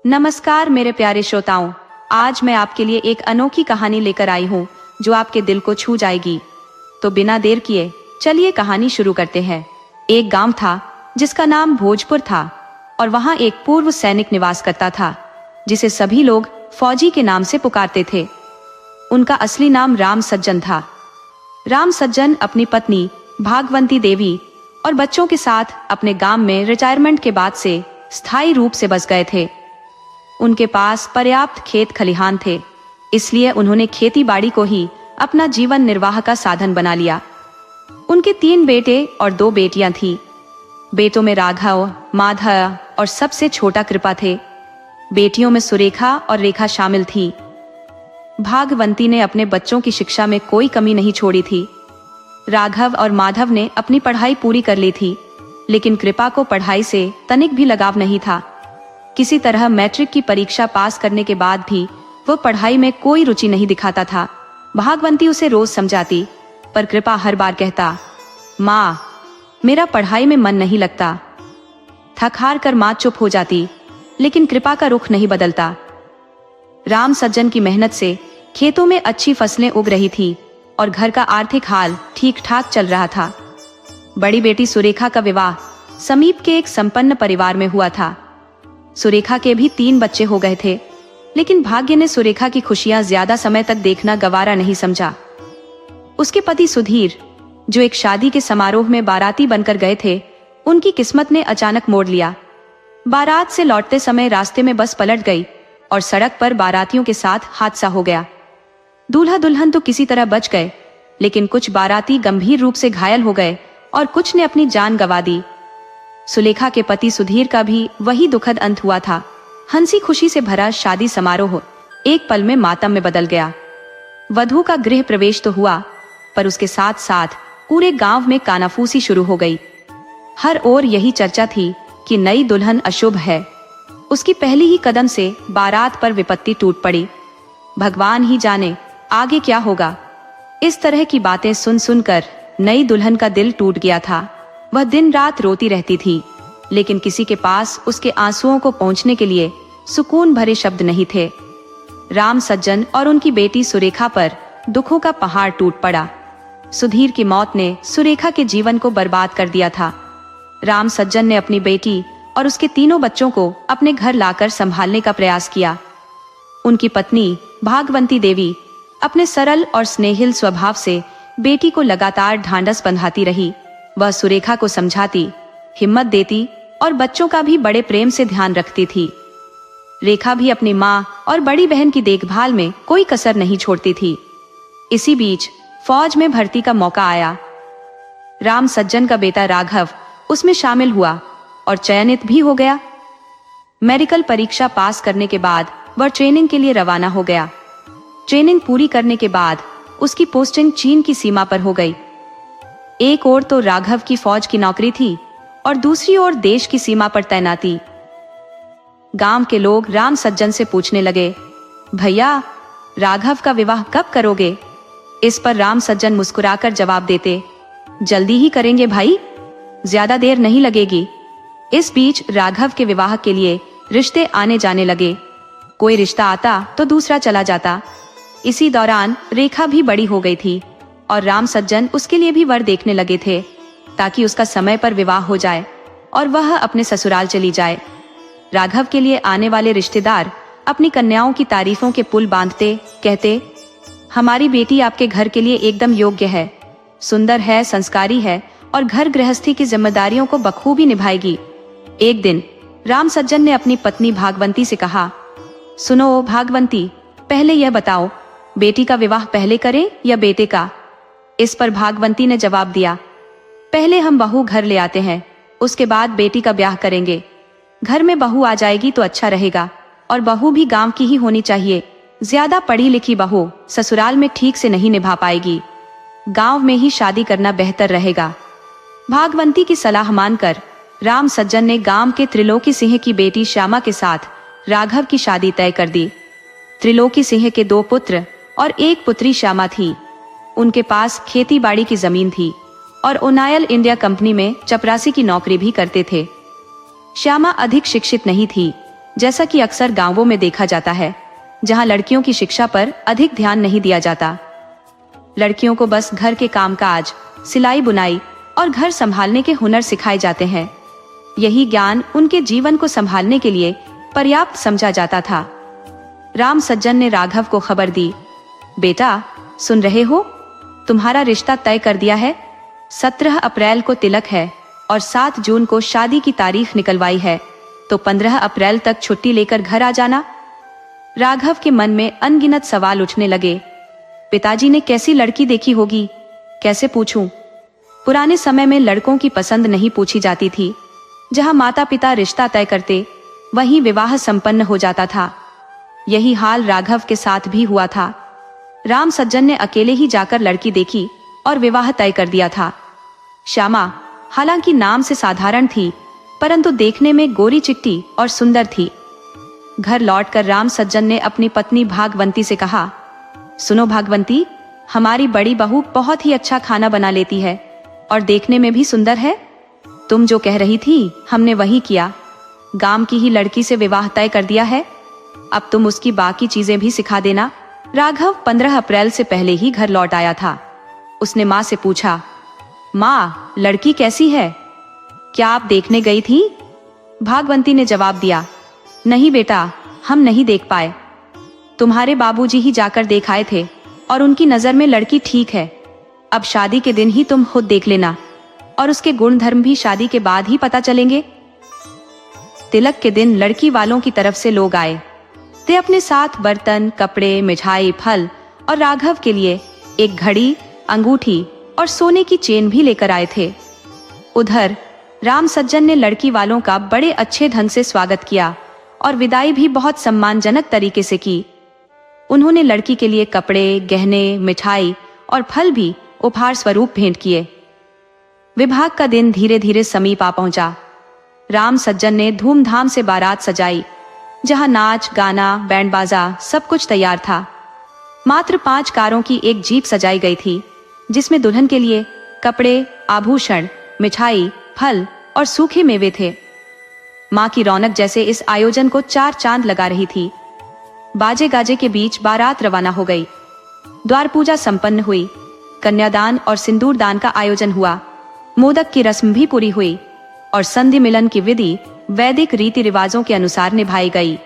नमस्कार मेरे प्यारे श्रोताओं, आज मैं आपके लिए एक अनोखी कहानी लेकर आई हूँ जो आपके दिल को छू जाएगी। तो बिना देर किए चलिए कहानी शुरू करते हैं। एक गांव था जिसका नाम भोजपुर था और वहाँ एक पूर्व सैनिक निवास करता था जिसे सभी लोग फौजी के नाम से पुकारते थे। उनका असली नाम राम सज्जन था। राम सज्जन अपनी पत्नी भागवंती देवी और बच्चों के साथ अपने गांव में रिटायरमेंट के बाद से स्थायी रूप से बस गए थे। उनके पास पर्याप्त खेत खलिहान थे, इसलिए उन्होंने खेती बाड़ी को ही अपना जीवन निर्वाह का साधन बना लिया। उनके 3 बेटे और 2 बेटियां थीं। बेटों में राघव, माधव और सबसे छोटा कृपा थे। बेटियों में सुरेखा और रेखा शामिल थी। भागवंती ने अपने बच्चों की शिक्षा में कोई कमी नहीं छोड़ी थी। राघव और माधव ने अपनी पढ़ाई पूरी कर ली थी, लेकिन कृपा को पढ़ाई से तनिक भी लगाव नहीं था। किसी तरह मैट्रिक की परीक्षा पास करने के बाद भी वो पढ़ाई में कोई रुचि नहीं दिखाता था। भागवंती उसे रोज समझाती, पर कृपा हर बार कहता, माँ मेरा पढ़ाई में मन नहीं लगता। थक हार कर माँ चुप हो जाती, लेकिन कृपा का रुख नहीं बदलता। राम सज्जन की मेहनत से खेतों में अच्छी फसलें उग रही थी और घर का आर्थिक हाल ठीक ठाक चल रहा था। बड़ी बेटी सुरेखा का विवाह समीप के एक संपन्न परिवार में हुआ था। सुरेखा के भी 3 बच्चे हो गए थे, लेकिन भाग्य ने सुरेखा की खुशियां ज्यादा समय तक देखना गवारा नहीं समझा। उसके पति सुधीर, जो एक शादी के समारोह में बाराती बनकर गए थे, उनकी किस्मत ने अचानक मोड़ लिया। बारात से लौटते समय रास्ते में बस पलट गई और सड़क पर बारातियों के साथ हादसा हो गया। दूल्हा दुल्हन तो किसी तरह बच गए, लेकिन कुछ बाराती गंभीर रूप से घायल हो गए और कुछ ने अपनी जान गंवा दी। सुलेखा के पति सुधीर का भी वही दुखद अंत हुआ था। हंसी खुशी से भरा शादी समारोह एक पल में मातम में बदल गया। वधू का गृह प्रवेश तो हुआ, पर उसके साथ साथ पूरे गांव में कानाफूसी शुरू हो गई। हर ओर यही चर्चा थी कि नई दुल्हन अशुभ है। उसकी पहली ही कदम से बारात पर विपत्ति टूट पड़ी। भगवान ही जाने आगे क्या होगा। इस तरह की बातें सुन सुनकर नई दुल्हन का दिल टूट गया था। वह दिन रात रोती रहती थी, लेकिन किसी के पास उसके आंसुओं को पहुंचने के लिए सुकून भरे शब्द नहीं थे। राम सज्जन और उनकी बेटी सुरेखा पर दुखों का पहाड़ टूट पड़ा। सुधीर की मौत ने सुरेखा के जीवन को बर्बाद कर दिया था। राम सज्जन ने अपनी बेटी और उसके 3 बच्चों को अपने घर लाकर संभालने का प्रयास किया। उनकी पत्नी भागवंती देवी अपने सरल और स्नेहिल स्वभाव से बेटी को लगातार ढांढस बंधाती रही। वह सुरेखा को समझाती, हिम्मत देती और बच्चों का भी बड़े प्रेम से ध्यान रखती थी। रेखा भी अपनी माँ और बड़ी बहन की देखभाल में कोई कसर नहीं छोड़ती थी। इसी बीच फौज में भर्ती का मौका आया। राम सज्जन का बेटा राघव उसमें शामिल हुआ और चयनित भी हो गया। मेडिकल परीक्षा पास करने के बाद वह ट्रेनिंग के लिए रवाना हो गया। ट्रेनिंग पूरी करने के बाद उसकी पोस्टिंग चीन की सीमा पर हो गई। एक ओर तो राघव की फौज की नौकरी थी और दूसरी ओर देश की सीमा पर तैनाती। गांव के लोग राम सज्जन से पूछने लगे, भैया राघव का विवाह कब करोगे? इस पर राम सज्जन मुस्कुराकर जवाब देते, जल्दी ही करेंगे भाई, ज्यादा देर नहीं लगेगी। इस बीच राघव के विवाह के लिए रिश्ते आने जाने लगे। कोई रिश्ता आता तो दूसरा चला जाता। इसी दौरान रेखा भी बड़ी हो गई थी और राम सज्जन उसके लिए भी वर देखने लगे थे, ताकि उसका समय पर विवाह हो जाए और वह अपने ससुराल चली जाए। राघव के लिए आने वाले रिश्तेदार अपनी कन्याओं की तारीफों के पुल बांधते, कहते, हमारी बेटी आपके घर के लिए एकदम योग्य है, सुंदर है, संस्कारी है और घर गृहस्थी की जिम्मेदारियों को बखूबी निभाएगी। एक दिन राम सज्जन ने अपनी पत्नी भागवंती से कहा, सुनो भागवंती, पहले यह बताओ, बेटी का विवाह पहले करें या बेटे का? इस पर भागवंती ने जवाब दिया, पहले हम बहू घर ले आते हैं, उसके बाद बेटी का ब्याह करेंगे। घर में बहू आ जाएगी तो अच्छा रहेगा, और बहू भी गांव की ही होनी चाहिए। ज्यादा पढ़ी लिखी बहू ससुराल में ठीक से नहीं निभा पाएगी। गांव में ही शादी करना बेहतर रहेगा। भागवंती की सलाह मानकर राम सज्जन ने गांव के त्रिलोकी सिंह की बेटी श्यामा के साथ राघव की शादी तय कर दी। त्रिलोकी सिंह के 2 पुत्र और 1 पुत्री श्यामा थी। उनके पास खेती बाड़ी की जमीन थी और ओनायल इंडिया कंपनी में चपरासी की नौकरी भी करते थे। श्यामा अधिक शिक्षित नहीं थी, जैसा कि अक्सर गांवों में देखा जाता है, जहां लड़कियों की शिक्षा पर अधिक ध्यान नहीं दिया जाता। लड़कियों को बस घर के कामकाज, सिलाई बुनाई और घर संभालने के हुनर सिखाए जाते हैं। यही ज्ञान उनके जीवन को संभालने के लिए पर्याप्त समझा जाता था। राम सज्जन ने राघव को खबर दी, बेटा सुन रहे हो, तुम्हारा रिश्ता तय कर दिया है। 17 अप्रैल को तिलक है और 7 जून को शादी की तारीख निकलवाई है, तो 15 अप्रैल तक छुट्टी लेकर घर आ जाना। राघव के मन में अनगिनत सवाल उठने लगे। पिताजी ने कैसी लड़की देखी होगी, कैसे पूछूं? पुराने समय में लड़कों की पसंद नहीं पूछी जाती थी। जहां माता पिता रिश्ता तय करते, वहीं विवाह संपन्न हो जाता था। यही हाल राघव के साथ भी हुआ था। राम सज्जन ने अकेले ही जाकर लड़की देखी और विवाह तय कर दिया था। श्यामा हालांकि नाम से साधारण थी, परंतु देखने में गोरी चिट्टी और सुंदर थी। घर लौटकर राम सज्जन ने अपनी पत्नी भागवंती से कहा, सुनो भागवंती, हमारी बड़ी बहू बहुत ही अच्छा खाना बना लेती है और देखने में भी सुंदर है। तुम जो कह रही थी हमने वही किया। गांव की ही लड़की से विवाह तय कर दिया है। अब तुम उसकी बाकी चीजें भी सिखा देना। राघव 15 अप्रैल से पहले ही घर लौट आया था। उसने माँ से पूछा, माँ लड़की कैसी है, क्या आप देखने गई थी? भागवंती ने जवाब दिया, नहीं बेटा, हम नहीं देख पाए। तुम्हारे बाबूजी ही जाकर देख आए थे और उनकी नजर में लड़की ठीक है। अब शादी के दिन ही तुम खुद देख लेना और उसके गुण धर्म भी शादी के बाद ही पता चलेंगे। तिलक के दिन लड़की वालों की तरफ से लोग आए। ते अपने साथ बर्तन, कपड़े, मिठाई, फल और राघव के लिए एक घड़ी, अंगूठी और सोने की चेन भी लेकर आए थे। उधर राम सज्जन ने लड़की वालों का बड़े अच्छे ढंग से स्वागत किया और विदाई भी बहुत सम्मानजनक तरीके से की। उन्होंने लड़की के लिए कपड़े, गहने, मिठाई और फल भी उपहार स्वरूप भेंट किए। विवाह का दिन धीरे धीरे समीप आ पहुंचा। राम सज्जन ने धूमधाम से बारात सजाई, जहां नाच, गाना, बैंड बाजा सब कुछ तैयार था। मात्र 5 कारों की एक जीप सजाई गई थी, जिसमें दुल्हन के लिए कपड़े, आभूषण, मिठाई, फल और सूखे मेवे थे। माँ की रौनक जैसे इस आयोजन को 4 चांद लगा रही थी। बाजे गाजे के बीच बारात रवाना हो गई। द्वार पूजा संपन्न हुई। कन्यादान और सिंदूर दान का आयोजन हुआ। मोदक की रस्म भी पूरी हुई और संधि मिलन की विधि वैदिक रीति रिवाजों के अनुसार निभाई गई।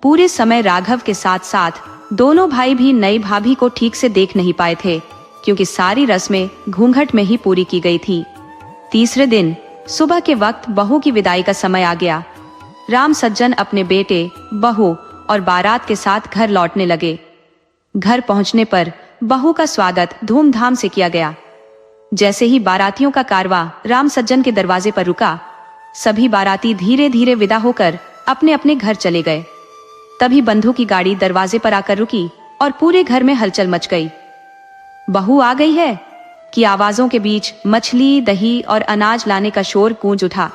पूरे समय राघव के साथ साथ दोनों भाई भी नई भाभी को ठीक से देख नहीं पाए थे, क्योंकि सारी रस्में घूंघट में ही पूरी की गई थी। तीसरे दिन सुबह के वक्त बहू की विदाई का समय आ गया। राम सज्जन अपने बेटे, बहू और बारात के साथ घर लौटने लगे। घर पहुंचने पर बहू का स्वागत धूमधाम से किया गया। जैसे ही बारातियों का कारवां राम सज्जन के दरवाजे पर रुका, सभी बाराती धीरे धीरे विदा होकर अपने अपने घर चले गए। तभी बंधु की गाड़ी दरवाजे पर आकर रुकी और पूरे घर में हलचल मच गई। बहू आ गई है की आवाजों के बीच मछली, दही और अनाज लाने का शोर गूंज उठा।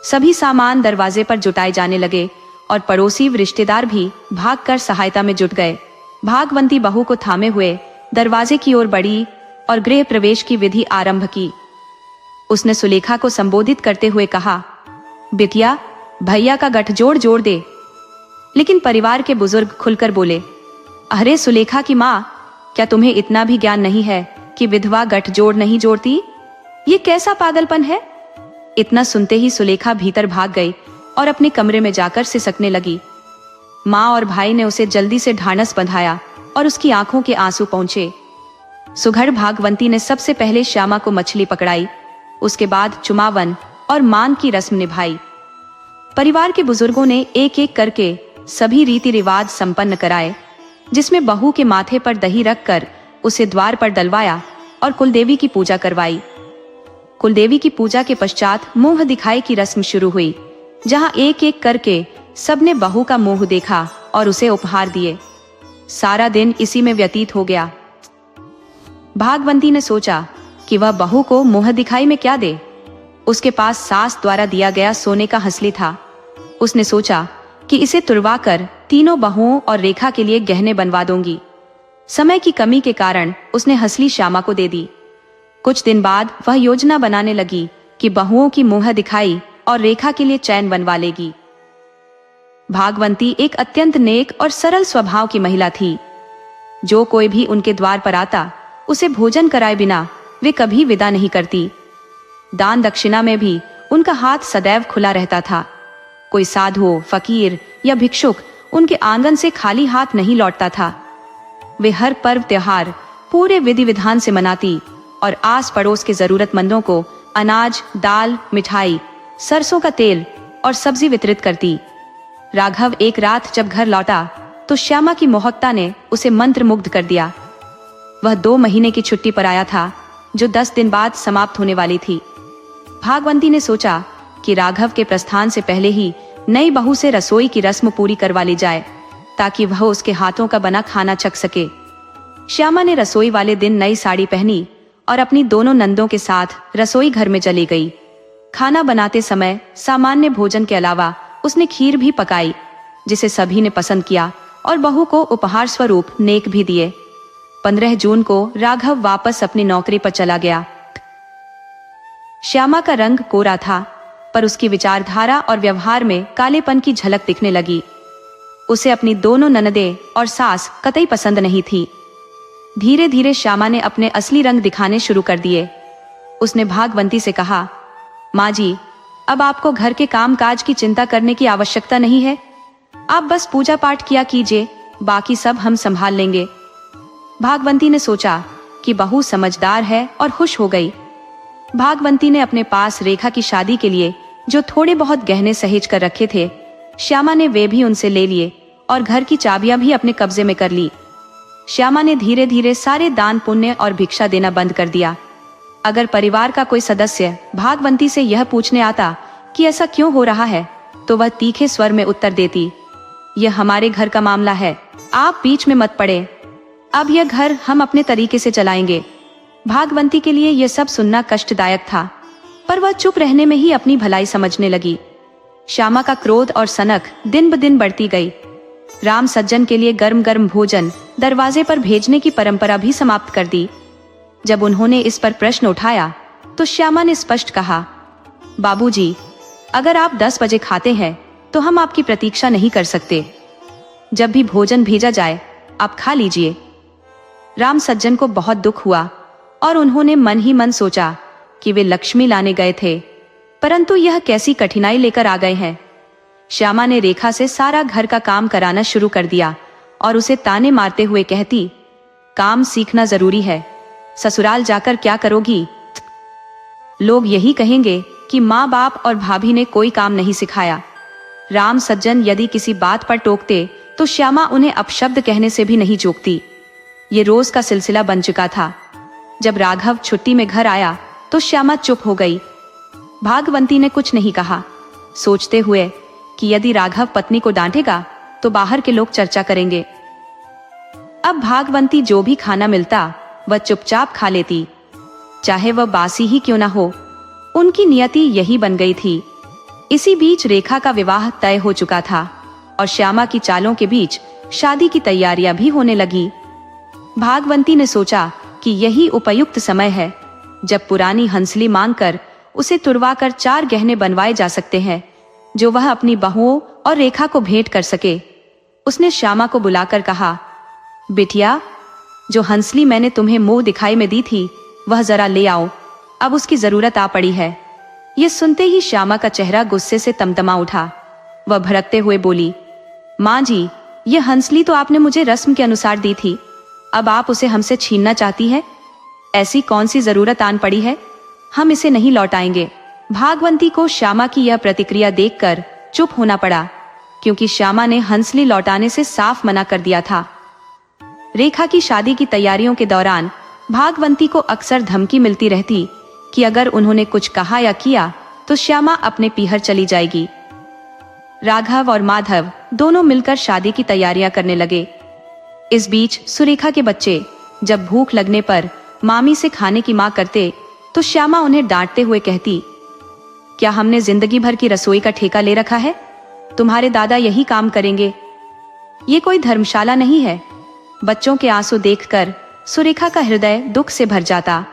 सभी सामान दरवाजे पर जुटाए जाने लगे और पड़ोसी रिश्तेदार भी भागकर सहायता में जुट गए। भागवंती बहू को थामे हुए दरवाजे की ओर बढ़ी और गृह प्रवेश की विधि आरंभ की। उसने सुलेखा को संबोधित करते हुए कहा, बिटिया, भैया का गठजोड़ जोड़ दे। लेकिन परिवार के बुजुर्ग खुलकर बोले, अरे सुलेखा की माँ, क्या तुम्हें इतना भी ज्ञान नहीं है कि विधवा गठजोड़ नहीं जोड़ती? ये कैसा पागलपन है? इतना सुनते ही सुलेखा भीतर भाग गई और अपने कमरे में जाकर सिसकने लगी। माँ और भाई ने उसे जल्दी से ढांढस बंधाया और उसकी आंखों के आंसू पहुंचे। सुघड़ भागवंती ने सबसे पहले श्यामा को मछली पकड़ाई, उसके बाद चुमावन और मान की रस्म निभाई। परिवार के बुजुर्गों ने एक एक करके सभी रीति रिवाज संपन्न कराए, जिसमें बहू के माथे पर दही रखकर उसे द्वार पर डलवाया और कुलदेवी की पूजा करवाई। कुलदेवी की पूजा के पश्चात मुंह दिखाई की रस्म शुरू हुई, जहां एक एक करके सबने बहू का मुंह देखा और उसे उपहार दिए। सारा दिन इसी में व्यतीत हो गया। भागवंती ने सोचा कि वह बहू को मुंह दिखाई में क्या दे। उसके पास सास द्वारा दिया गया सोने का हंसली था। उसने सोचा कि इसे तुड़वा कर तीनों बहुओं और रेखा के लिए गहने बनवा दूंगी। समय की कमी के कारण उसने हंसली श्यामा को दे दी। कुछ दिन बाद वह योजना बनाने लगी कि बहुओं की मुंह दिखाई और रेखा के लिए चैन बनवा लेगी। भागवंती एक अत्यंत नेक और सरल स्वभाव की महिला थी। जो कोई भी उनके द्वार पर आता उसे भोजन कराए बिना वे कभी विदा नहीं करती। दान दक्षिणा में भी उनका हाथ सदैव खुला रहता था। कोई साधु, फकीर या भिक्षुक उनके आंगन से खाली हाथ नहीं लौटता था। वे हर पर्व त्योहार पूरे विधि विधान से मनाती और आस पड़ोस के जरूरतमंदों को अनाज, दाल, मिठाई, सरसों का तेल और सब्जी वितरित करती। राघव एक रात जब घर लौटा तो श्यामा की मोहकता ने उसे मंत्रमुग्ध कर दिया। वह 2 महीने की छुट्टी पर आया था जो 10 दिन बाद समाप्त होने वाली थी। भागवंती ने सोचा कि राघव के प्रस्थान से पहले ही नई बहू से रसोई की रस्म पूरी करवा ली जाए ताकि वह उसके हाथों का बना खाना चख सके। श्यामा ने रसोई वाले दिन नई साड़ी पहनी और अपनी दोनों नंदों के साथ रसोई घर में चली गई। खाना बनाते समय सामान्य भोजन के अलावा उसने खीर भी पकाई जिसे सभी ने पसंद किया और बहू को उपहार स्वरूप नेक भी दिए। 15 जून को राघव वापस अपनी नौकरी पर चला गया। श्यामा का रंग कोरा था पर उसकी विचारधारा और व्यवहार में कालेपन की झलक दिखने लगी। उसे अपनी दोनों ननदें और सास कतई पसंद नहीं थी। धीरे धीरे श्यामा ने अपने असली रंग दिखाने शुरू कर दिए। उसने भागवंती से कहा, माँ जी, अब आपको घर के काम काज की चिंता करने की आवश्यकता नहीं है। आप बस पूजा पाठ किया कीजिए, बाकी सब हम संभाल लेंगे। भागवंती ने सोचा कि बहू समझदार है और खुश हो गई। भागवंती ने अपने पास रेखा की शादी के लिए जो थोड़े बहुत गहने सहेज कर रखे थे, श्यामा ने वे भी उनसे ले लिए और घर की चाबियां भी अपने कब्जे में कर ली। श्यामा ने धीरे धीरे सारे दान पुण्य और भिक्षा देना बंद कर दिया। अगर परिवार का कोई सदस्य भागवंती से यह पूछने आता कि ऐसा क्यों हो रहा है, तो वह तीखे स्वर में उत्तर देती, यह हमारे घर का मामला है, आप बीच में मत पड़े। अब यह घर हम अपने तरीके से चलाएंगे। भागवंती के लिए यह सब सुनना कष्टदायक था, पर वह चुप रहने में ही अपनी भलाई समझने लगी। श्यामा का क्रोध और सनक दिन ब दिन बढ़ती गई। राम सज्जन के लिए गर्म गर्म भोजन दरवाजे पर भेजने की परंपरा भी समाप्त कर दी। जब उन्होंने इस पर प्रश्न उठाया तो श्यामा ने स्पष्ट कहा, बाबूजी, अगर आप 10 बजे खाते हैं तो हम आपकी प्रतीक्षा नहीं कर सकते। जब भी भोजन भेजा जाए आप खा लीजिए। राम सज्जन को बहुत दुख हुआ और उन्होंने मन ही मन सोचा कि वे लक्ष्मी लाने गए थे, परंतु यह कैसी कठिनाई लेकर आ गए हैं। श्यामा ने रेखा से सारा घर का काम कराना शुरू कर दिया और उसे ताने मारते हुए कहती, काम सीखना जरूरी है, ससुराल जाकर क्या करोगी? लोग यही कहेंगे कि माँ बाप और भाभी ने कोई काम नहीं सिखाया। राम सज्जन यदि किसी बात पर टोकते तो श्यामा उन्हें अपशब्द कहने से भी नहीं चूकती। ये रोज का सिलसिला बन चुका था। जब राघव छुट्टी में घर आया तो श्यामा चुप हो गई। भागवंती ने कुछ नहीं कहा, सोचते हुए कि यदि राघव पत्नी को डांटेगा तो बाहर के लोग चर्चा करेंगे। अब भागवंती जो भी खाना मिलता वह चुपचाप खा लेती, चाहे वह बासी ही क्यों ना हो। उनकी नियति यही बन गई थी। इसी बीच रेखा का विवाह तय हो चुका था और श्यामा की चालों के बीच शादी की तैयारियां भी होने लगी। भागवंती ने सोचा कि यही उपयुक्त समय है जब पुरानी हंसली मांगकर उसे तुड़वाकर 4 गहने बनवाए जा सकते हैं जो वह अपनी बहुओं और रेखा को भेंट कर सके। उसने श्यामा को बुलाकर कहा, बिटिया, जो हंसली मैंने तुम्हें मुंह दिखाई में दी थी वह जरा ले आओ, अब उसकी जरूरत आ पड़ी है। ये सुनते ही श्यामा का चेहरा गुस्से से तमतमा उठा। वह भड़कते हुए बोली, माँ जी, यह हंसली तो आपने मुझे रस्म के अनुसार दी थी, अब आप उसे हमसे छीनना चाहती है? ऐसी कौन सी जरूरत आन पड़ी है? हम इसे नहीं लौटाएंगे। भागवंती को श्यामा की यह प्रतिक्रिया देखकर चुप होना पड़ा, क्योंकि श्यामा ने हंसली लौटाने से साफ मना कर दिया था। रेखा की शादी की तैयारियों के दौरान भागवंती को अक्सर धमकी मिलती रहती कि अगर उन्होंने कुछ कहा या किया तो श्यामा अपने पीहर चली जाएगी। राघव और माधव दोनों मिलकर शादी की तैयारियां करने लगे। इस बीच सुरेखा के बच्चे जब भूख लगने पर मामी से खाने की मांग करते तो श्यामा उन्हें डांटते हुए कहती, क्या हमने जिंदगी भर की रसोई का ठेका ले रखा है? तुम्हारे दादा यही काम करेंगे। ये कोई धर्मशाला नहीं है। बच्चों के आंसू देखकर सुरेखा का हृदय दुख से भर जाता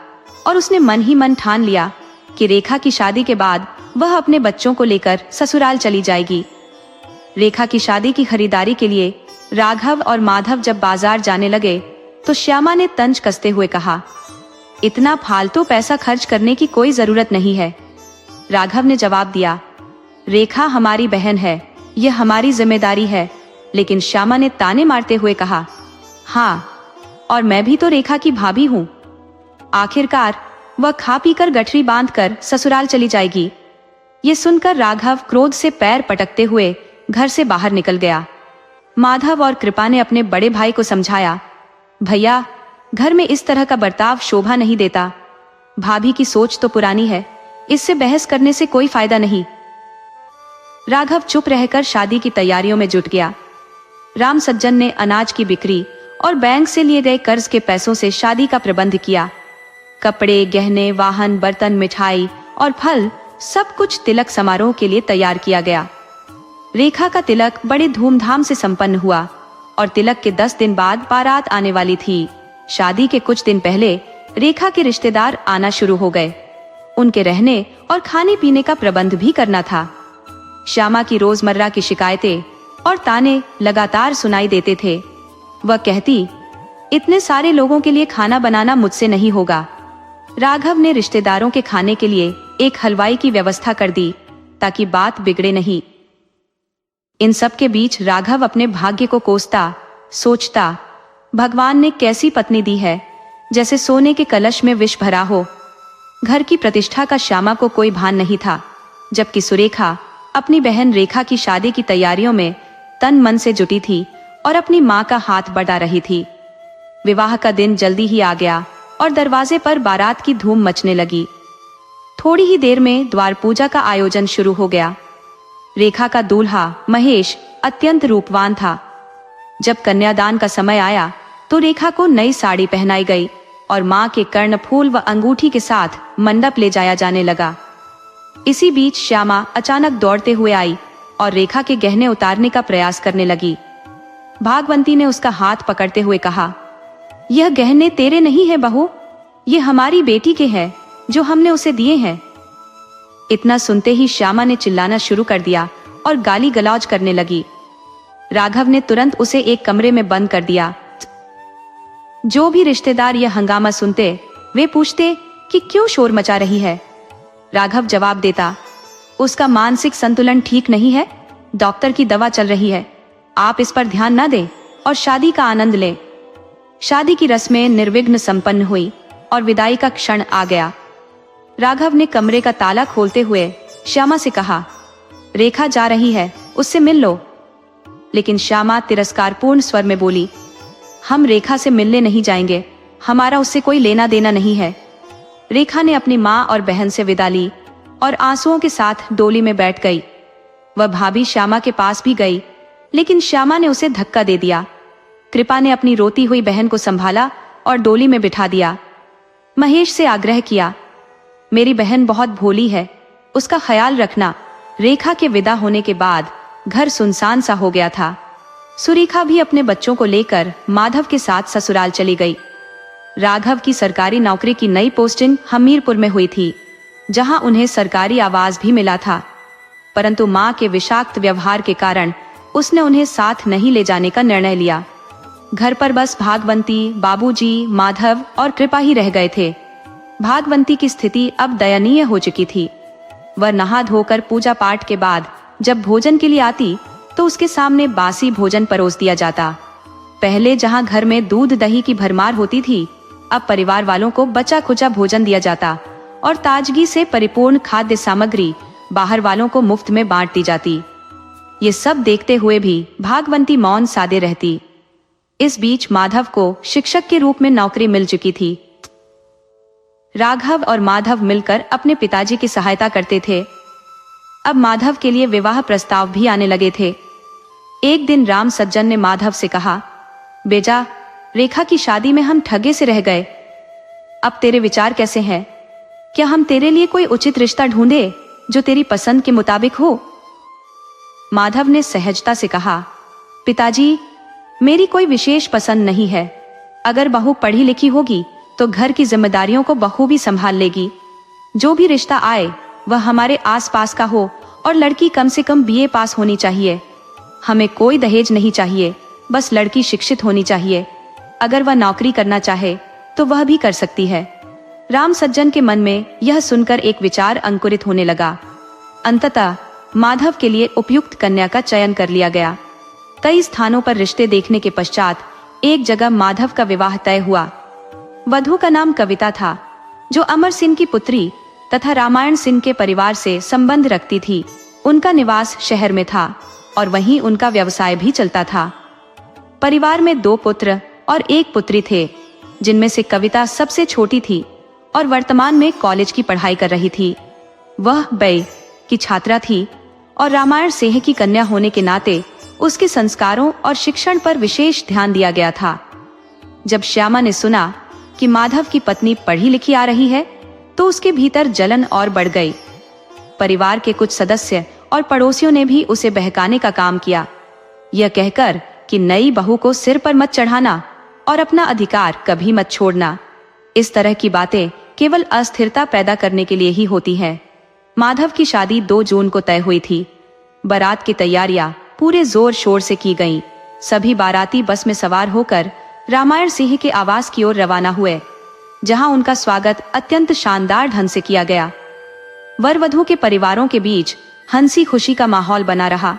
और उसने मन ही मन ठान लिया कि रेखा की शादी के बाद वह अपने बच्चों को लेकर ससुराल चली जाएगी। रेखा की शादी की खरीदारी के लिए राघव और माधव जब बाजार जाने लगे तो श्यामा ने तंज कसते हुए कहा, इतना फालतू पैसा खर्च करने की कोई जरूरत नहीं है। राघव ने जवाब दिया, रेखा हमारी बहन है, यह हमारी जिम्मेदारी है। लेकिन श्यामा ने ताने मारते हुए कहा, हाँ, और मैं भी तो रेखा की भाभी हूँ। आखिरकार वह खा पीकर गठरी बांधकर ससुराल चली जाएगी। ये सुनकर राघव क्रोध से पैर पटकते हुए घर से बाहर निकल गया। माधव और कृपा ने अपने बड़े भाई को समझाया, भैया, घर में इस तरह का बर्ताव शोभा नहीं देता। भाभी की सोच तो पुरानी है, इससे बहस करने से कोई फायदा नहीं। राघव चुप रहकर शादी की तैयारियों में जुट गया। राम सज्जन ने अनाज की बिक्री और बैंक से लिए गए कर्ज के पैसों से शादी का प्रबंध किया। कपड़े, गहने, वाहन, बर्तन, मिठाई और फल, सब कुछ तिलक समारोह के लिए तैयार किया गया। रेखा का तिलक बड़े धूमधाम से संपन्न हुआ और तिलक के 10 दिन बाद बारात आने वाली थी। शादी के कुछ दिन पहले रेखा के रिश्तेदार आना शुरू हो गए। उनके रहने और खाने पीने का प्रबंध भी करना था। श्यामा की रोजमर्रा की शिकायतें और ताने लगातार सुनाई देते थे। वह कहती, इतने सारे लोगों के लिए खाना बनाना मुझसे नहीं होगा। राघव ने रिश्तेदारों के खाने के लिए एक हलवाई की व्यवस्था कर दी ताकि बात बिगड़े नहीं। इन सब के बीच राघव अपने भाग्य को कोसता, सोचता, भगवान ने कैसी पत्नी दी है, जैसे सोने के कलश में विष भरा हो। घर की प्रतिष्ठा का श्यामा को कोई भान नहीं था, जबकि सुरेखा अपनी बहन रेखा की शादी की तैयारियों में तन मन से जुटी थी और अपनी माँ का हाथ बढ़ा रही थी। विवाह का दिन जल्दी ही आ गया और दरवाजे पर बारात की धूम मचने लगी। थोड़ी ही देर में द्वार पूजा का आयोजन शुरू हो गया। रेखा का दूल्हा महेश अत्यंत रूपवान था। जब कन्यादान का समय आया तो रेखा को नई साड़ी पहनाई गई और माँ के कर्णफूल व अंगूठी के साथ मंडप ले जाया जाने लगा। इसी बीच श्यामा अचानक दौड़ते हुए आई और रेखा के गहने उतारने का प्रयास करने लगी। भागवंती ने उसका हाथ पकड़ते हुए कहा, यह गहने तेरे नहीं है बहू, ये हमारी बेटी के हैं जो हमने उसे दिए हैं। इतना सुनते ही श्यामा ने चिल्लाना शुरू कर दिया और गाली गलौज करने लगी। राघव ने तुरंत उसे एक कमरे में बंद कर दिया। जो भी रिश्तेदार यह हंगामा सुनते वे पूछते कि क्यों शोर मचा रही है। राघव जवाब देता, उसका मानसिक संतुलन ठीक नहीं है, डॉक्टर की दवा चल रही है, आप इस पर ध्यान न दें और शादी का आनंद लें। शादी की रस्में निर्विघ्न संपन्न हुई और विदाई का क्षण आ गया। राघव ने कमरे का ताला खोलते हुए श्यामा से कहा, रेखा जा रही है, उससे मिल लो। लेकिन श्यामा तिरस्कारपूर्ण स्वर में बोली, हम रेखा से मिलने नहीं जाएंगे, हमारा उससे कोई लेना देना नहीं है। रेखा ने अपनी माँ और बहन से विदा ली और आंसुओं के साथ डोली में बैठ गई। वह भाभी श्यामा के पास भी गई, लेकिन श्यामा ने उसे धक्का दे दिया। कृपा ने अपनी रोती हुई बहन को संभाला और डोली में बिठा दिया। महेश से आग्रह किया, मेरी बहन बहुत भोली है, उसका ख्याल रखना। रेखा के विदा होने के बाद घर सुनसान सा हो गया था। सुरेखा भी अपने बच्चों को लेकर माधव के साथ ससुराल चली गई। राघव की सरकारी नौकरी की नई पोस्टिंग हमीरपुर में हुई थी, जहां उन्हें सरकारी आवास भी मिला था, परंतु मां के विषाक्त व्यवहार के कारण उसने उन्हें साथ नहीं ले जाने का निर्णय लिया। घर पर बस भागवंती, बाबूजी, माधव और कृपा ही रह गए थे। भागवंती की स्थिति अब दयनीय हो चुकी थी। वह नहा धोकर पूजा पाठ के बाद जब भोजन के लिए आती तो उसके सामने बासी भोजन परोस दिया जाता। पहले जहां घर में दूध दही की भरमार होती थी, अब परिवार वालों को बचा खुचा भोजन दिया जाता और ताजगी से परिपूर्ण खाद्य सामग्री बाहर वालों को मुफ्त में बांट दी जाती। ये सब देखते हुए भी भागवंती मौन सादे रहती। इस बीच माधव को शिक्षक के रूप में नौकरी मिल चुकी थी। राघव और माधव मिलकर अपने पिताजी की सहायता करते थे। अब माधव के लिए विवाह प्रस्ताव भी आने लगे थे। एक दिन राम सज्जन ने माधव से कहा, बेटा, रेखा की शादी में हम ठगे से रह गए। अब तेरे विचार कैसे हैं? क्या हम तेरे लिए कोई उचित रिश्ता ढूंढे जो तेरी पसंद के मुताबिक हो? माधव ने सहजता से कहा, पिताजी, मेरी कोई विशेष पसंद नहीं है। अगर बहू पढ़ी लिखी होगी तो घर की जिम्मेदारियों को बखूबी संभाल लेगी। जो भी रिश्ता आए वह हमारे आसपास का हो और लड़की कम से कम बीए पास होनी चाहिए। हमें कोई दहेज नहीं चाहिए, बस लड़की शिक्षित होनी चाहिए। अगर वह नौकरी करना चाहे तो वह भी कर सकती है। राम सज्जन के मन में यह सुनकर एक विचार अंकुरित होने लगा। अंततः माधव के लिए उपयुक्त कन्या का चयन कर लिया गया। कई स्थानों पर रिश्ते देखने के पश्चात एक जगह माधव का विवाह तय हुआ। वधू का नाम कविता था, जो अमर सिंह की पुत्री तथा रामायण सिंह के परिवार से संबंध रखती थी। उनका निवास शहर में था और वहीं उनका व्यवसाय भी चलता था। परिवार में 2 पुत्र और 1 पुत्री थे, जिनमें से कविता सबसे छोटी थी और वर्तमान में कॉलेज की पढ़ाई कर रही थी। वह बी.ए. की छात्रा थी और रामायण सिंह की कन्या होने के नाते उसके संस्कारों और शिक्षण पर विशेष ध्यान दिया गया था। जब श्यामा ने सुना कि माधव की पत्नी पढ़ी लिखी आ रही है तो उसके भीतर जलन और बढ़ गई। परिवार के कुछ सदस्य और पड़ोसियों ने भी उसे बहकाने का काम किया, यह कहकर कि नई बहू को सिर पर मत चढ़ाना और अपना अधिकार कभी मत छोड़ना। इस तरह की बातें केवल अस्थिरता पैदा करने के लिए ही होती है। माधव की शादी 2 जून को तय हुई थी। बारात की तैयारियां पूरे जोर शोर से की गईं। सभी बाराती बस में सवार होकर रामायण सिंह के आवास की ओर रवाना हुए, जहां उनका स्वागत अत्यंत शानदार ढंग से किया गया। वर वधू के परिवारों के बीच हंसी खुशी का माहौल बना रहा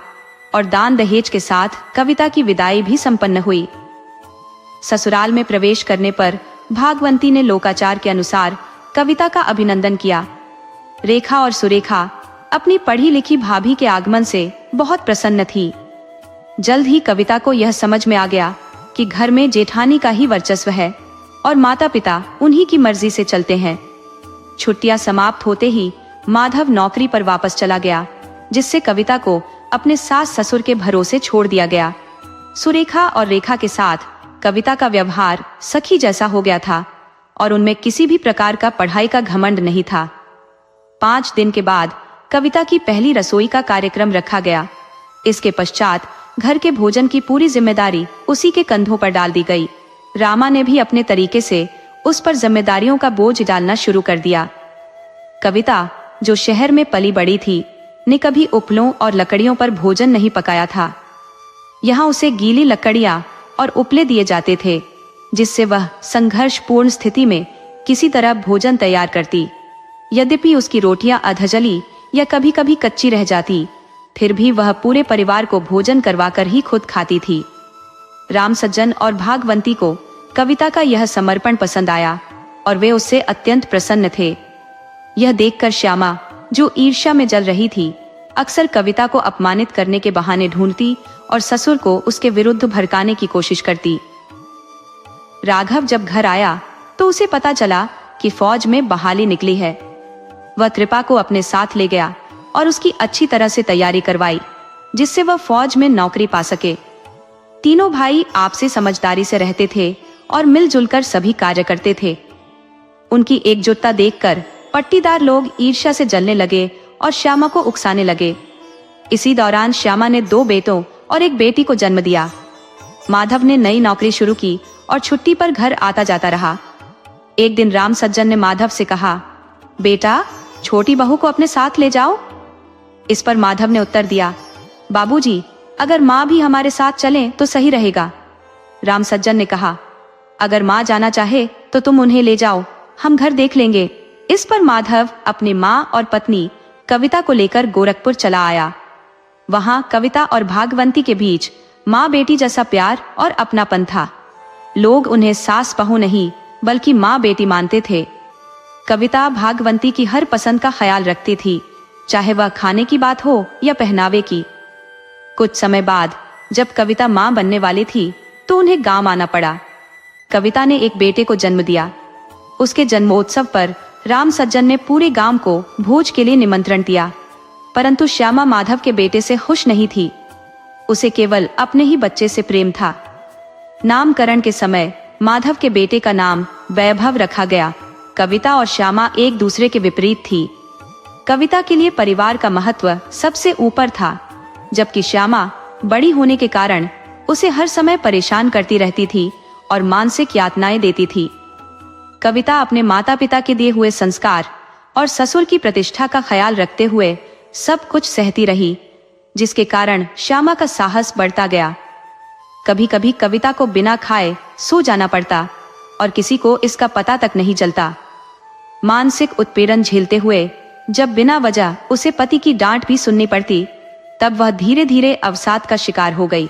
और दान दहेज के साथ कविता की विदाई भी संपन्न हुई। ससुराल में प्रवेश करने पर भागवंती ने लोकाचार के अनुसार कविता का अभिनंदन किया। रेखा और सुरेखा अपनी पढ़ी लिखी भाभी के आगमन से बहुत प्रसन्न थी। जल्द ही कविता को यह समझ में आ गया कि घर में जेठानी का ही वर्चस्व है और माता पिता उन्हीं की मर्जी से चलते हैं। छुट्टियां समाप्त होते ही माधव नौकरी पर वापस चला गया, जिससे कविता को अपने सास ससुर के भरोसे छोड़ दिया गया। सुरेखा और रेखा के साथ कविता का व्यवहार सखी जैसा हो गया था और उनमें किसी भी प्रकार का पढ़ाई का घमंड नहीं था। 5 दिन के बाद कविता की पहली रसोई का कार्यक्रम रखा गया। इसके पश्चात घर के भोजन की पूरी जिम्मेदारी उसी के कंधों पर डाल दी गई। रामा ने भी अपने तरीके से उस पर जिम्मेदारियों का बोझ डालना शुरू कर दिया। कविता, जो शहर में पली बड़ी थी, ने कभी उपलों और लकड़ियों पर भोजन नहीं पकाया था। यहाँ उसे गीली लकड़ियां और उपले दिए जाते थे, जिससे वह संघर्षपूर्ण स्थिति में किसी तरह भोजन तैयार करती। यद्यपि उसकी रोटियां अधजली या कभी कभी कच्ची रह जाती, फिर भी वह पूरे परिवार को भोजन करवाकर ही खुद खाती थी। राम सज्जन और भागवंती को कविता का यह समर्पण पसंद आया और वे उससे अत्यंत प्रसन्न थे। यह देखकर श्यामा, जो ईर्ष्या में जल रही थी, अक्सर कविता को अपमानित करने के बहाने ढूंढती और ससुर को उसके विरुद्ध भड़काने की कोशिश करती। राघव जब घर आया तो उसे पता चला कि फौज में बहाली निकली है। वह कृपा को अपने साथ ले गया और उसकी अच्छी तरह से तैयारी करवाई, जिससे वह फौज में नौकरी पा सके। तीनों भाई आपसी समझदारी से रहते थे और मिलजुल कर सभी कार्य करते थे। उनकी एकजुटता देखकर पट्टीदार लोग ईर्ष्या से जलने लगे और श्यामा को उकसाने लगे। इसी दौरान श्यामा ने 2 बेटों और 1 बेटी को जन्म दिया। माधव ने नई नौकरी शुरू की और छुट्टी पर घर आता जाता रहा। एक दिन राम सज्जन ने माधव से कहा, बेटा, छोटी बहू को अपने साथ ले जाओ। इस पर माधव ने उत्तर दिया, बाबूजी, अगर माँ भी हमारे साथ चलें तो सही रहेगा। राम सज्जन ने कहा, अगर माँ जाना चाहे तो तुम उन्हें ले जाओ, हम घर देख लेंगे। इस पर माधव अपनी माँ और पत्नी कविता को लेकर गोरखपुर चला आया। वहां कविता और भागवंती के बीच माँ बेटी जैसा प्यार और अपनापन था। लोग उन्हें सास बहू नहीं बल्कि माँ बेटी मानते थे। कविता भागवंती की हर पसंद का ख्याल रखती थी, चाहे वह खाने की बात हो या पहनावे की। कुछ समय बाद जब कविता माँ बनने वाली थी तो उन्हें गांव आना पड़ा। कविता ने एक बेटे को जन्म दिया। उसके जन्मोत्सव पर राम सज्जन ने पूरे गांव को भोज के लिए निमंत्रण दिया, परंतु श्यामा माधव के बेटे से खुश नहीं थी। उसे केवल अपने ही बच्चे से प्रेम था। नामकरण के समय माधव के बेटे का नाम वैभव रखा गया। कविता और श्यामा एक दूसरे के विपरीत थी। कविता के लिए परिवार का महत्व सबसे ऊपर था, जबकि श्यामा बड़ी होने के कारण उसे हर समय परेशान करती रहती थी और मानसिक यातनाएं देती थी। कविता अपने माता पिता के दिए हुए संस्कार और ससुर की प्रतिष्ठा का ख्याल रखते हुए सब कुछ सहती रही। जिसके कारण श्यामा का साहस बढ़ता गया। कभी कभी कविता को बिना खाए सो जाना पड़ता और किसी को इसका पता तक नहीं चलता। मानसिक उत्पीड़न झेलते हुए जब बिना वजह उसे पति की डांट भी सुननी पड़ती, तब वह धीरे धीरे अवसाद का शिकार हो गई।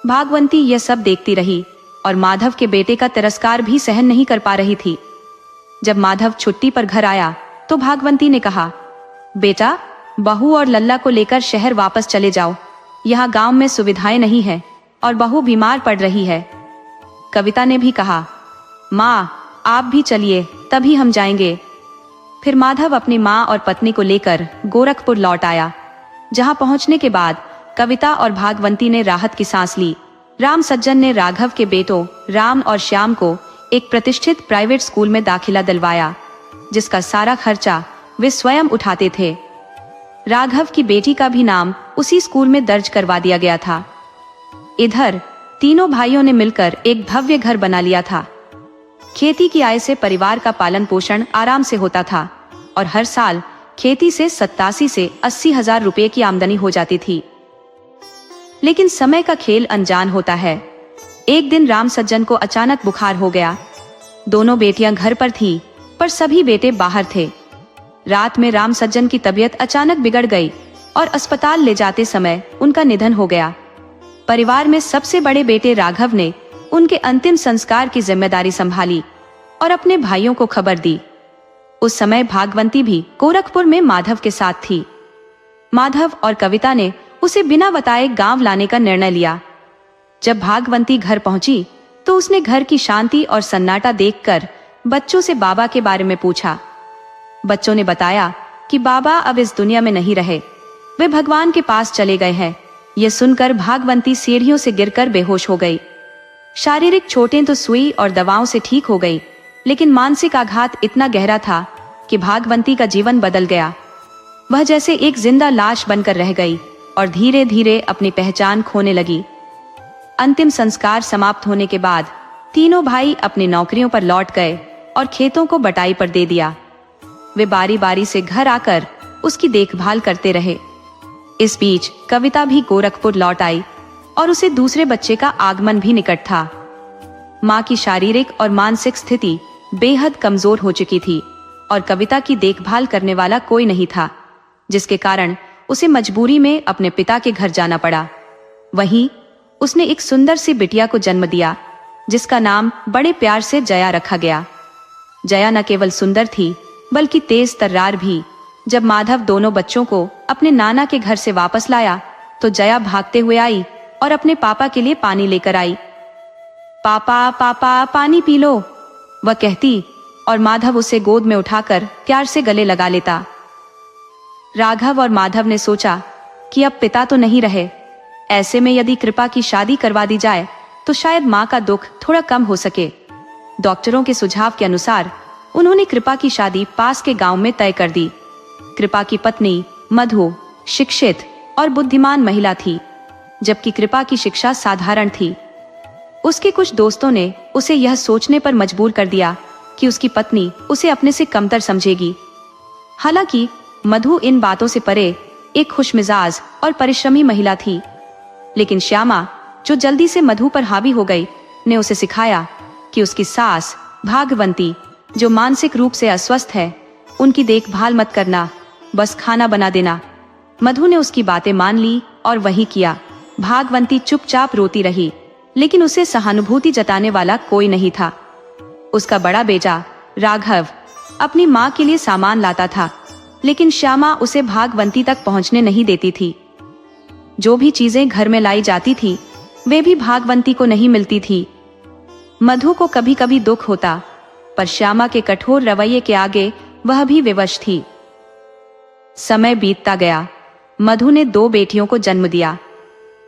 भागवंती यह सब देखती रही और माधव के बेटे का तिरस्कार भी सहन नहीं कर पा रही थी। जब माधव छुट्टी पर घर आया तो भागवंती ने कहा, बेटा, बहू और लल्ला को लेकर शहर वापस चले जाओ। यहाँ गांव में सुविधाएं नहीं है और बहू बीमार पड़ रही है। कविता ने भी कहा, माँ, आप भी चलिए, तभी हम जाएंगे। फिर माधव अपनी माँ और पत्नी को लेकर गोरखपुर लौट आया, जहाँ पहुँचने के बाद कविता और भागवंती ने राहत की सांस ली। राम सज्जन ने राघव के बेटों राम और श्याम को एक प्रतिष्ठित प्राइवेट स्कूल में दाखिला दिलवाया, जिसका सारा खर्चा वे स्वयं उठाते थे। राघव की बेटी का भी नाम उसी स्कूल में दर्ज करवा दिया गया था। इधर तीनों भाइयों ने मिलकर एक भव्य घर बना लिया था। खेती की आय से परिवार का पालन पोषण आराम से होता था और हर साल खेती से 87 से 80 हजार रुपए की आमदनी हो जाती थी। लेकिन समय का खेल अनजान होता है। एक दिन राम सज्जन को अचानक बुखार हो गया। दोनों बेटियां घर पर थीं, पर सभी बेटे बाहर थे। रात में राम सज्जन की तबीयत अचानक बिगड़ गई और अस्पताल ले जाते समय उनका निधन हो गया। परिवार में सबसे बड़े बेटे राघव ने उनके अंतिम संस्कार की जिम्मेदारी संभाली और अपने भाइयों को खबर दी। उस समय भागवंती भी गोरखपुर में माधव के साथ थी। माधव और कविता ने उसे बिना बताए गांव लाने का निर्णय लिया। जब भागवंती घर पहुंची तो उसने घर की शांति और सन्नाटा देखकर बच्चों से बाबा के बारे में पूछा। बच्चों ने बताया कि बाबा अब इस दुनिया में नहीं रहे, वे भगवान के पास चले गए हैं। यह सुनकर भागवंती सीढ़ियों से गिरकर बेहोश हो गई। शारीरिक चोटें तो सुई और दवाओं से ठीक हो गई, लेकिन मानसिक आघात इतना गहरा था कि भागवंती का जीवन बदल गया। वह जैसे एक जिंदा लाश बनकर रह गई और धीरे धीरे अपनी पहचान खोने लगी। अंतिम संस्कार समाप्त होने के बाद तीनों भाई अपनी नौकरियों पर लौट गए और खेतों को बटाई पर दे दिया। वे बारी बारी से घर आकर उसकी देखभाल करते रहे। इस बीच कविता भी गोरखपुर लौट आई और उसे दूसरे बच्चे का आगमन भी निकट था। माँ की शारीरिक और मानसिक स्थिति बेहद कमजोर हो चुकी थी और कविता की देखभाल करने वाला कोई नहीं था, जिसके कारण उसे मजबूरी में अपने पिता के घर जाना पड़ा। वहीं उसने एक सुंदर सी बिटिया को जन्म दिया, जिसका नाम बड़े प्यार से जया रखा गया। जया न केवल सुंदर थी बल्कि तेज तर्रार भी। जब माधव दोनों बच्चों को अपने नाना के घर से वापस लाया तो जया भागते हुए आई और अपने पापा के लिए पानी लेकर आई। पापा पापा पानी पी लो, वह कहती और माधव उसे गोद में उठाकर प्यार से गले लगा लेता। राघव और माधव ने सोचा कि अब पिता तो नहीं रहे, ऐसे में यदि कृपा की शादी करवा दी जाए तो शायद माँ का दुख थोड़ा कम हो सके। डॉक्टरों के सुझाव के अनुसार उन्होंने कृपा की शादी पास के गांव में तय कर दी। कृपा की पत्नी मधु शिक्षित और बुद्धिमान महिला थी, जबकि कृपा की शिक्षा साधारण थी। उसके कुछ दोस्तों ने उसे यह सोचने पर मजबूर कर दिया कि उसकी पत्नी उसे अपने से कमतर समझेगी। हालांकि मधु इन बातों से परे एक खुशमिजाज और परिश्रमी महिला थी, लेकिन श्यामा, जो जल्दी से मधु पर हावी हो गई, ने उसे सिखाया कि उसकी सास भागवंती, जो मानसिक रूप से अस्वस्थ है, उनकी देखभाल मत करना, बस खाना बना देना। मधु ने उसकी बातें मान ली और वही किया। भागवंती चुपचाप रोती रही, लेकिन उसे सहानुभूति जताने वाला कोई नहीं था। उसका बड़ा बेटा राघव अपनी माँ के लिए सामान लाता था, लेकिन श्यामा उसे भागवंती तक पहुँचने नहीं देती थी। जो भी चीजें घर में लाई जाती थी वे भी भागवंती को नहीं मिलती थी। मधु को कभी कभी दुख होता, पर श्यामा के कठोर रवैये के आगे वह भी विवश थी। समय बीतता गया। मधु ने 2 बेटियों को जन्म दिया।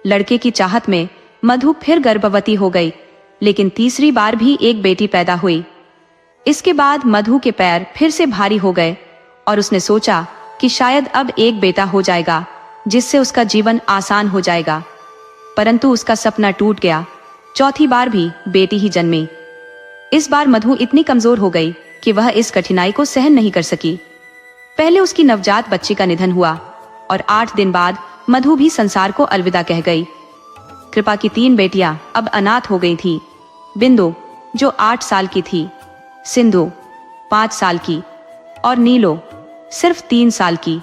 लड़के की चाहत में मधु फिर गर्भवती हो गई, लेकिन तीसरी बार भी एक बेटी पैदा हुई। इसके बाद मधु के पैर फिर से भारी हो गए और उसने सोचा कि शायद अब एक बेटा हो जाएगा, जिससे उसका जीवन आसान हो जाएगा। परंतु उसका सपना टूट गया। चौथी बार भी बेटी ही जन्मी। इस बार मधु इतनी कमजोर हो गई कि वह इस कठिनाई को सहन नहीं कर सकी। पहले उसकी नवजात बच्ची का निधन हुआ और 8 दिन बाद मधु भी संसार को अलविदा कह गई। कृपा की 3 बेटियां अब अनाथ हो गई थी। बिंदु जो 8 साल की थी, सिंधु 5 साल की और नीलो सिर्फ 3 साल की।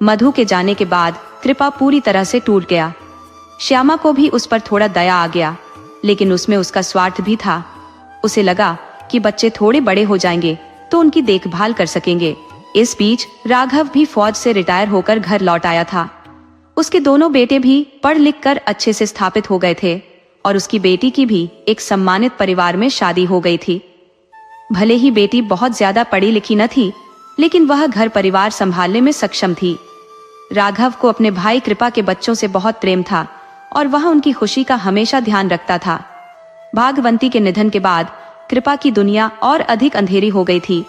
मधु के जाने के बाद कृपा पूरी तरह से टूट गया। श्यामा को भी उस पर थोड़ा दया आ गया, लेकिन उसमें उसका स्वार्थ भी था। उसे लगा कि बच्चे थोड़े बड़े हो जाएंगे तो उनकी देखभाल कर सकेंगे। इस बीच राघव भी फौज से रिटायर होकर घर लौट आया था। उसके दोनों बेटे भी पढ़ लिख कर अच्छे से स्थापित हो गए थे और उसकी बेटी की भी एक सम्मानित परिवार में शादी हो गई थी। भले ही बेटी बहुत ज्यादा पढ़ी लिखी न थी, लेकिन वह घर परिवार संभालने में सक्षम थी। राघव को अपने भाई कृपा के बच्चों से बहुत प्रेम था और वह उनकी खुशी का हमेशा ध्यान रखता था। भागवंती के निधन के बाद कृपा की दुनिया और अधिक अंधेरी हो गई थी।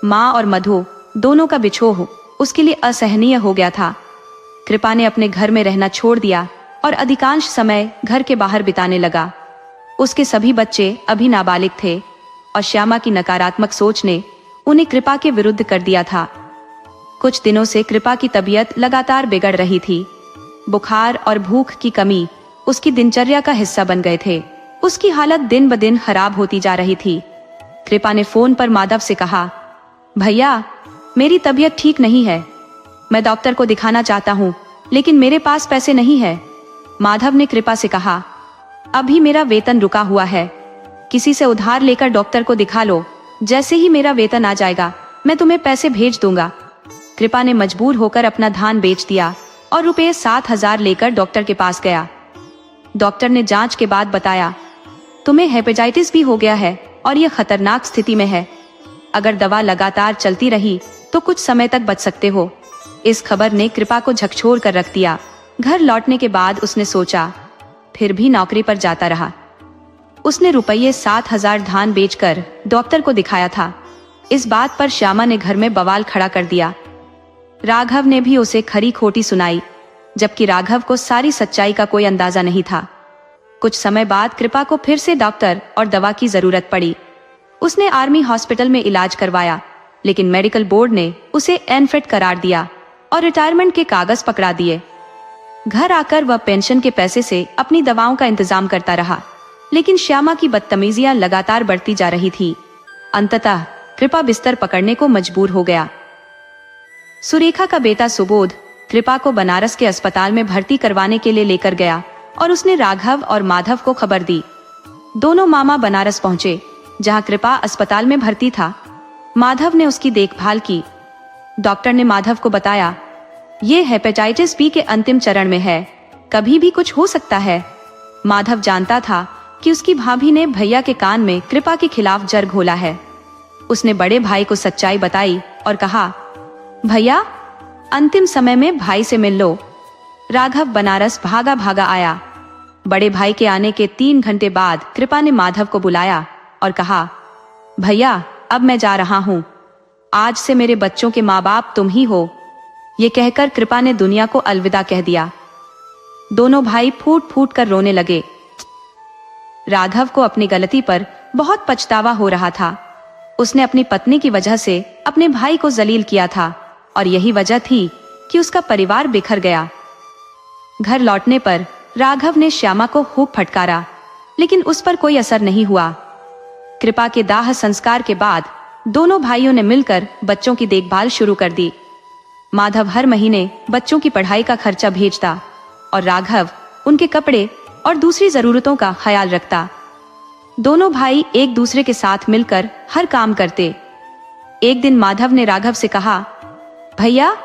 माँ और मधु दोनों का बिछोह उसके लिए असहनीय हो गया था। कृपा ने अपने घर में रहना छोड़ दिया और अधिकांश समय घर के बाहर बिताने लगा। उसके सभी बच्चे अभी नाबालिग थे और श्यामा की नकारात्मक सोच ने उन्हें कृपा के विरुद्ध कर दिया था। कुछ दिनों से कृपा की तबीयत लगातार बिगड़ रही थी। बुखार और भूख की कमी उसकी दिनचर्या का हिस्सा बन गए थे। उसकी हालत दिन ब दिन खराब होती जा रही थी। कृपा ने फोन पर माधव से कहा, भैया मेरी तबीयत ठीक नहीं है, मैं डॉक्टर को दिखाना चाहता हूँ, लेकिन मेरे पास पैसे नहीं है। माधव ने कृपा से कहा, अभी मेरा वेतन रुका हुआ है, किसी से उधार लेकर डॉक्टर को दिखा लो, जैसे ही मेरा वेतन आ जाएगा मैं तुम्हें पैसे भेज दूंगा। कृपा ने मजबूर होकर अपना धान बेच दिया और रुपये 7,000 लेकर डॉक्टर के पास गया। डॉक्टर ने जांच के बाद बताया, तुम्हें हेपेटाइटिस भी हो गया है और यह खतरनाक स्थिति में है। अगर दवा लगातार चलती रही तो कुछ समय तक बच सकते हो। इस खबर ने कृपा को झकझोर कर रख दिया। घर लौटने के बाद उसने सोचा, फिर भी नौकरी पर जाता रहा। उसने रुपये 7,000 धान बेचकर डॉक्टर को दिखाया था। इस बात पर श्यामा ने घर में बवाल खड़ा कर दिया। राघव ने भी उसे खरी खोटी सुनाई, जबकि राघव को सारी सच्चाई का कोई अंदाजा नहीं था। कुछ समय बाद कृपा को फिर से डॉक्टर और दवा की जरूरत पड़ी। उसने आर्मी हॉस्पिटल में इलाज करवाया, लेकिन मेडिकल बोर्ड ने उसे अनफिट करार दिया और रिटायरमेंट के कागज पकड़ा दिए। घर आकर वह पेंशन के पैसे से अपनी दवाओं का इंतजाम करता रहा, लेकिन श्यामा की बदतमीजियां लगातार बढ़ती जा रही थी। अंततः कृपा बिस्तर पकड़ने को मजबूर हो गया। सुरेखा का बेटा सुबोध कृपा को बनारस के अस्पताल में भर्ती करवाने के लिए लेकर गया और उसने राघव और माधव को खबर दी। दोनों मामा बनारस पहुंचे, जहां कृपा अस्पताल में भर्ती था। माधव ने उसकी देखभाल की। डॉक्टर ने माधव को बताया, ये हेपेटाइटिस बी के अंतिम चरण में है, कभी भी कुछ हो सकता है। माधव जानता था कि उसकी भाभी ने भैया के कान में कृपा के खिलाफ जर घोला है। उसने बड़े भाई को सच्चाई बताई और कहा, भैया अंतिम समय में भाई से मिल लो। राघव बनारस भागा भागा आया। बड़े भाई के आने के 3 घंटे बाद कृपा ने माधव को बुलाया और कहा, भैया अब मैं जा रहा हूँ, आज से मेरे बच्चों के माँ बाप तुम ही हो। ये कहकर कृपा ने दुनिया को अलविदा कह दिया। दोनों भाई फूट फूट कर रोने लगे। राघव को अपनी गलती पर बहुत पछतावा हो रहा था। उसने अपनी पत्नी की वजह से अपने भाई को जलील किया था और यही वजह थी कि उसका परिवार बिखर गया। घर लौटने पर राघव ने श्यामा को खूब फटकारा, लेकिन उस पर कोई असर नहीं हुआ। कृपा के दाह संस्कार के बाद दोनों भाइयों ने मिलकर बच्चों की देखभाल शुरू कर दी। माधव हर महीने बच्चों की पढ़ाई का खर्चा भेजता और राघव उनके कपड़े और दूसरी जरूरतों का ख्याल रखता। दोनों भाई एक दूसरे के साथ मिलकर हर काम करते। एक दिन माधव ने राघव से कहा, भैया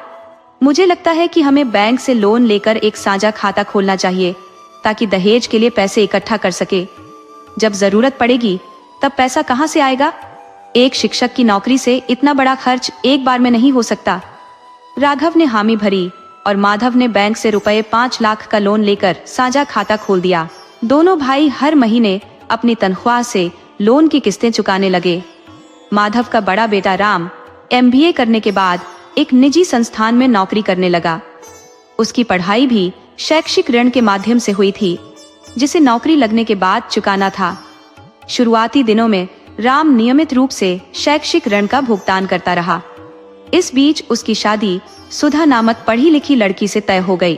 मुझे लगता है कि हमें बैंक से लोन लेकर एक साझा खाता खोलना चाहिए, ताकि दहेज के लिए पैसे इकट्ठा कर सके। जब जरूरत पड़ेगी तब पैसा कहां से आएगा? एक शिक्षक की नौकरी से इतना बड़ा खर्च एक बार में नहीं हो सकता। राघव ने हामी भरी और माधव ने बैंक से रुपये 5 लाख का लोन लेकर साझा खाता खोल दिया। दोनों भाई हर महीने अपनी तनख्वाह से लोन की किस्तें चुकाने लगे। माधव का बड़ा बेटा राम MBA करने के बाद एक निजी संस्थान में नौकरी करने लगा। उसकी पढ़ाई भी शैक्षिक ऋण के माध्यम से हुई थी, जिसे नौकरी लगने के बाद चुकाना था। शुरुआती दिनों में राम नियमित रूप से शैक्षिक ऋण का भुगतान करता रहा। इस बीच उसकी शादी सुधा नामक पढ़ी लिखी लड़की से तय हो गई।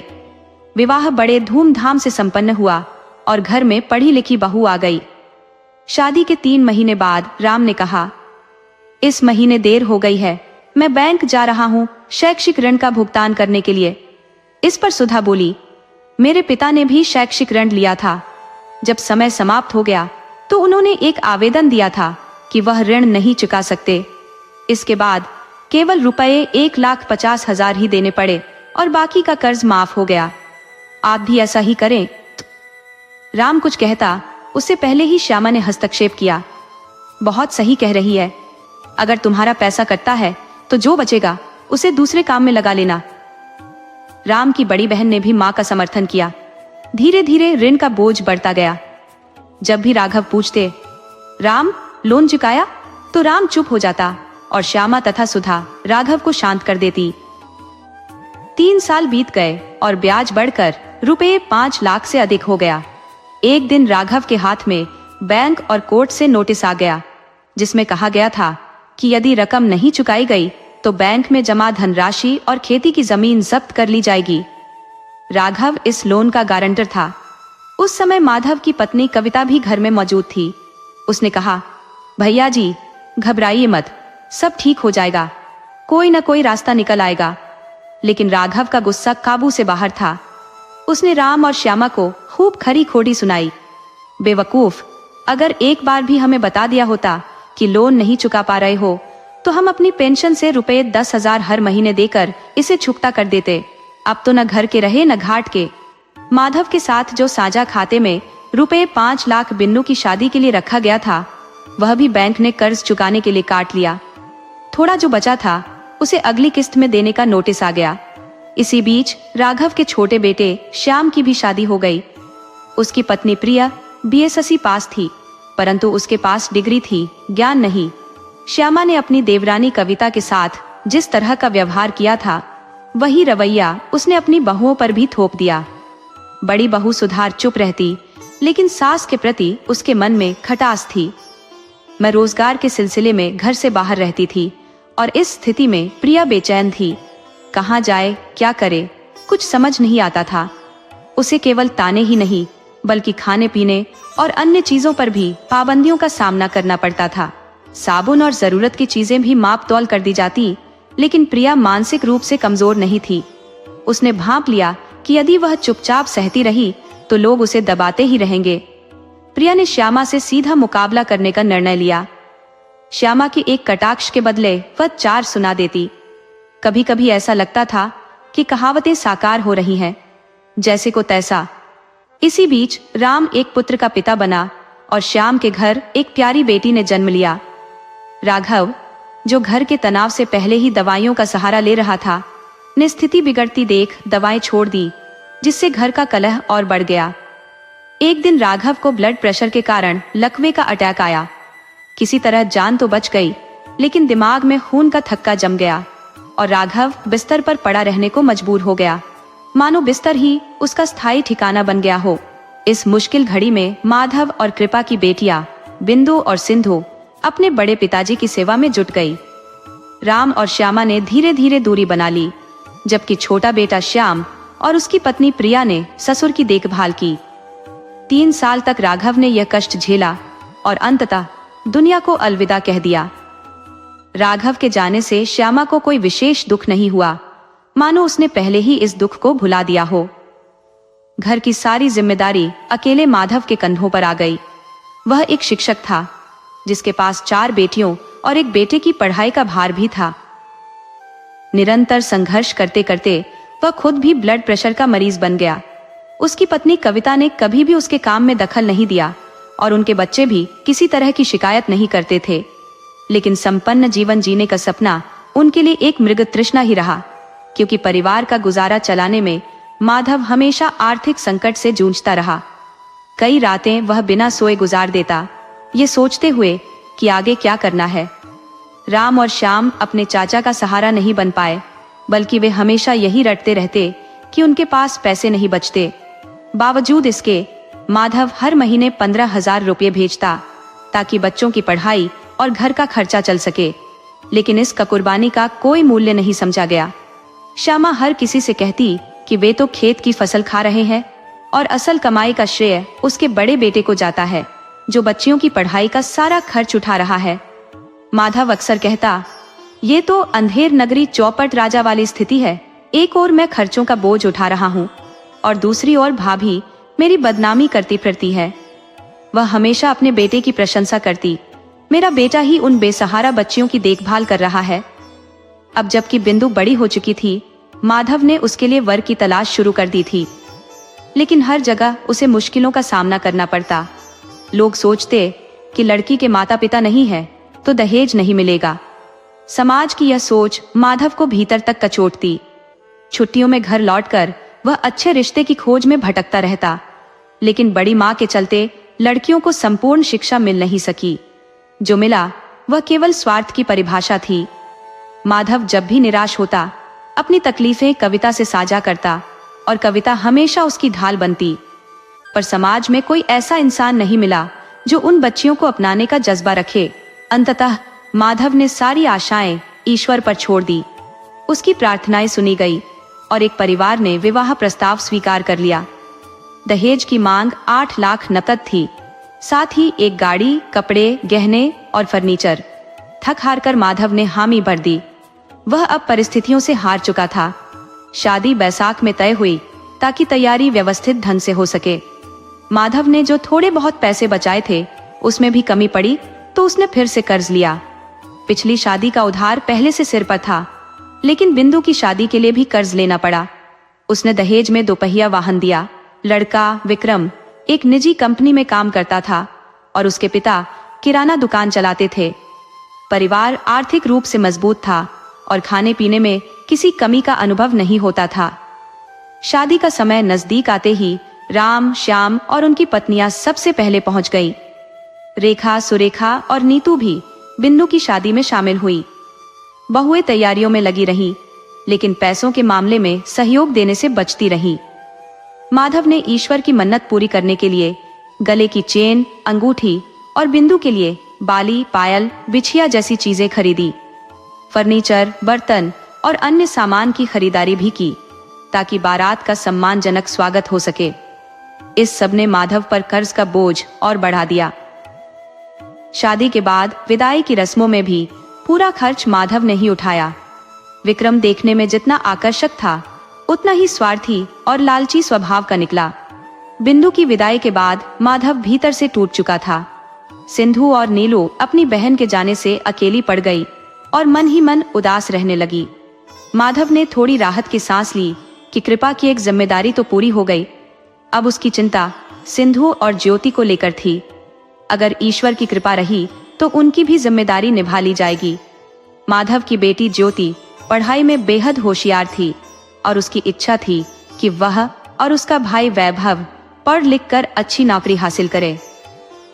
विवाह बड़े धूमधाम से संपन्न हुआ और घर में पढ़ी लिखी बहू आ गई। शादी के 3 महीने बाद राम ने कहा, इस महीने देर हो गई है, मैं बैंक जा रहा हूँ शैक्षिक ऋण का भुगतान करने के लिए। इस पर सुधा बोली, मेरे पिता ने भी शैक्षिक ऋण लिया था। जब समय समाप्त हो गया तो उन्होंने एक आवेदन दिया था कि वह ऋण नहीं चुका सकते। इसके बाद केवल रुपए 1,50,000 ही देने पड़े और बाकी का कर्ज माफ हो गया। आप भी ऐसा ही करें। राम कुछ कहता उससे पहले ही श्यामा ने हस्तक्षेप किया, बहुत सही कह रही है। अगर तुम्हारा पैसा कटता है तो जो बचेगा उसे दूसरे काम में लगा लेना। राम की बड़ी बहन ने भी मां का समर्थन किया। धीरे धीरे ऋण का बोझ बढ़ता गया। जब भी राघव पूछते, राम लोन चुकाया, तो राम चुप हो जाता और श्यामा तथा सुधा राघव को शांत कर देती। 3 साल बीत गए और ब्याज बढ़कर रुपए 5 लाख से अधिक हो गया। एक दिन राघव के हाथ में बैंक और कोर्ट से नोटिस आ गया, जिसमें कहा गया था कि यदि रकम नहीं चुकाई गई तो बैंक में जमा धनराशि और खेती की जमीन जब्त कर ली जाएगी। राघव इस लोन का गारंटर था। उस समय माधव की पत्नी कविता भी घर में मौजूद थी। उसने कहा, भैया जी घबराइए मत, सब ठीक हो जाएगा, कोई न कोई रास्ता निकल आएगा। लेकिन राघव का गुस्सा काबू से बाहर था। उसने राम और श्यामा को खूब खरी खोटी सुनाई। बेवकूफ, अगर एक बार भी हमें बता दिया होता कि लोन नहीं चुका पा रहे हो तो हम अपनी पेंशन से रुपए 10,000 हर महीने देकर इसे चुकता कर देते। अब तो न घर के रहे न घाट के। माधव के साथ जो साझा खाते में रुपए 5 लाख बिन्नू की शादी के लिए रखा गया था, वह भी बैंक ने कर्ज चुकाने के लिए काट लिया। थोड़ा जो बचा था उसे अगली किस्त में देने का नोटिस आ गया। इसी बीच राघव के छोटे बेटे श्याम की भी शादी हो गई। उसकी पत्नी प्रिया BSSC पास थी, परंतु उसके पास डिग्री थी, ज्ञान नहीं। श्यामा ने अपनी देवरानी कविता के साथ जिस तरह का व्यवहार किया था, वही रवैया उसने अपनी बहुओं पर भी थोप दिया। बड़ी बहू सुधार चुप रहती, लेकिन सास के प्रति उसके मन में खटास थी। मैं रोजगार के सिलसिले में घर से बाहर रहती थी और इस स्थिति में प्रिया बेचैन थी। कहाँ जाए, क्या करे, कुछ समझ नहीं आता था। उसे केवल ताने ही नहीं बल्कि खाने पीने और अन्य चीजों पर भी पाबंदियों का सामना करना पड़ता था। साबुन और जरूरत की चीजें भी माप तौल कर दी जाती, लेकिन प्रिया मानसिक रूप से कमजोर नहीं थी। उसने भांप लिया कि यदि वह चुपचाप सहती रही तो लोग उसे दबाते ही रहेंगे। प्रिया ने श्यामा से सीधा मुकाबला करने का निर्णय लिया। श्यामा की एक कटाक्ष के बदले वह 4 सुना देती। कभी कभी ऐसा लगता था कि कहावतें साकार हो रही हैं, जैसे को तैसा। इसी बीच राम एक पुत्र का पिता बना और श्याम के घर एक प्यारी बेटी ने जन्म लिया। राघव, जो घर के तनाव से पहले ही दवाइयों का सहारा ले रहा था, ने स्थिति बिगड़ती देख दवाएं छोड़ दी, जिससे घर का कलह और बढ़ गया। एक दिन राघव को ब्लड प्रेशर के कारण लकवे का अटैक आया। किसी तरह जान तो बच गई, लेकिन दिमाग में खून का थक्का जम गया और राघव बिस्तर पर पड़ा रहने को मजबूर हो गया, मानो बिस्तर ही उसका स्थायी ठिकाना बन गया हो। इस मुश्किल घड़ी में माधव और कृपा की बेटियां बिंदु और सिंधु अपने बड़े पिताजी की सेवा में जुट गई। राम और श्यामा ने धीरे धीरे दूरी बना ली, जबकि छोटा बेटा श्याम और उसकी पत्नी प्रिया ने ससुर की देखभाल की। 3 साल तक राघव ने यह कष्ट झेला और अंततः दुनिया को अलविदा कह दिया। राघव के जाने से श्यामा को कोई विशेष दुख नहीं हुआ, मानो उसने पहले ही इस दुख को भुला दिया हो। घर की सारी जिम्मेदारी अकेले माधव के कंधों पर आ गई। वह एक शिक्षक था, जिसके पास 4 बेटियों और एक बेटे की पढ़ाई का भार भी था। निरंतर संघर्ष करते करते वह खुद भी ब्लड प्रेशर का मरीज बन गया। उसकी पत्नी कविता ने कभी भी उसके काम में दखल नहीं दिया और उनके बच्चे भी किसी तरह की शिकायत नहीं करते थे। लेकिन संपन्न जीवन जीने का सपना उनके लिए एक मृग तृष्णा ही रहा, क्योंकि परिवार का गुजारा चलाने में माधव हमेशा आर्थिक संकट से जूझता रहा। कई रातें वह बिना सोए गुजार देता, ये सोचते हुए कि आगे क्या करना है। राम और श्याम अपने चाचा का सहारा नहीं बन पाए, बल्कि वे हमेशा यही रटते रहते कि उनके पास पैसे नहीं बचते। बावजूद इसके माधव हर महीने 15,000 रुपये भेजता, ताकि बच्चों की पढ़ाई और घर का खर्चा चल सके। लेकिन इस कुर्बानी का कोई मूल्य नहीं समझा गया। श्यामा हर किसी से कहती कि वे तो खेत की फसल खा रहे हैं और असल कमाई का श्रेय उसके बड़े बेटे को जाता है, जो बच्चियों की पढ़ाई का सारा खर्च उठा रहा है। माधव अक्सर कहता, ये तो अंधेर नगरी चौपट राजा वाली स्थिति है। एक ओर मैं खर्चों का बोझ उठा रहा हूँ और दूसरी ओर भाभी मेरी बदनामी करती फिरती है। वह हमेशा अपने बेटे की प्रशंसा करती, मेरा बेटा ही उन बेसहारा बच्चियों की देखभाल कर रहा है। अब जबकि बिंदु बड़ी हो चुकी थी, माधव ने उसके लिए वर की तलाश शुरू कर दी थी, लेकिन हर जगह उसे मुश्किलों का सामना करना पड़ता। लोग सोचते कि लड़की के माता पिता नहीं है तो दहेज नहीं मिलेगा। समाज की यह सोच माधव को भीतर तक कचोटती। छुट्टियों में घर लौटकर वह अच्छे रिश्ते की खोज में भटकता रहता, लेकिन बड़ी माँ के चलते लड़कियों को संपूर्ण शिक्षा मिल नहीं सकी। जो मिला वह केवल स्वार्थ की परिभाषा थी। माधव जब भी निराश होता, अपनी तकलीफें कविता से साझा करता और कविता हमेशा उसकी ढाल बनती। पर समाज में कोई ऐसा इंसान नहीं मिला जो उन बच्चियों को अपनाने का जज्बा रखे। अंततः माधव ने सारी आशाएं ईश्वर पर छोड़ दी। उसकी प्रार्थनाएं सुनी गई और एक परिवार ने विवाह प्रस्ताव स्वीकार कर लिया। दहेज की मांग 8 लाख नकद थी, साथ ही एक गाड़ी, कपड़े, गहने और फर्नीचर। थक हार कर माधव ने हामी भर दी। वह अब परिस्थितियों से हार चुका था। शादी बैसाख में तय हुई ताकि तैयारी व्यवस्थित ढंग से हो सके। माधव ने जो थोड़े बहुत पैसे बचाए थे उसमें भी कमी पड़ी तो उसने फिर से कर्ज लिया। पिछली शादी का उधार पहले से सिर पर था, लेकिन बिंदु की शादी के लिए भी कर्ज लेना पड़ा। उसने दहेज में 2 पहिया वाहन दिया। लड़का विक्रम एक निजी कंपनी में काम करता था और उसके पिता किराना दुकान चलाते थे। परिवार आर्थिक रूप से मजबूत था और खाने पीने में किसी कमी का अनुभव नहीं होता था। शादी का समय नजदीक आते ही राम, श्याम और उनकी पत्नियां सबसे पहले पहुंच गई। रेखा, सुरेखा और नीतू भी बिंदु की शादी में शामिल हुई। बहुएं तैयारियों में लगी रहीं, लेकिन पैसों के मामले में सहयोग देने से बचती रहीं। माधव ने ईश्वर की मन्नत पूरी करने के लिए गले की चेन, अंगूठी और बिंदु के लिए बाली, पायल, बिछिया जैसी चीजें खरीदी। फर्नीचर, बर्तन और अन्य सामान की खरीदारी भी की ताकि बारात का सम्मानजनक स्वागत हो सके। इस सब ने माधव पर कर्ज का बोझ और बढ़ा दिया। शादी के बाद विदाई की रस्मों में भी पूरा खर्च माधव ने ही उठाया। विक्रम देखने में जितना आकर्षक था, उतना ही स्वार्थी और लालची स्वभाव का निकला। बिंदु की विदाई के बाद माधव भीतर से टूट चुका था। सिंधु और नीलू अपनी बहन के जाने से अकेली पड़ गई और मन ही मन उदास रहने लगी। माधव ने थोड़ी राहत की सांस ली कि कृपा की एक जिम्मेदारी तो पूरी हो गई। अब उसकी चिंता सिंधु और ज्योति को लेकर थी। अगर ईश्वर की कृपा रही तो उनकी भी जिम्मेदारी निभा ली जाएगी। माधव की बेटी ज्योति पढ़ाई में बेहद होशियार थी और उसकी इच्छा थी कि वह और उसका भाई वैभव पढ़ लिख कर अच्छी नौकरी हासिल करे।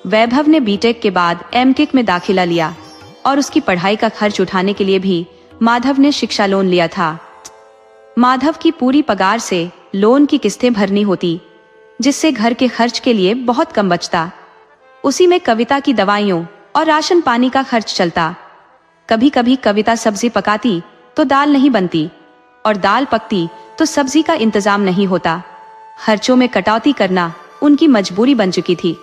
वैभव ने बीटेक के बाद एमटेक में दाखिला लिया और उसकी पढ़ाई का खर्च उठाने के लिए भी माधव ने शिक्षा लोन लिया था। माधव की पूरी पगार से लोन की किस्तें भरनी होती, जिससे घर के खर्च के लिए बहुत कम बचता। उसी में कविता की दवाइयों और राशन पानी का खर्च चलता। कभी कभी कविता सब्जी पकाती तो दाल नहीं बनती और दाल पकती तो सब्जी का इंतजाम नहीं होता। खर्चों में कटौती करना उनकी मजबूरी बन चुकी थी।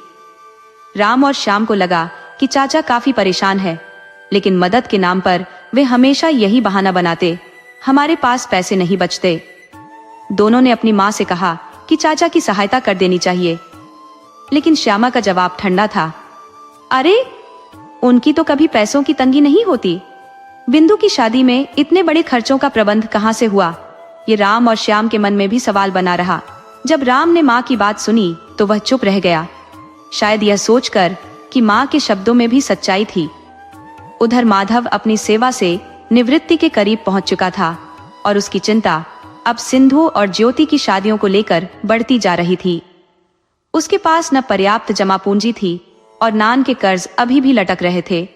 राम और श्याम को लगा कि चाचा काफी परेशान है, लेकिन मदद के नाम पर वे हमेशा यही बहाना बनाते, हमारे पास पैसे नहीं बचते। दोनों ने अपनी माँ से कहा कि चाचा की सहायता कर देनी चाहिए, लेकिन श्यामा का जवाब ठंडा था। अरे, उनकी तो कभी पैसों की तंगी नहीं होती। बिंदु की शादी में इतने बड़े खर्चों का प्रबंध कहाँ से हुआ? ये राम और श्याम के मन में भी सवाल बना रहा। जब राम ने माँ की बात सुनी तो वह चुप रह गया, शायद यह सोचकर कि माँ के शब्दों में भी सच्चाई थी। उधर माधव अपनी सेवा से निवृत्ति के करीब पहुंच चुका था और उसकी चिंता अब सिंधु और ज्योति की शादियों को लेकर बढ़ती जा रही थी। उसके पास न पर्याप्त जमा पूंजी थी और नान के कर्ज अभी भी लटक रहे थे।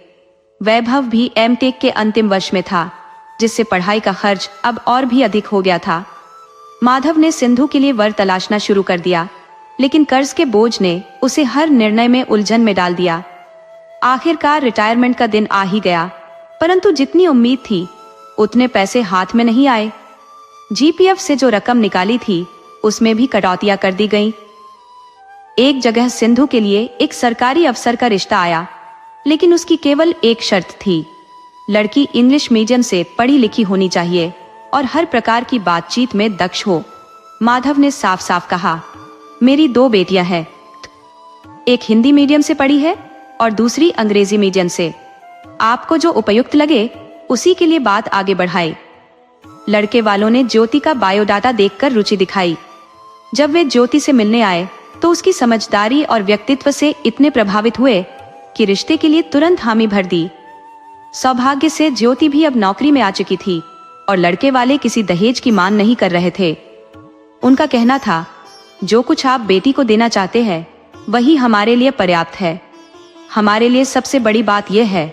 वैभव भी एमटेक के अंतिम वर्ष में था, जिससे पढ़ाई का खर्च अब और भी अधिक हो गया था। माधव ने सिंधु के लिए वर तलाशना शुरू कर दिया, लेकिन कर्ज के बोझ ने उसे हर निर्णय में उलझन में डाल दिया। आखिरकार रिटायरमेंट का दिन आ ही गया, परंतु जितनी उम्मीद थी उतने पैसे हाथ में नहीं आए। जीपीएफ से जो रकम निकाली थी उसमें भी कटौतियां कर दी गईं। एक जगह सिंधु के लिए एक सरकारी अफसर का रिश्ता आया, लेकिन उसकी केवल एक शर्त थी, लड़की इंग्लिश मीडियम से पढ़ी लिखी होनी चाहिए और हर प्रकार की बातचीत में दक्ष हो। माधव ने साफ साफ कहा, मेरी 2 बेटियां हैं, एक हिंदी मीडियम से पढ़ी है और दूसरी अंग्रेजी मीडियम से। आपको जो उपयुक्त लगे उसी के लिए बात आगे बढ़ाई। लड़के वालों ने ज्योति का बायोडाटा देखकर रुचि दिखाई। जब वे ज्योति से मिलने आए तो उसकी समझदारी और व्यक्तित्व से इतने प्रभावित हुए कि रिश्ते के लिए तुरंत हामी भर दी। सौभाग्य से ज्योति भी अब नौकरी में आ चुकी थी और लड़के वाले किसी दहेज की मांग नहीं कर रहे थे। उनका कहना था, जो कुछ आप बेटी को देना चाहते हैं वही हमारे लिए पर्याप्त है। हमारे लिए सबसे बड़ी बात यह है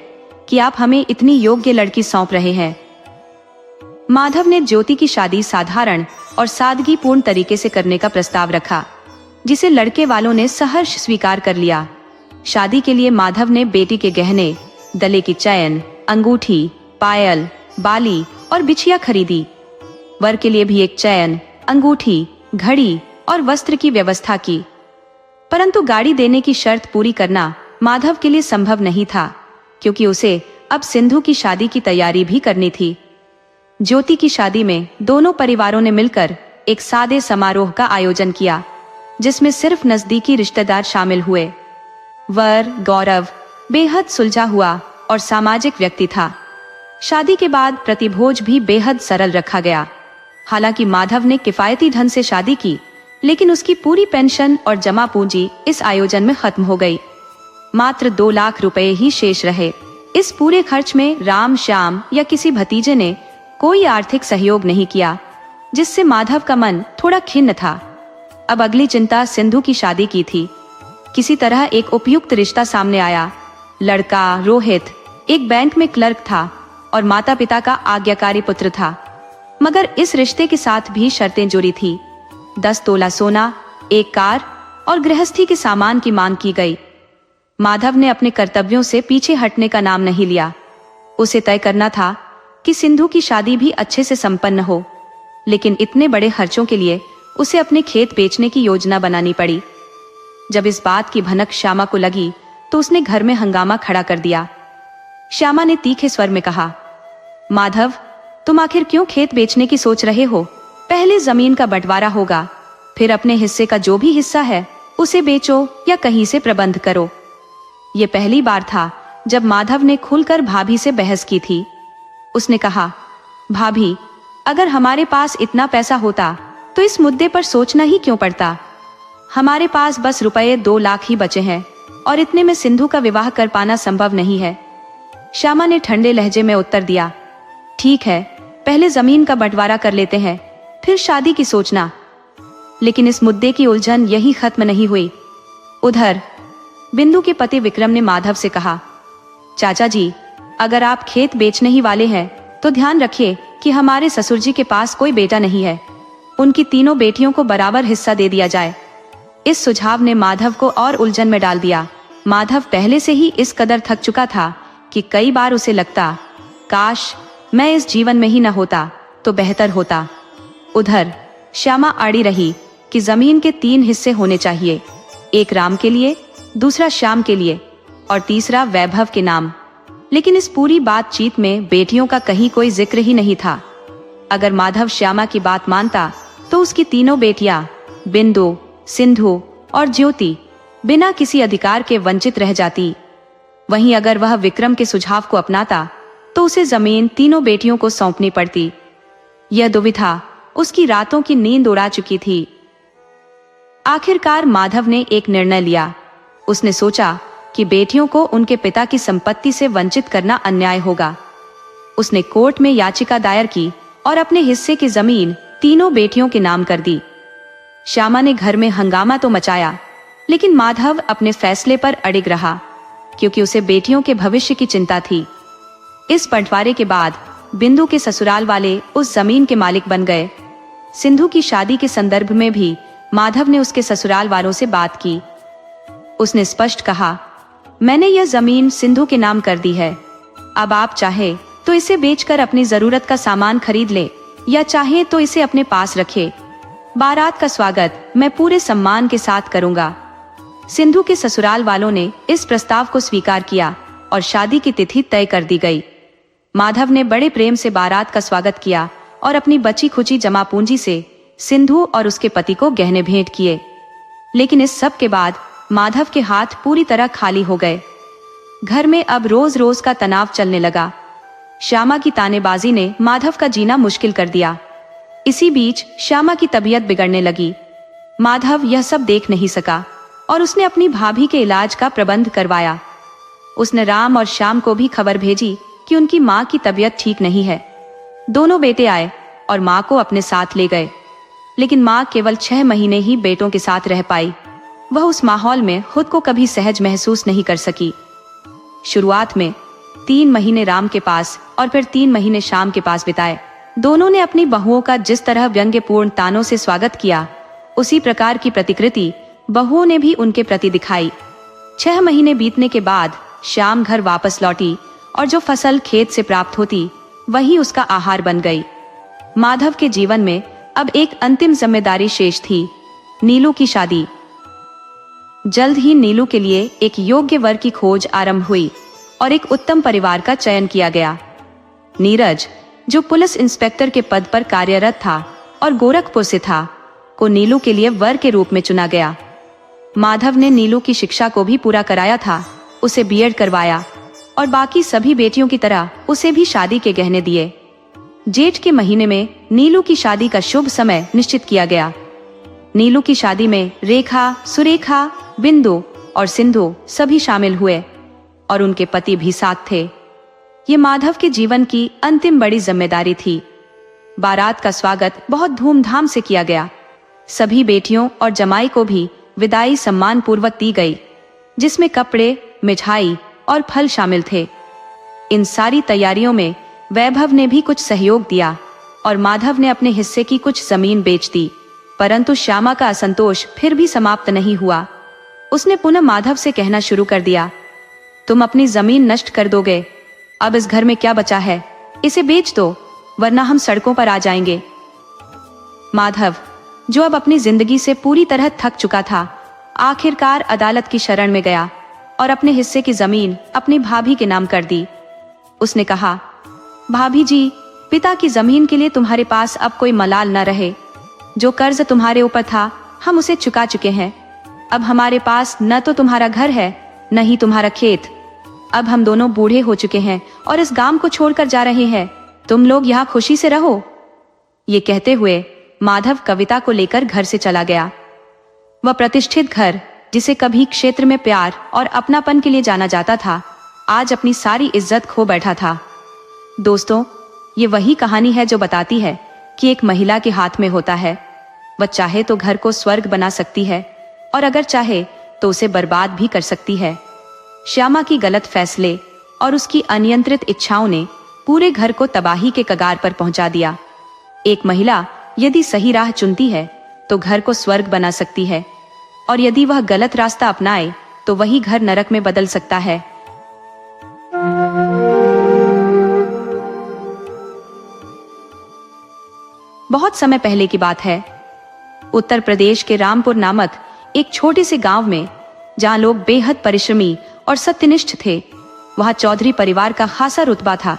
कि आप हमें इतनी योग्य लड़की सौंप रहे हैं। माधव ने ज्योति की शादी साधारण और सादगीपूर्ण तरीके से करने का प्रस्ताव रखा, जिसे लड़के वालों ने सहर्ष स्वीकार कर लिया। शादी के लिए माधव ने बेटी के गहने, गले की चैन, अंगूठी, पायल, बाली और बिछिया खरीदी। वर के लिए भी एक चैन, अंगूठी, घड़ी और वस्त्र की व्यवस्था की। परंतु गाड़ी देने की शर्त पूरी करना माधव के लिए संभव नहीं था, क्योंकि उसे अब सिंधु की शादी की तैयारी भी करनी थी। ज्योति की शादी में दोनों परिवारों ने मिलकर एक सादे समारोह का आयोजन किया, जिसमें सिर्फ नजदीकी रिश्तेदार शामिल हुए। वर गौरव बेहद सुलझा हुआ और सामाजिक व्यक्ति था। शादी के बाद प्रतिभोज भी बेहद सरल रखा गया। हालांकि माधव ने किफायती ढंग से शादी की, लेकिन उसकी पूरी पेंशन और जमा पूंजी इस आयोजन में खत्म हो गई। मात्र 2 लाख रुपए ही शेष रहे। इस पूरे खर्च में राम, श्याम या किसी भतीजे ने कोई आर्थिक सहयोग नहीं किया, जिससे माधव का मन थोड़ा खिन्न था। अब अगली चिंता सिंधु की शादी की थी। किसी तरह एक उपयुक्त रिश्ता सामने आया। लड़का रोहित एक बैंक में क्लर्क था और माता पिता का आज्ञाकारी पुत्र था, मगर इस रिश्ते के साथ भी शर्तें जुड़ी थी। 10 तोला सोना, एक कार और गृहस्थी के सामान की मांग की गई। माधव ने अपने कर्तव्यों से पीछे हटने का नाम नहीं लिया। उसे तय करना था कि सिंधु की शादी भी अच्छे से संपन्न हो, लेकिन इतने बड़े खर्चों के लिए उसे अपने खेत बेचने की योजना बनानी पड़ी। जब इस बात की भनक श्यामा को लगी तो उसने घर में हंगामा खड़ा कर दिया। श्यामा ने तीखे स्वर में कहा, माधव, तुम आखिर क्यों खेत बेचने की सोच रहे हो? पहले जमीन का बंटवारा होगा, फिर अपने हिस्से का जो भी हिस्सा है उसे बेचो या कहीं से प्रबंध करो। ये पहली बार था जब माधव ने खुलकर भाभी से बहस की थी। उसने कहा, भाभी, अगर हमारे पास इतना पैसा होता तो इस मुद्दे पर सोचना ही क्यों पड़ता? हमारे पास बस रुपए 2 लाख ही बचे हैं और इतने में सिंधु का विवाह कर पाना संभव नहीं है। श्यामा ने ठंडे लहजे में उत्तर दिया, ठीक है, पहले जमीन का बंटवारा कर लेते हैं, फिर शादी की सोचना। लेकिन इस मुद्दे की उलझन यही खत्म नहीं हुई। उधर बिंदु के पति विक्रम ने माधव से कहा, चाचा जी, अगर आप खेत बेचने ही वाले हैं तो ध्यान रखिए कि हमारे ससुर जी के पास कोई बेटा नहीं है। उनकी 3 बेटियों को बराबर हिस्सा दे दिया जाए। इस सुझाव ने माधव को और उलझन में डाल दिया। माधव पहले से ही इस कदर थक चुका था कि कई बार उसे लगता, काश मैं इस जीवन में ही न होता तो बेहतर होता। उधर श्यामा अड़ी रही कि जमीन के 3 हिस्से होने चाहिए, एक राम के लिए, दूसरा श्याम के लिए और तीसरा वैभव के नाम। लेकिन इस पूरी बातचीत में बेटियों का कहीं कोई जिक्र ही नहीं था। अगर माधव श्यामा की बात मानता तो उसकी 3 बेटियां बिंदु, सिंधु और ज्योति बिना किसी अधिकार के वंचित रह जाती। वहीं अगर वह विक्रम के सुझाव को अपनाता तो उसे जमीन 3 बेटियों को सौंपनी पड़ती। यह दुविधा उसकी रातों की नींद उड़ा चुकी थी। आखिरकार माधव ने एक निर्णय लिया। उसने सोचा कि बेटियों को उनके पिता की संपत्ति से वंचित करना अन्याय होगा। उसने कोर्ट में याचिका दायर की और अपने हिस्से की जमीन 3 बेटियों के नाम कर दी। श्यामा ने घर में हंगामा तो मचाया, लेकिन माधव अपने फैसले पर अड़िग रहा, क्योंकि उसे बेटियों के भविष्य की चिंता थी। इस बंटवारे के बाद बिंदु के ससुराल वाले उस जमीन के मालिक बन गए। सिंधु की शादी के संदर्भ में भी माधव ने उसके ससुराल वालों से बात की। उसने स्पष्ट कहा, मैंने यह जमीन सिंधु के नाम कर दी है। अब आप चाहे तो इसे बेचकर अपनी जरूरत का सामान खरीद ले या चाहे तो इसे अपने पास रखे। बारात का स्वागत मैं पूरे सम्मान के साथ करूंगा। सिंधु के ससुराल वालों ने इस प्रस्ताव को स्वीकार किया और शादी की तिथि तय कर दी गई। माधव ने बड़े प्रेम से बारात का स्वागत किया और अपनी बची खुची जमा पूंजी से सिंधु और उसके पति को गहने भेंट किए। लेकिन इस सब के बाद माधव के हाथ पूरी तरह खाली हो गए। घर में अब रोज रोज का तनाव चलने लगा। श्यामा की तानेबाजी ने माधव का जीना मुश्किल कर दिया। इसी बीच श्यामा की तबीयत बिगड़ने लगी। माधव यह सब देख नहीं सका और उसने अपनी भाभी के इलाज का प्रबंध करवाया। उसने राम और श्याम को भी खबर भेजी कि उनकी माँ की तबीयत ठीक नहीं है। दोनों बेटे आए और माँ को अपने साथ ले गए, लेकिन माँ केवल 6 महीने ही बेटों के साथ रह पाई। वह उस माहौल में खुद को कभी सहज महसूस नहीं कर सकी। शुरुआत में 3 महीने राम के पास और फिर 3 महीने श्याम के पास बिताए। दोनों ने अपनी बहुओं का जिस तरह व्यंग्यपूर्ण तानों से स्वागत किया, उसी प्रकार की प्रतिकृति बहुओं ने भी उनके प्रति दिखाई। 6 महीने बीतने के बाद श्याम घर वापस लौटी और जो फसल खेत से प्राप्त होती वही उसका आहार बन गई। माधव के जीवन में अब एक अंतिम जिम्मेदारी शेष थी, नीलू की शादी। जल्द ही नीलू के लिए एक योग्य वर की खोज आरंभ हुई और एक उत्तम परिवार का चयन किया गया। नीरज, जो पुलिस इंस्पेक्टर के पद पर कार्यरत था और गोरखपुर से था, को नीलू के लिए वर के रूप में चुना गया। माधव ने नीलू की शिक्षा को भी पूरा कराया था, उसे बीएड करवाया और बाकी सभी बेटियों की तरह उसे भी शादी के गहने दिए। जेठ के महीने में नीलू की शादी का शुभ समय निश्चित किया गया। नीलू की शादी में रेखा, सुरेखा, बिंदु और सिंधु सभी शामिल हुए और उनके पति भी साथ थे। ये माधव के जीवन की अंतिम बड़ी जिम्मेदारी थी। बारात का स्वागत बहुत धूमधाम से किया गया। सभी बेटियों और जमाई को भी विदाई सम्मान पूर्वक दी गई, जिसमें कपड़े, मिठाई और फल शामिल थे। इन सारी तैयारियों में वैभव ने भी कुछ सहयोग दिया और माधव ने अपने हिस्से की कुछ जमीन बेच दी। परंतु श्यामा का असंतोष फिर भी समाप्त नहीं हुआ। उसने पुनः माधव से कहना शुरू कर दिया, तुम अपनी जमीन नष्ट कर दोगे। अब इस घर में क्या बचा है, इसे बेच दो, वरना हम सड़कों पर आ जाएंगे। माधव, जो अब अपनी जिंदगी से पूरी तरह थक चुका था, आखिरकार अदालत की शरण में गया और अपने हिस्से की जमीन अपनी भाभी के नाम कर दी। उसने कहा, भाभी जी, पिता की जमीन के लिए तुम्हारे पास अब कोई मलाल न रहे। जो कर्ज तुम्हारे ऊपर था, हम उसे चुका चुके हैं। अब हमारे पास न तो तुम्हारा घर है, न ही तुम्हारा खेत। अब हम दोनों बूढ़े हो चुके हैं और इस गांव को छोड़कर जा रहे हैं। तुम लोग यहाँ खुशी से रहो। ये कहते हुए माधव कविता को लेकर घर से चला गया। वह प्रतिष्ठित घर, जिसे कभी क्षेत्र में प्यार और अपनापन के लिए जाना जाता था, आज अपनी सारी इज्जत खो बैठा था। दोस्तों, ये वही कहानी है जो बताती है कि एक महिला के हाथ में होता है। वह चाहे तो घर को स्वर्ग बना सकती है और अगर चाहे तो उसे बर्बाद भी कर सकती है। श्यामा की गलत फैसले और उसकी अनियंत्रित इच्छाओं ने पूरे घर को तबाही के कगार पर पहुंचा दिया। एक महिला यदि सही राह चुनती है तो घर को स्वर्ग बना सकती है, और यदि वह गलत रास्ता अपनाए तो वही घर नरक में बदल सकता है। बहुत समय पहले की बात है। उत्तर प्रदेश के रामपुर नामक एक छोटे से गांव में, जहां लोग बेहद परिश्रमी और सत्यनिष्ठ थे, वहां चौधरी परिवार का खासा रुतबा था।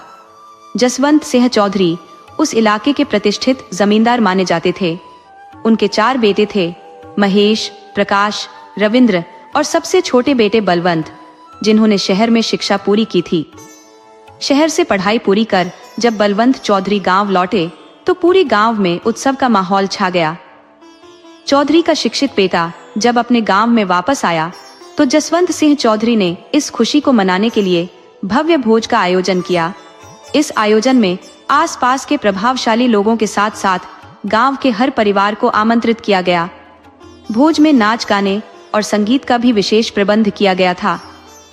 जसवंत सिंह चौधरी उस इलाके के प्रतिष्ठित जमींदार माने जाते थे। उनके 4 बेटे थे, महेश, प्रकाश, रविंद्र और सबसे छोटे बेटे बलवंत, जिन्होंने शहर में शिक्षा पूरी की थी। शहर से पढ़ाई पूरी कर जब बलवंत चौधरी गांव लौटे तो पूरे गांव में उत्सव का माहौल छा गया। चौधरी का शिक्षित बेटा जब अपने गांव में वापस आया तो जसवंत सिंह चौधरी ने इस खुशी को मनाने के लिए भव्य भोज का आयोजन किया। इस आयोजन में आसपास के प्रभावशाली लोगों के साथ साथ गांव के हर परिवार को आमंत्रित किया गया। भोज में नाच गाने और संगीत का भी विशेष प्रबंध किया गया था,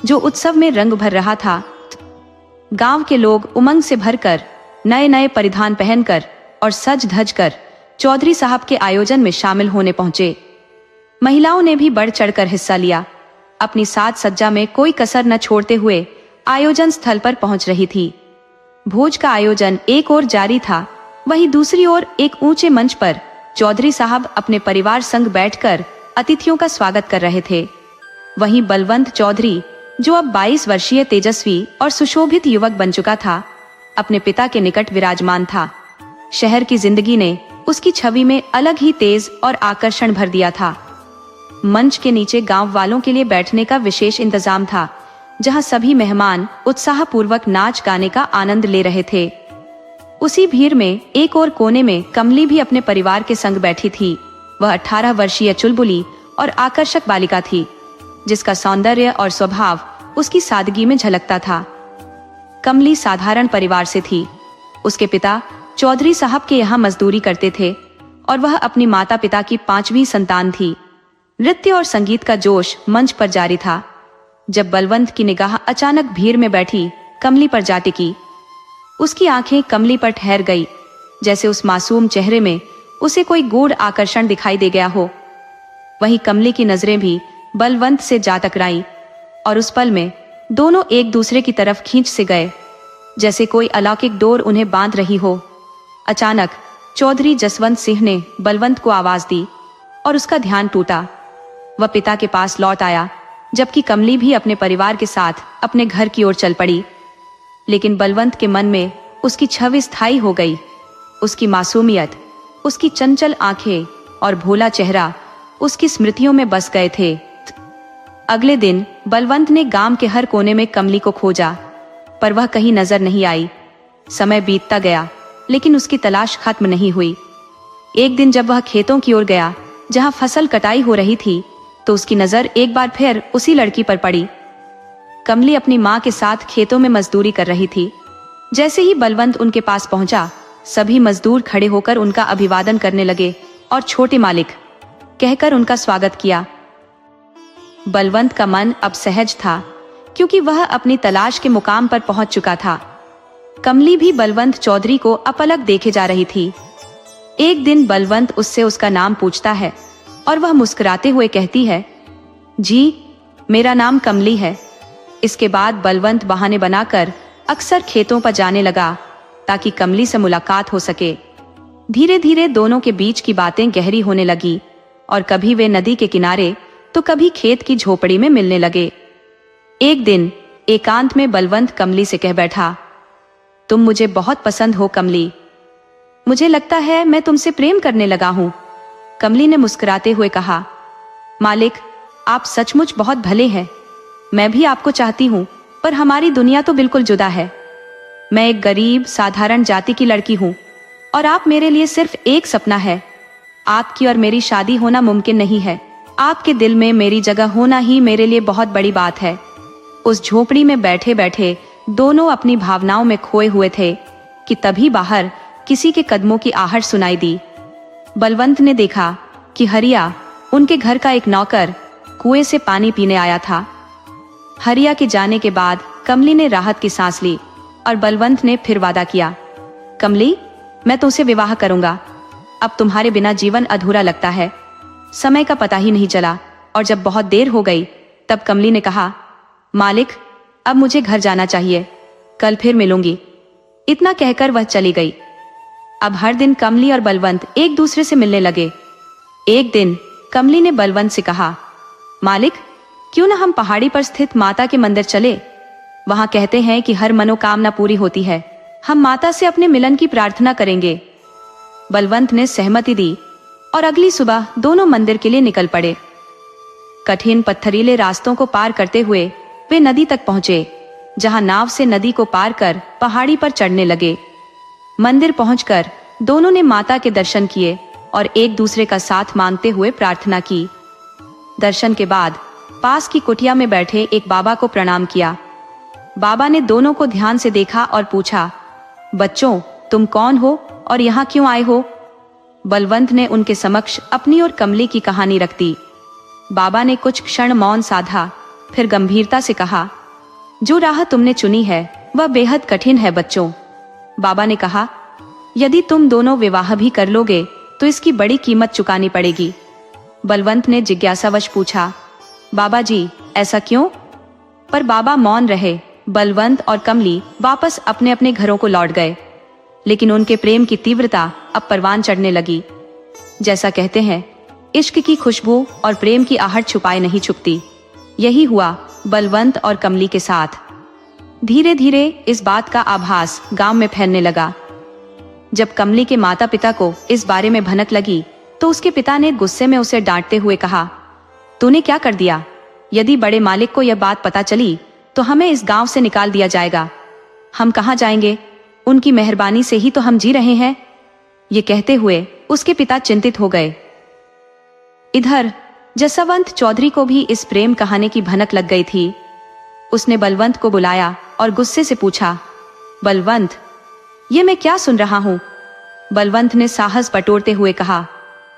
जो उत्सव में रंग भर रहा था। गांव के लोग उमंग से भरकर नए नए परिधान पहनकर और सज धज कर चौधरी साहब के आयोजन में शामिल होने पहुंचे। महिलाओं ने भी बढ़ चढ़कर हिस्सा लिया। अपनी साज सज्जा में कोई कसर न छोड़ते हुए आयोजन स्थल पर पहुंच रही थी। भोज का आयोजन एक ओर जारी था, वहीं दूसरी ओर एक ऊंचे मंच पर चौधरी साहब अपने परिवार संग बैठकर अतिथियों का स्वागत कर रहे थे। वहीं बलवंत चौधरी, जो अब 22 वर्षीय तेजस्वी और सुशोभित युवक बन चुका था, अपने पिता के निकट विराजमान था। शहर की जिंदगी ने उसकी छवि में अलग ही तेज और आकर्षण भर दिया था। मंच के नीचे गांव वालों के लिए बैठने का विशेष इंतजाम था, जहां सभी मेहमान उत्साहपूर्वक नाच गाने का आनंद ले रहे थे। उसी भीड़ में एक और कोने में कमली भी अपने परिवार के संग बैठी थी। वह 18 वर्षीय चुलबुली और आकर्षक बालिका थी, जिसका सौंदर्य और स्वभाव उसकी सादगी में झलकता था। कमली साधारण परिवार से थी। उसके पिता चौधरी साहब के यहाँ मजदूरी करते थे और वह अपनी माता पिता की 5वीं संतान थी। नृत्य और संगीत का जोश मंच पर जारी था, जब बलवंत की निगाह अचानक भीड़ में बैठी कमली पर जा टिकी। उसकी आंखें कमली पर ठहर गई, जैसे उस मासूम चेहरे में उसे कोई गूढ़ आकर्षण दिखाई दे गया हो। वहीं कमली की नजरें भी बलवंत से जा टकराईं और उस पल में दोनों एक दूसरे की तरफ खींच से गए, जैसे कोई अलौकिक डोर उन्हें बांध रही हो। अचानक चौधरी जसवंत सिंह ने बलवंत को आवाज दी और उसका ध्यान टूटा। वह पिता के पास लौट आया, जबकि कमली भी अपने परिवार के साथ अपने घर की ओर चल पड़ी। लेकिन बलवंत के मन में उसकी छवि स्थायी हो गई। उसकी मासूमियत, उसकी चंचल आंखें और भोला चेहरा उसकी स्मृतियों में बस गए थे। अगले दिन बलवंत ने गांव के हर कोने में कमली को खोजा, पर वह कहीं नजर नहीं आई। समय बीतता गया, लेकिन उसकी तलाश खत्म नहीं हुई। एक दिन जब वह खेतों की ओर गया, जहां फसल कटाई हो रही थी, तो उसकी नजर एक बार फिर उसी लड़की पर पड़ी। कमली अपनी मां के साथ खेतों में मजदूरी कर रही थी। जैसे ही बलवंत उनके पास पहुंचा, सभी मजदूर खड़े होकर उनका अभिवादन करने लगे और छोटे मालिक कहकर उनका स्वागत किया। बलवंत का मन अब सहज था, क्योंकि वह अपनी तलाश के मुकाम पर पहुंच चुका था। कमली भी बलवंत चौधरी को अपलक देखे जा रही थी। एक दिन बलवंत उससे उसका नाम पूछता है और वह मुस्कुराते हुए कहती है, जी, मेरा नाम कमली है। इसके बाद बलवंत बहाने बनाकर अक्सर खेतों पर जाने लगा, ताकि कमली से मुलाकात हो सके। धीरे धीरे दोनों के बीच की बातें गहरी होने लगी और कभी वे नदी के किनारे तो कभी खेत की झोपड़ी में मिलने लगे। एक दिन एकांत में बलवंत कमली से कह बैठा, तुम मुझे बहुत पसंद हो कमली। मुझे लगता है मैं तुमसे प्रेम करने लगा हूं। कमली ने मुस्कुराते हुए कहा, मालिक, आप सचमुच बहुत भले हैं। मैं भी आपको चाहती हूं, पर हमारी दुनिया तो बिल्कुल जुदा है। मैं एक गरीब साधारण जाति की लड़की हूं और आप मेरे लिए सिर्फ एक सपना है। आपकी और मेरी शादी होना मुमकिन नहीं है। आपके दिल में मेरी जगह होना ही मेरे लिए बहुत बड़ी बात है। उस झोपड़ी में बैठे बैठे दोनों अपनी भावनाओं में खोए हुए थे कि तभी बाहर किसी के कदमों की आहट सुनाई दी। बलवंत ने देखा कि हरिया, उनके घर का एक नौकर, कुएं से पानी पीने आया था। हरिया के जाने के बाद कमली ने राहत की सांस ली और बलवंत ने फिर वादा किया, कमली, मैं तुमसे विवाह करूंगा। अब तुम्हारे बिना जीवन अधूरा लगता है। समय का पता ही नहीं चला और जब बहुत देर हो गई, तब कमली ने कहा, मालिक, अब मुझे घर जाना चाहिए। कल फिर मिलूंगी। इतना कहकर वह चली गई। अब हर दिन कमली और बलवंत एक दूसरे से मिलने लगे। एक दिन कमली ने बलवंत से कहा, मालिक, क्यों ना हम पहाड़ी पर स्थित माता के मंदिर चले। वहां कहते हैं कि हर मनोकामना पूरी होती है। हम माता से अपने मिलन की प्रार्थना करेंगे। बलवंत ने सहमति दी और अगली सुबह दोनों मंदिर के लिए निकल पड़े। कठिन पत्थरीले रास्तों को पार करते हुए वे नदी तक पहुंचे, जहां नाव से नदी को पार कर पहाड़ी पर चढ़ने लगे। मंदिर पहुंचकर दोनों ने माता के दर्शन किए और एक दूसरे का साथ मांगते हुए प्रार्थना की। दर्शन के बाद पास की कुटिया में बैठे एक बाबा को प्रणाम किया। बाबा ने दोनों को ध्यान से देखा और पूछा, बच्चों, तुम कौन हो और यहाँ क्यों आए हो। बलवंत ने उनके समक्ष अपनी और कमली की कहानी रख दी। बाबा ने कुछ क्षण मौन साधा, फिर गंभीरता से कहा, जो राह तुमने चुनी है वह बेहद कठिन है बच्चों। बाबा ने कहा, यदि तुम दोनों विवाह भी कर लोगे तो इसकी बड़ी कीमत चुकानी पड़ेगी। बलवंत ने जिज्ञासावश पूछा, बाबा जी, ऐसा क्यों। पर बाबा मौन रहे। बलवंत और कमली वापस अपने अपने घरों को लौट गए। लेकिन उनके प्रेम की तीव्रता अब परवान चढ़ने लगी। जैसा कहते हैं, इश्क की खुशबू और प्रेम की आहट छुपाए नहीं छुपती। यही हुआ बलवंत और कमली के साथ। धीरे धीरे इस बात का आभास गांव में फैलने लगा। जब कमली के माता पिता को इस बारे में भनक लगी तो उसके पिता ने गुस्से में उसे डांटते हुए कहा, तूने क्या कर दिया? यदि बड़े मालिक को यह बात पता चली तो हमें इस गांव से निकाल दिया जाएगा। हम कहाँ जाएंगे? उनकी मेहरबानी से ही तो हम जी रहे हैं। ये कहते हुए उसके पिता चिंतित हो गए। इधर जसवंत चौधरी को भी इस प्रेम कहानी की भनक लग गई थी। उसने बलवंत को बुलाया और गुस्से से पूछा, बलवंत, ये मैं क्या सुन रहा हूं? बलवंत ने साहस बटोरते हुए कहा,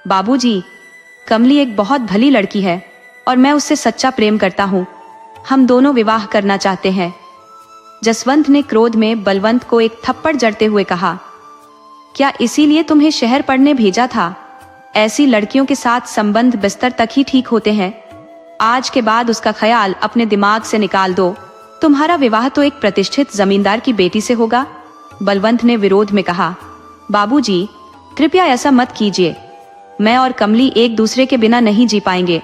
बाबूजी, कमली एक बहुत भली लड़की है और मैं उससे सच्चा प्रेम करता हूं। हम दोनों विवाह करना चाहते हैं। जसवंत ने क्रोध में बलवंत को एक थप्पड़ जड़ते हुए कहा, क्या इसीलिए तुम्हें शहर पढ़ने भेजा था? ऐसी लड़कियों के साथ संबंध बिस्तर तक ही ठीक होते हैं। आज के बाद उसका ख्याल अपने दिमाग से निकाल दो। तुम्हारा विवाह तो एक प्रतिष्ठित जमींदार की बेटी से होगा। बलवंत ने विरोध में कहा, बाबूजी, कृपया ऐसा मत कीजिए। मैं और कमली एक दूसरे के बिना नहीं जी पाएंगे।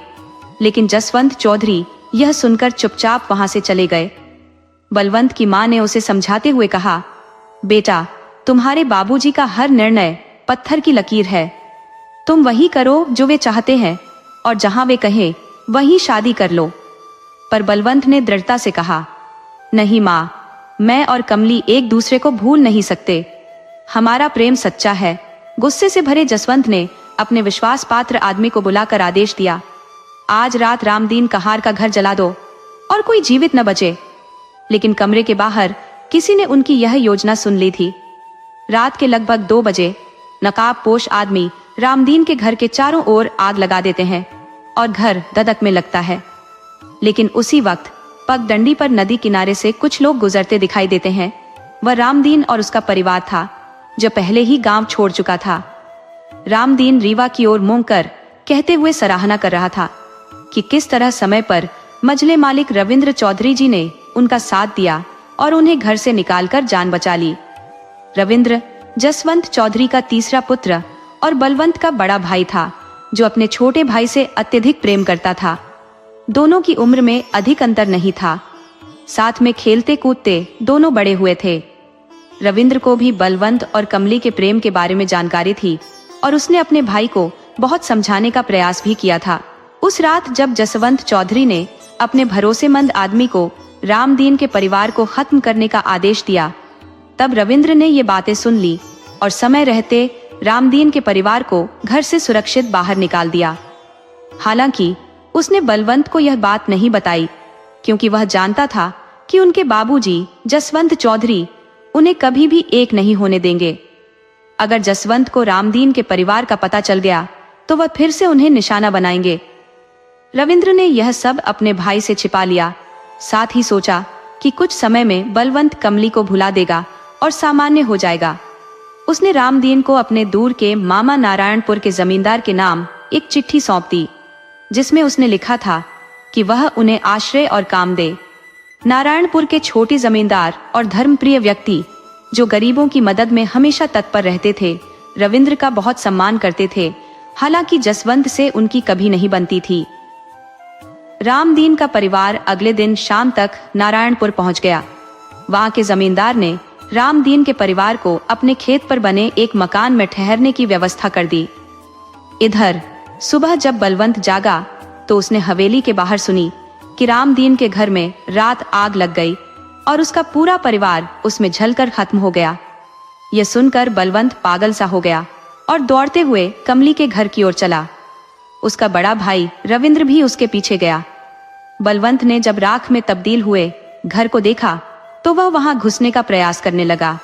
लेकिन जसवंत चौधरी यह सुनकर चुपचाप वहां से चले गए। बलवंत की मां ने उसे समझाते हुए कहा, बेटा, तुम्हारे बाबूजी का हर निर्णय पत्थर की लकीर है। तुम वही करो जो वे चाहते हैं और जहां वे कहें वहीं शादी कर लो। पर बलवंत ने दृढ़ता से कहा, नहीं मां, मैं और कमली एक दूसरे को भूल नहीं सकते। हमारा प्रेम सच्चा है। गुस्से से भरे जसवंत ने अपने विश्वास पात्र आदमी को बुलाकर आदेश दिया, आज रात रामदीन कहार का घर जला दो और कोई जीवित न बचे। लेकिन कमरे के बाहर किसी ने उनकी यह योजना सुन ली थी। रात के लगभग 2 बजे नकाब पोश आदमी रामदीन के घर के चारों ओर आग लगा देते हैं और घर धधक में लगता है। लेकिन उसी वक्त पगडंडी पर नदी किनारे से कुछ लोग गुजरते दिखाई देते हैं। वह रामदीन और उसका परिवार था, जो पहले ही गांव छोड़ चुका था। रामदीन रीवा की ओर मुंह कर कहते हुए सराहना कर रहा था कि किस तरह समय पर मजले मालिक रविंद्र चौधरी जी ने उनका साथ दिया और उन्हें घर से निकालकर जान बचा ली। रविंद्र जसवंत चौधरी का तीसरा पुत्र और बलवंत का बड़ा भाई था, जो अपने छोटे भाई से अत्यधिक प्रेम करता था। दोनों की उम्र में अधिक अंतर नहीं था। साथ में खेलते कूदते दोनों बड़े हुए थे। रविंद्र को भी बलवंत और कमली के प्रेम के बारे में जानकारी थी और उसने अपने भाई को बहुत समझाने का प्रयास भी किया था। उस रात जब जसवंत चौधरी ने अपने भरोसेमंद आदमी को रामदीन के परिवार को खत्म करने का आदेश दिया, तब रविंद्र ने ये बातें सुन ली और समय रहते रामदीन के परिवार को घर से सुरक्षित बाहर निकाल दिया। हालांकि उसने बलवंत को यह बात नहीं बताई, क्योंकि वह जानता था कि उनके बाबूजी जसवंत चौधरी उन्हें कभी भी एक नहीं होने देंगे। अगर जसवंत को रामदीन के परिवार का पता चल गया तो वह फिर से उन्हें निशाना बनाएंगे। रविंद्र ने यह सब अपने भाई से छिपा लिया। साथ ही सोचा कि कुछ समय में बलवंत कमली को भुला देगा और सामान्य हो जाएगा। उसने रामदीन को अपने दूर के मामा नारायणपुर के जमींदार के नाम एक चिट्ठी सौंप दी, जिसमें उसने लिखा था कि वह उन्हें आश्रय और काम दे। नारायणपुर के छोटे जमींदार और धर्मप्रिय व्यक्ति, जो गरीबों की मदद में हमेशा तत्पर रहते थे, रविंद्र का बहुत सम्मान करते थे। हालांकि जसवंत से उनकी कभी नहीं बनती थी। रामदीन का परिवार अगले दिन शाम तक नारायणपुर पहुंच गया। वहां के जमींदार ने रामदीन के परिवार को अपने खेत पर बने एक मकान में ठहरने की व्यवस्था कर दी। इधर सुबह जब बलवंत जागा तो उसने हवेली के बाहर सुनी कि रामदीन के घर में रात आग लग गई और उसका पूरा परिवार उसमें जलकर खत्म हो गया। यह सुनकर बलवंत पागल सा हो गया और दौड़ते हुए कमली के घर की ओर चला। उसका बड़ा भाई रविंद्र भी उसके पीछे गया। बलवंत ने जब राख में तब्दील हुए घर को देखा तो वह वहां घुसने का प्रयास करने लगा।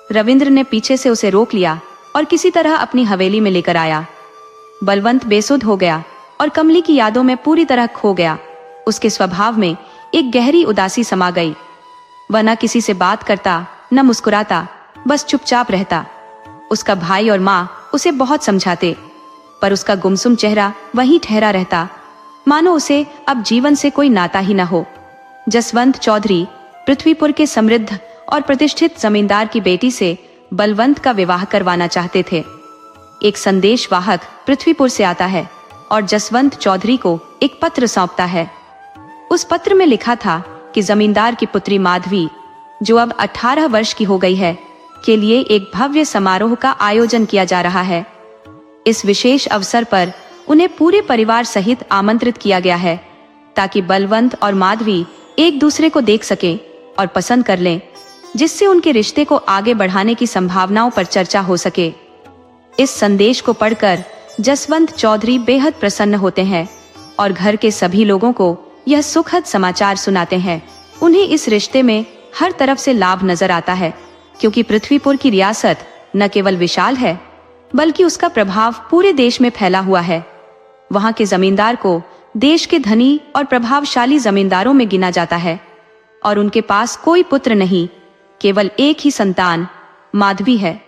रविंद्र ने पीछे से उसे रोक लिया और किसी तरह अपनी हवेली में लेकर आया। बलवंत बेसुध हो गया और कमली की यादों में पूरी तरह खो गया। उसके स्वभाव में एक गहरी उदासी समा गई। वह न किसी से बात करता, न मुस्कुराता, बस चुपचाप रहता। उसका भाई और माँ उसे बहुत समझाते, पर उसका गुमसुम चेहरा वहीं ठहरा रहता, मानो उसे अब जीवन से कोई नाता ही न हो। जसवंत चौधरी पृथ्वीपुर के समृद्ध और प्रतिष्ठित जमींदार की बेटी से बलवंत का विवाह करवाना चाहते थे। एक संदेशवाहक पृथ्वीपुर से आता है और जसवंत चौधरी को एक पत्र सौंपता है। उस पत्र में लिखा था कि जमींदार की पुत्री माधवी, जो अब 18 वर्ष की हो गई है, के लिए एक भव्य समारोह का आयोजन किया जा रहा है। इस विशेष अवसर पर उन्हें पूरे परिवार सहित आमंत्रित किया गया है, ताकि बलवंत और माधवी एक दूसरे को देख सकें और पसंद कर लें, जिससे उनके रिश्ते को आगे बढ़ाने की संभावनाओं पर चर्चा हो सके। इस संदेश को पढ़कर जसवंत चौधरी बेहद प्रसन्न होते हैं और घर के सभी लोगों को यह सुखद समाचार सुनाते हैं। उन्हें इस रिश्ते में हर तरफ से लाभ नजर आता है, क्योंकि पृथ्वीपुर की रियासत न केवल विशाल है, बल्कि उसका प्रभाव पूरे देश में फैला हुआ है। वहां के जमींदार को देश के धनी और प्रभावशाली जमींदारों में गिना जाता है और उनके पास कोई पुत्र नहीं, केवल एक ही संतान माधवी है।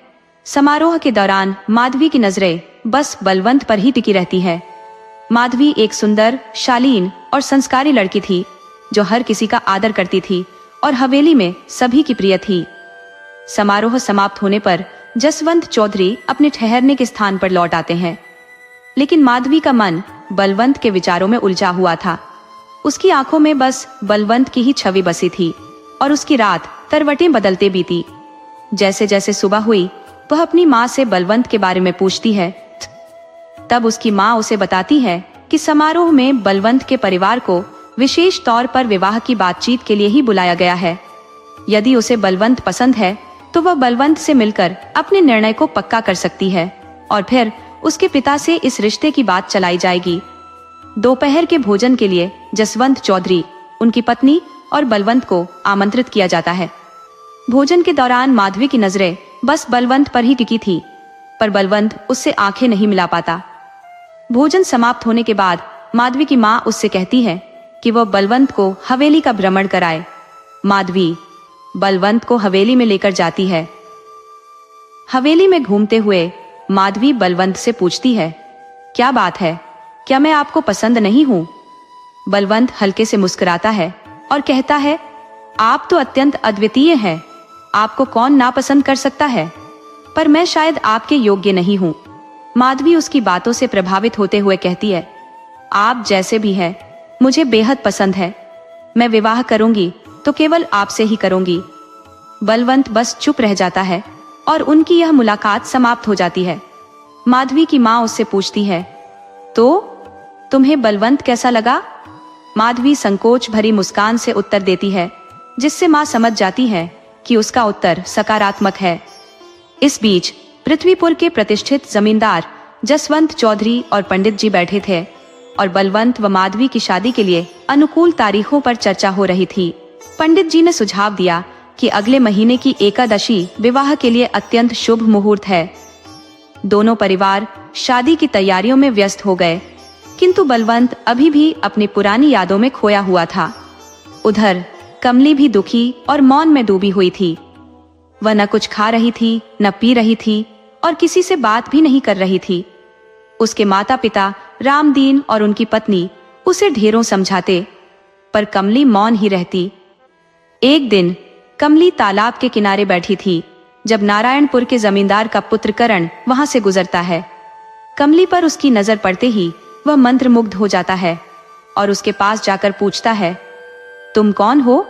समारोह के दौरान माधवी की नजरें बस बलवंत पर ही टिकी रहती है। माधवी एक सुंदर, शालीन और संस्कारी लड़की थी, जो हर किसी का आदर करती थी और हवेली में सभी की प्रिय थी। समारोह समाप्त होने पर जसवंत चौधरी अपने ठहरने के स्थान पर लौट आते हैं, लेकिन माधवी का मन बलवंत के विचारों में उलझा हुआ था। उसकी आंखों में बस बलवंत की ही छवि बसी थी और उसकी रात करवटें बदलते बीती। जैसे जैसे सुबह हुई, वह अपनी माँ से बलवंत के बारे में पूछती है। तब उसकी माँ उसे बताती है कि समारोह में बलवंत के परिवार को विशेष तौर पर विवाह की बातचीत के लिए ही बुलाया गया है। यदि उसे बलवंत पसंद है तो वह बलवंत से मिलकर अपने निर्णय को पक्का कर सकती है और फिर उसके पिता से इस रिश्ते की बात चलाई जाएगी। दोपहर के भोजन के लिए जसवंत चौधरी, उनकी पत्नी और बलवंत को आमंत्रित किया जाता है। भोजन के दौरान माधवी की नजरें बस बलवंत पर ही टिकी थी, पर बलवंत उससे आंखें नहीं मिला पाता। भोजन समाप्त होने के बाद माधवी की माँ उससे कहती है कि वह बलवंत को हवेली का भ्रमण कराए। माधवी बलवंत को हवेली में लेकर जाती है। हवेली में घूमते हुए माधवी बलवंत से पूछती है, क्या बात है, क्या मैं आपको पसंद नहीं हूं? बलवंत हल्के से मुस्कुराता है और कहता है, आप तो अत्यंत अद्वितीय हैं, आपको कौन नापसंद कर सकता है, पर मैं शायद आपके योग्य नहीं हूं। माधवी उसकी बातों से प्रभावित होते हुए कहती है, आप जैसे भी हैं, मुझे बेहद पसंद है। मैं विवाह करूंगी तो केवल आपसे ही करूंगी। बलवंत बस चुप रह जाता है और उनकी यह मुलाकात समाप्त हो जाती है। माधवी की माँ उससे पूछती है, तो तुम्हें बलवंत कैसा लगा? माधवी संकोच भरी मुस्कान से उत्तर देती है, जिससे माँ समझ जाती है कि उसका उत्तर सकारात्मक है। इस बीच पृथ्वीपुर के प्रतिष्ठित जमींदार जसवंत चौधरी और पंडित जी बैठे थे और बलवंत व माधवी की शादी के लिए अनुकूल तारीखों पर चर्चा हो रही थी। पंडित जी ने सुझाव दिया कि अगले महीने की एकादशी विवाह के लिए अत्यंत शुभ मुहूर्त है। दोनों परिवार शादी की तैयारियों में व्यस्त हो गए, किंतु बलवंत अभी भी अपनी पुरानी यादों में खोया हुआ था। उधर कमली भी दुखी और मौन में डूबी हुई थी। वह न कुछ खा रही थी, न पी रही थी और किसी से बात भी नहीं कर रही थी। उसके माता पिता रामदीन और उनकी पत्नी उसे ढेरों समझाते, पर कमली मौन ही रहती। एक दिन कमली तालाब के किनारे बैठी थी, जब नारायणपुर के जमींदार का पुत्र करण वहां से गुजरता है। कमली पर उसकी नजर पड़ते ही वह मंत्रमुग्ध हो जाता है और उसके पास जाकर पूछता है, तुम कौन हो?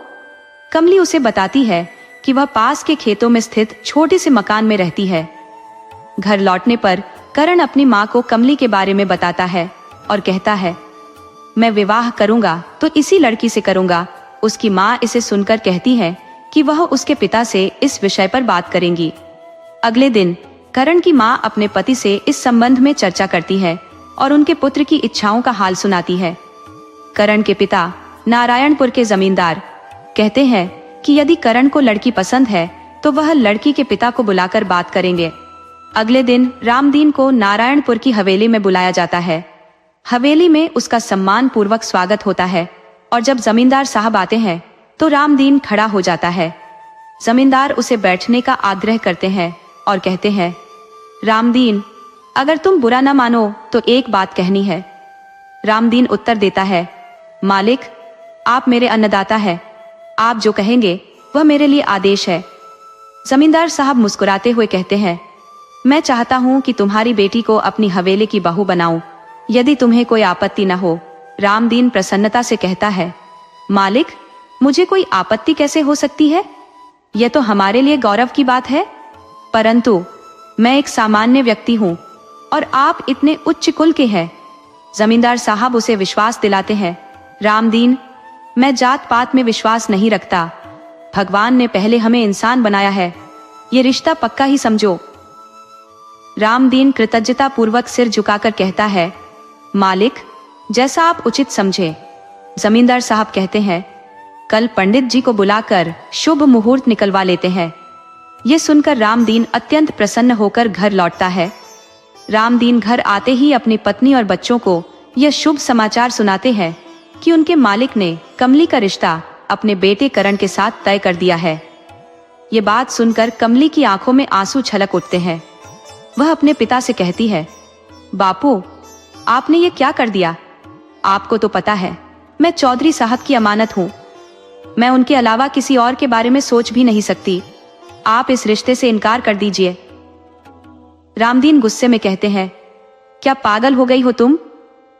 कमली उसे बताती है कि वह पास के खेतों में स्थित छोटे से मकान में रहती है। घर लौटने पर करण अपनी माँ को कमली के बारे में बताता है और कहता है, मैं विवाह करूंगा तो इसी लड़की से करूंगा। उसकी माँ इसे सुनकर कहती है कि वह उसके पिता से इस विषय पर बात करेंगी। अगले दिन करण की माँ अपने पति से इस संबंध में चर्चा करती है और उनके पुत्र की इच्छाओं का हाल सुनाती है। करण के पिता नारायणपुर के जमींदार कहते हैं कि यदि करण को लड़की पसंद है तो वह लड़की के पिता को बुलाकर बात करेंगे। अगले दिन रामदीन को नारायणपुर की हवेली में बुलाया जाता है। हवेली में उसका सम्मान पूर्वक स्वागत होता है और जब जमींदार साहब आते हैं तो रामदीन खड़ा हो जाता है। जमींदार उसे बैठने का आग्रह करते हैं और कहते हैं, रामदीन, अगर तुम बुरा न मानो तो एक बात कहनी है। रामदीन उत्तर देता है, मालिक, आप मेरे अन्नदाता है, आप जो कहेंगे वह मेरे लिए आदेश है। जमींदार साहब मुस्कुराते हुए कहते हैं, मैं चाहता हूँ कि तुम्हारी बेटी को अपनी हवेली की बहू बनाऊं, यदि तुम्हें कोई आपत्ति न हो। रामदीन प्रसन्नता से कहता है, मालिक, मुझे कोई आपत्ति कैसे हो सकती है? यह तो हमारे लिए गौरव की बात है। परंतु मैं एक सामान्य व्यक्ति हूँ और आप इतने उच्च कुल के हैं। जमींदार साहब उसे विश्वास दिलाते हैं, रामदीन, मैं जात पात में विश्वास नहीं रखता। भगवान ने पहले हमें इंसान बनाया है, ये रिश्ता पक्का ही समझो। रामदीन कृतज्ञता पूर्वक सिर झुकाकर कहता है, मालिक, जैसा आप उचित समझे। जमींदार साहब कहते हैं, कल पंडित जी को बुलाकर शुभ मुहूर्त निकलवा लेते हैं। ये सुनकर रामदीन अत्यंत प्रसन्न होकर घर लौटता है। रामदीन घर आते ही अपनी पत्नी और बच्चों को यह शुभ समाचार सुनाते हैं कि उनके मालिक ने कमली का रिश्ता अपने बेटे करण के साथ तय कर दिया है। ये बात सुनकर कमली की आंखों में आंसू छलक उठते हैं। वह अपने पिता से कहती है, बापू, आपने ये क्या कर दिया? आपको तो पता है मैं चौधरी साहब की अमानत हूँ। मैं उनके अलावा किसी और के बारे में सोच भी नहीं सकती। आप इस रिश्ते से इनकार कर दीजिए। रामदीन गुस्से में कहते हैं, क्या पागल हो गई हो तुम?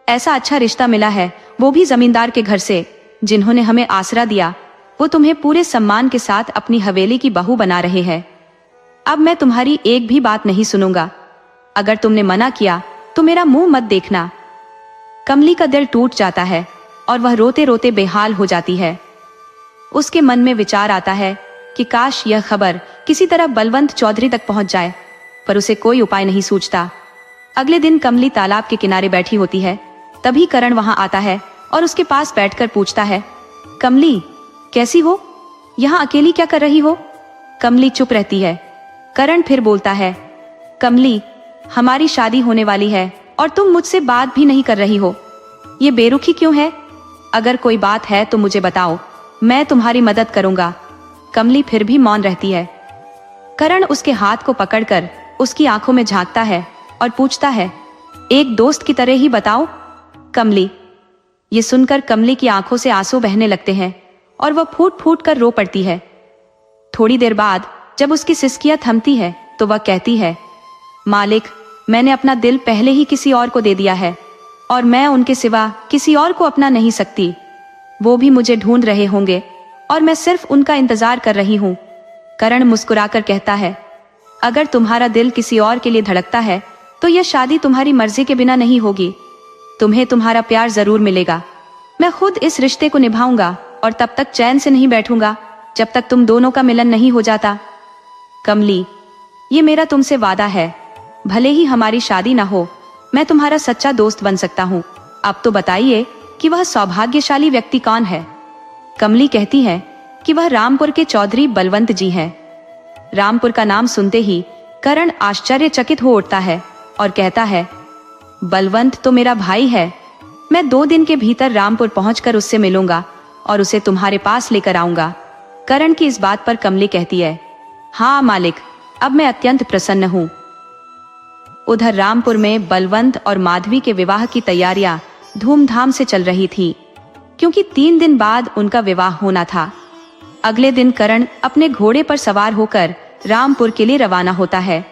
ऐसा अच्छा रिश्ता मिला है, वो भी जमींदार के घर से, जिन्होंने हमें आसरा दिया। वो तुम्हें पूरे सम्मान के साथ अपनी हवेली की बहू बना रहे हैं। अब मैं तुम्हारी एक भी बात नहीं सुनूंगा। अगर तुमने मना किया तो मेरा मुंह मत देखना। कमली का दिल टूट जाता है और वह रोते रोते बेहाल हो जाती है। उसके मन में विचार आता है कि काश यह खबर किसी तरह बलवंत चौधरी तक पहुंच जाए, पर उसे कोई उपाय नहीं सूझता। अगले दिन कमली तालाब के किनारे बैठी होती है। तभी करण वहां आता है और उसके पास बैठकर पूछता है, कमली, कैसी हो? यहाँ अकेली क्या कर रही हो? कमली चुप रहती है। करण फिर बोलता है, कमली, हमारी शादी होने वाली है और तुम मुझसे बात भी नहीं कर रही हो। ये बेरुखी क्यों है? अगर कोई बात है तो मुझे बताओ, मैं तुम्हारी मदद करूंगा। कमली फिर भी मौन रहती है। करण उसके हाथ को पकड़कर उसकी आंखों में झांकता है और पूछता है, एक दोस्त की तरह ही बताओ। कमली। ये सुनकर कमली की आंखों से आंसू बहने लगते हैं और वह फूट फूट कर रो पड़ती है। थोड़ी देर बाद जब उसकी सिसकियां थमती है तो वह कहती है, मालिक, मैंने अपना दिल पहले ही किसी और को दे दिया है और मैं उनके सिवा किसी और को अपना नहीं सकती। वो भी मुझे ढूंढ रहे होंगे और मैं सिर्फ उनका इंतजार कर रही हूँ। करण मुस्कुराकर कहता है, अगर तुम्हारा दिल किसी और के लिए धड़कता है तो यह शादी तुम्हारी मर्जी के बिना नहीं होगी। तुम्हें तुम्हारा प्यार जरूर मिलेगा। मैं खुद इस रिश्ते को निभाऊंगा और तब तक चैन से नहीं बैठूंगा जब तक तुम दोनों का मिलन नहीं हो जाता। कमली, ये मेरा तुमसे वादा है, भले ही हमारी शादी ना हो, मैं तुम्हारा सच्चा दोस्त बन सकता हूँ। अब तो बताइए कि वह सौभाग्यशाली व्यक्ति कौन है? कमली कहती है कि वह रामपुर के चौधरी बलवंत जी हैं। रामपुर का नाम सुनते ही करण आश्चर्यचकित हो उठता है और कहता है, बलवंत तो मेरा भाई है। मैं 2 दिन के भीतर रामपुर पहुंचकर उससे मिलूंगा और उसे तुम्हारे पास लेकर आऊंगा। करण की इस बात पर कमली कहती है, हाँ मालिक, अब मैं अत्यंत प्रसन्न हूँ। उधर रामपुर में बलवंत और माधवी के विवाह की तैयारियां धूमधाम से चल रही थी, क्योंकि 3 दिन बाद उनका विवाह होना था। अगले दिन करण अपने घोड़े पर सवार होकर रामपुर के लिए रवाना होता है।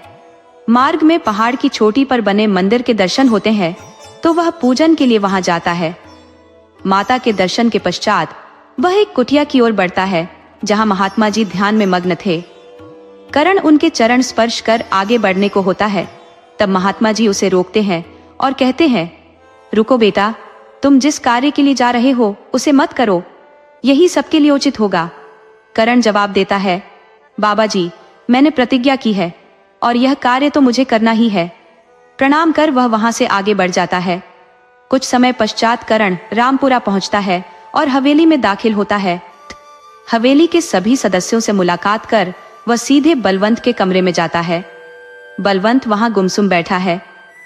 मार्ग में पहाड़ की चोटी पर बने मंदिर के दर्शन होते हैं तो वह पूजन के लिए वहां जाता है। माता के दर्शन के पश्चात वह एक कुटिया की ओर बढ़ता है जहां महात्मा जी ध्यान में मग्न थे। करण उनके चरण स्पर्श कर आगे बढ़ने को होता है, तब महात्मा जी उसे रोकते हैं और कहते हैं, रुको बेटा, तुम जिस कार्य के लिए जा रहे हो उसे मत करो, यही सबके लिए उचित होगा। करण जवाब देता है, बाबा जी, मैंने प्रतिज्ञा की है और यह कार्य तो मुझे करना ही है। प्रणाम कर वह वहां से आगे बढ़ जाता है। कुछ समय पश्चात करण रामपुरा पहुंचता है और हवेली में दाखिल होता है। हवेली के सभी सदस्यों से मुलाकात कर वह सीधे बलवंत के कमरे में जाता है। बलवंत वहां गुमसुम बैठा है,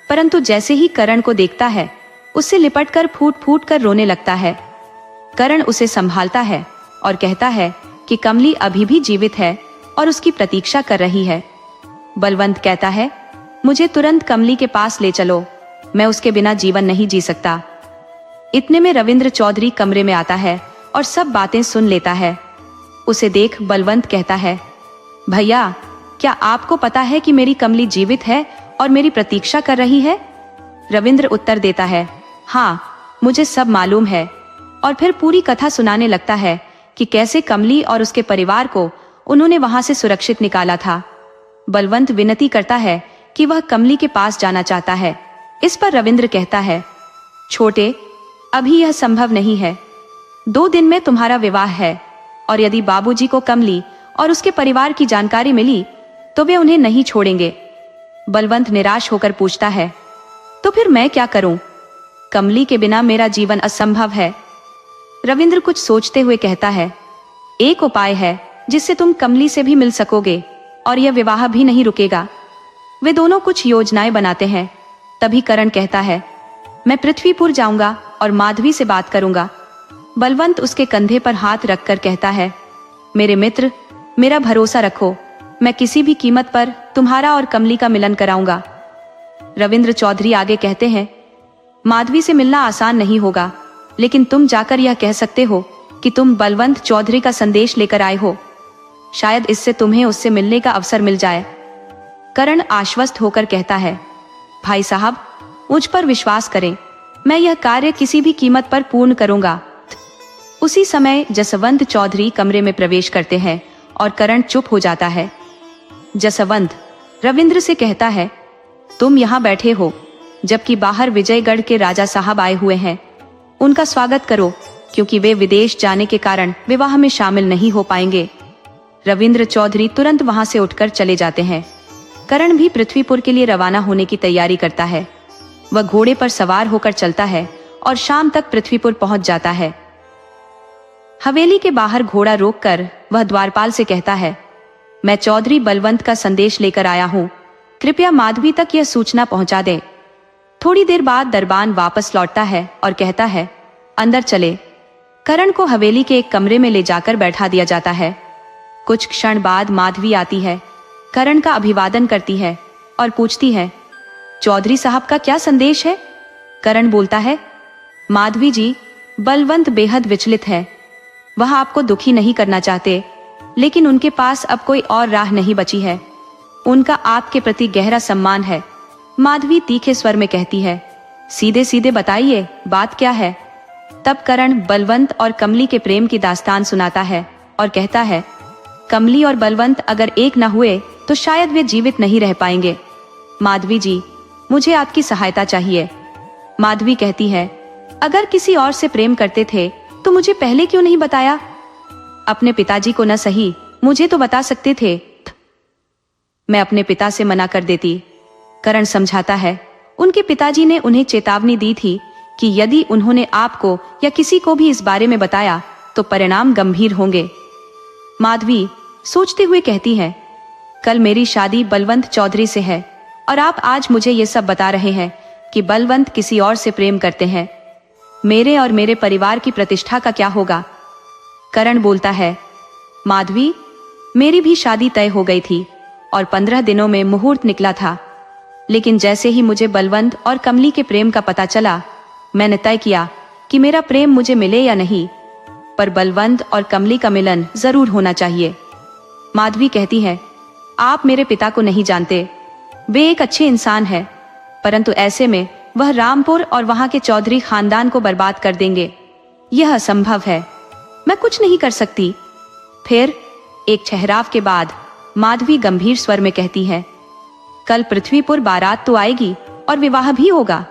परंतु जैसे ही करण को देखता है उससे लिपटकर फूट फूट कर रोने लगता है। करण उसे संभालता है और कहता है कि कमली अभी भी जीवित है और उसकी प्रतीक्षा कर रही है। बलवंत कहता है, मुझे तुरंत कमली के पास ले चलो, मैं उसके बिना जीवन नहीं जी सकता। इतने में रविंद्र चौधरी कमरे में आता है और सब बातें सुन लेता है। उसे देख बलवंत कहता है, भैया, क्या आपको पता है कि मेरी कमली जीवित है और मेरी प्रतीक्षा कर रही है? रविंद्र उत्तर देता है, हाँ, मुझे सब मालूम है। और फिर पूरी कथा सुनाने लगता है कि कैसे कमली और उसके परिवार को उन्होंने वहां से सुरक्षित निकाला था। बलवंत विनती करता है कि वह कमली के पास जाना चाहता है। इस पर रविंद्र कहता है, छोटे, अभी यह संभव नहीं है। 2 दिन में तुम्हारा विवाह है, और यदि बाबूजी को कमली और उसके परिवार की जानकारी मिली तो वे उन्हें नहीं छोड़ेंगे। बलवंत निराश होकर पूछता है, तो फिर मैं क्या करूं? कमली के बिना मेरा जीवन असंभव है। रविंद्र कुछ सोचते हुए कहता है, एक उपाय है जिससे तुम कमली से भी मिल सकोगे और यह विवाह भी नहीं रुकेगा। वे दोनों कुछ योजनाएं बनाते हैं। तभी करण कहता है, मैं पृथ्वीपुर जाऊंगा और माधवी से बात करूंगा। बलवंत उसके कंधे पर हाथ रखकर कहता है, मेरे मित्र, मेरा भरोसा रखो, मैं किसी भी कीमत पर तुम्हारा और कमली का मिलन कराऊंगा। रविंद्र चौधरी आगे कहते हैं, माधवी से मिलना आसान नहीं होगा, लेकिन तुम जाकर यह कह सकते हो कि तुम बलवंत चौधरी का संदेश लेकर आए हो। शायद इससे तुम्हें उससे मिलने का अवसर मिल जाए। करण आश्वस्त होकर कहता है, भाई साहब, मुझ पर विश्वास करें, मैं यह कार्य किसी भी कीमत पर पूर्ण करूंगा। उसी समय जसवंत चौधरी कमरे में प्रवेश करते हैं और करण चुप हो जाता है। जसवंत रविंद्र से कहता है, तुम यहाँ बैठे हो जबकि बाहर विजयगढ़ के राजा साहब आए हुए हैं। उनका स्वागत करो, क्योंकि वे विदेश जाने के कारण विवाह में शामिल नहीं हो पाएंगे। रविंद्र चौधरी तुरंत वहां से उठकर चले जाते हैं। करण भी पृथ्वीपुर के लिए रवाना होने की तैयारी करता है। वह घोड़े पर सवार होकर चलता है और शाम तक पृथ्वीपुर पहुंच जाता है। हवेली के बाहर घोड़ा रोककर वह द्वारपाल से कहता है, मैं चौधरी बलवंत का संदेश लेकर आया हूँ, कृपया माधवी तक यह सूचना पहुंचा दें। थोड़ी देर बाद दरबान वापस लौटता है और कहता है, अंदर चले। करण को हवेली के एक कमरे में ले जाकर बैठा दिया जाता है। कुछ क्षण बाद माधवी आती है, करण का अभिवादन करती है और पूछती है, चौधरी साहब का क्या संदेश है? करण बोलता है, माधवी जी, बलवंत बेहद विचलित है। वह आपको दुखी नहीं करना चाहते, लेकिन उनके पास अब कोई और राह नहीं बची है। उनका आपके प्रति गहरा सम्मान है। माधवी तीखे स्वर में कहती है, सीधे सीधे बताइए, बात क्या है? तब करण बलवंत और कमली के प्रेम की दास्तान सुनाता है और कहता है, कमली और बलवंत अगर एक न हुए तो शायद वे जीवित नहीं रह पाएंगे। माधवी जी, मुझे आपकी सहायता चाहिए। माधवी कहती है, अगर किसी और से प्रेम करते थे तो मुझे पहले क्यों नहीं बताया? अपने पिताजी को न सही, मुझे तो बता सकते थे। मैं अपने पिता से मना कर देती। करण समझाता है, उनके पिताजी ने उन्हें चेतावनी दी थी कि यदि उन्होंने आपको या किसी को भी इस बारे में बताया तो परिणाम गंभीर होंगे। माधवी सोचते हुए कहती है, कल मेरी शादी बलवंत चौधरी से है और आप आज मुझे ये सब बता रहे हैं कि बलवंत किसी और से प्रेम करते हैं। मेरे और मेरे परिवार की प्रतिष्ठा का क्या होगा? करण बोलता है, माधवी, मेरी भी शादी तय हो गई थी और 15 दिनों में मुहूर्त निकला था, लेकिन जैसे ही मुझे बलवंत और कमली के प्रेम का पता चला, मैंने तय किया कि मेरा प्रेम मुझे मिले या नहीं, पर बलवंत और कमली का मिलन जरूर होना चाहिए। माधवी कहती है, आप मेरे पिता को नहीं जानते, वे एक अच्छे इंसान हैं, परंतु ऐसे में वह रामपुर और वहां के चौधरी खानदान को बर्बाद कर देंगे। यह असंभव है, मैं कुछ नहीं कर सकती। फिर एक ठहराव के बाद माधवी गंभीर स्वर में कहती है, कल पृथ्वीपुर बारात तो आएगी और विवाह भी होगा,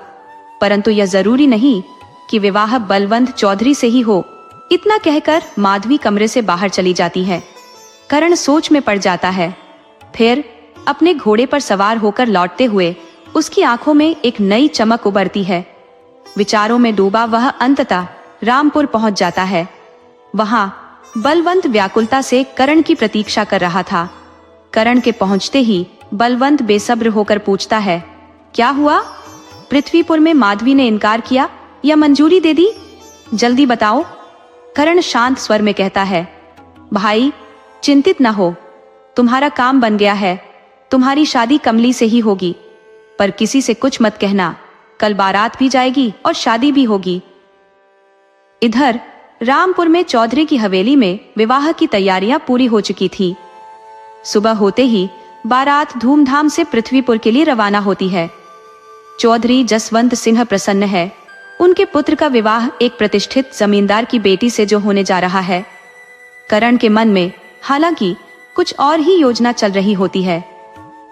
परंतु यह जरूरी नहीं कि विवाह बलवंत चौधरी से ही हो। इतना कहकर माधवी कमरे से बाहर चली जाती है। करण सोच में पड़ जाता है। फिर अपने घोड़े पर सवार होकर लौटते हुए उसकी आंखों में एक नई चमक उभरती है। विचारों में डूबा वह अंततः रामपुर पहुंच जाता है। वहां बलवंत व्याकुलता से करण की प्रतीक्षा कर रहा था। करण के पहुंचते ही बलवंत बेसब्र होकर पूछता है, क्या हुआ? पृथ्वीपुर में माधवी ने इनकार किया या मंजूरी दे दी? जल्दी बताओ। करण शांत स्वर में कहता है, भाई, चिंतित न हो, तुम्हारा काम बन गया है। तुम्हारी शादी कमली से ही होगी, पर किसी से कुछ मत कहना। कल बारात भी जाएगी और शादी भी होगी। इधर रामपुर में चौधरी की हवेली में विवाह की तैयारियां पूरी हो चुकी थी। सुबह होते ही बारात धूमधाम से पृथ्वीपुर के लिए रवाना होती है। चौधरी जसवंत सिंह प्रसन्न है। उनके पुत्र का विवाह एक प्रतिष्ठित जमींदार की बेटी से जो होने जा रहा है। करण के मन में हालांकि कुछ और ही योजना चल रही होती है।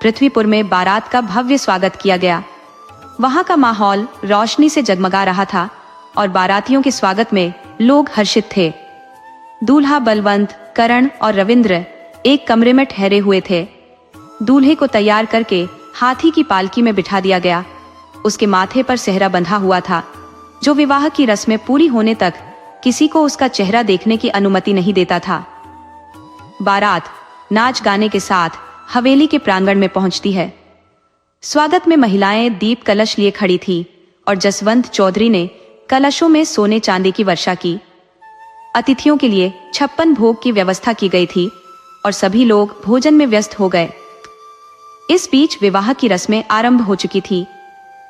पृथ्वीपुर में बारात का भव्य स्वागत किया गया। वहां का माहौल रोशनी से जगमगा रहा था और बारातियों के स्वागत में लोग हर्षित थे। दूल्हा बलवंत, करण और रविंद्र एक कमरे में ठहरे हुए थे। दूल्हे को तैयार करके हाथी की पालकी में बिठा दिया गया। उसके माथे पर सेहरा बंधा हुआ था, जो विवाह की रस्में पूरी होने तक किसी को उसका चेहरा देखने की अनुमति नहीं देता था। बारात नाच गाने के साथ हवेली के प्रांगण में पहुंचती है। स्वागत में महिलाएं दीप कलश लिए खड़ी थी और जसवंत चौधरी ने कलशों में सोने चांदी की वर्षा की। अतिथियों के लिए 56 भोग की व्यवस्था की गई थी और सभी लोग भोजन में व्यस्त हो गए। इस बीच विवाह की रस्में आरंभ हो चुकी थी।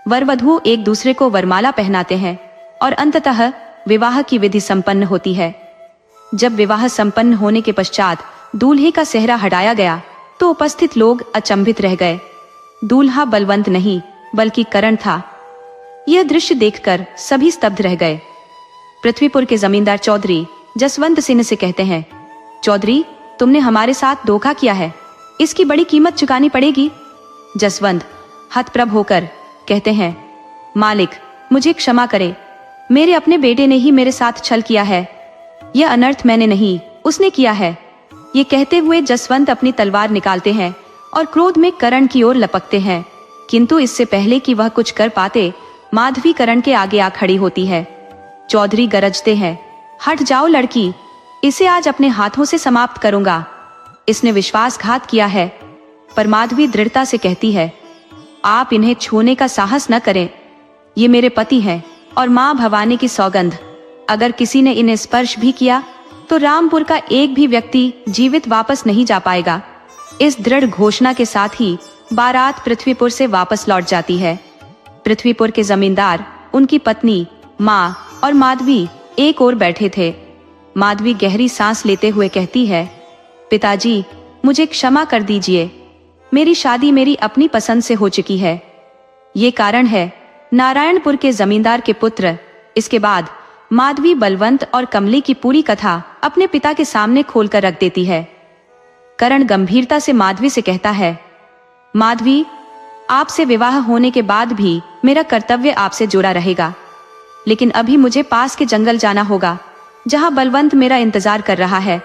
वर वधू एक दूसरे को वरमाला पहनाते हैं और अंततः विवाह की विधि संपन्न होती है। जब विवाह संपन्न होने के पश्चात दूल्हे का सेहरा हटाया गया तो उपस्थित लोग अचंभित रह गए। दूल्हा बलवंत नहीं बल्कि करण था। यह दृश्य देखकर सभी स्तब्ध रह गए। पृथ्वीपुर के जमींदार चौधरी जसवंत सिंह से कहते हैं, चौधरी, तुमने हमारे साथ धोखा किया है, इसकी बड़ी कीमत चुकानी पड़ेगी। जसवंत हतप्रभ होकर कहते हैं, मालिक, मुझे क्षमा करे, मेरे अपने बेटे ने ही मेरे साथ छल किया है। यह अनर्थ मैंने नहीं, उसने किया है। ये कहते हुए जसवंत अपनी तलवार निकालते हैं और क्रोध में करण की ओर लपकते हैं, किंतु इससे पहले कि वह कुछ कर पाते, माधवी करण के आगे आ खड़ी होती है। चौधरी गरजते हैं, हट जाओ लड़की, इसे आज अपने हाथों से समाप्त करूंगा। इसने विश्वासघात किया है। पर माधवी दृढ़ता से कहती है, आप इन्हें छूने का साहस न करें। ये मेरे पति हैं और मां भवानी की सौगंध, अगर किसी ने इन्हें स्पर्श भी किया तो रामपुर का एक भी व्यक्ति जीवित वापस नहीं जा पाएगा। इस दृढ़ घोषणा के साथ ही बारात पृथ्वीपुर से वापस लौट जाती है। पृथ्वीपुर के जमींदार, उनकी पत्नी, माँ और माधवी एक ओर बैठे थे। माधवी गहरी सांस लेते हुए कहती है, पिताजी, मुझे क्षमा कर दीजिए। मेरी शादी मेरी अपनी पसंद से हो चुकी है। ये कारण है नारायणपुर के जमींदार के पुत्र। इसके बाद माधवी बलवंत और कमली की पूरी कथा अपने पिता के सामने खोलकर रख देती है। करण गंभीरता से माधवी से कहता है, माधवी, आपसे विवाह होने के बाद भी मेरा कर्तव्य आपसे जुड़ा रहेगा, लेकिन अभी मुझे पास के जंगल जाना होगा, जहां बलवंत मेरा इंतजार कर रहा है।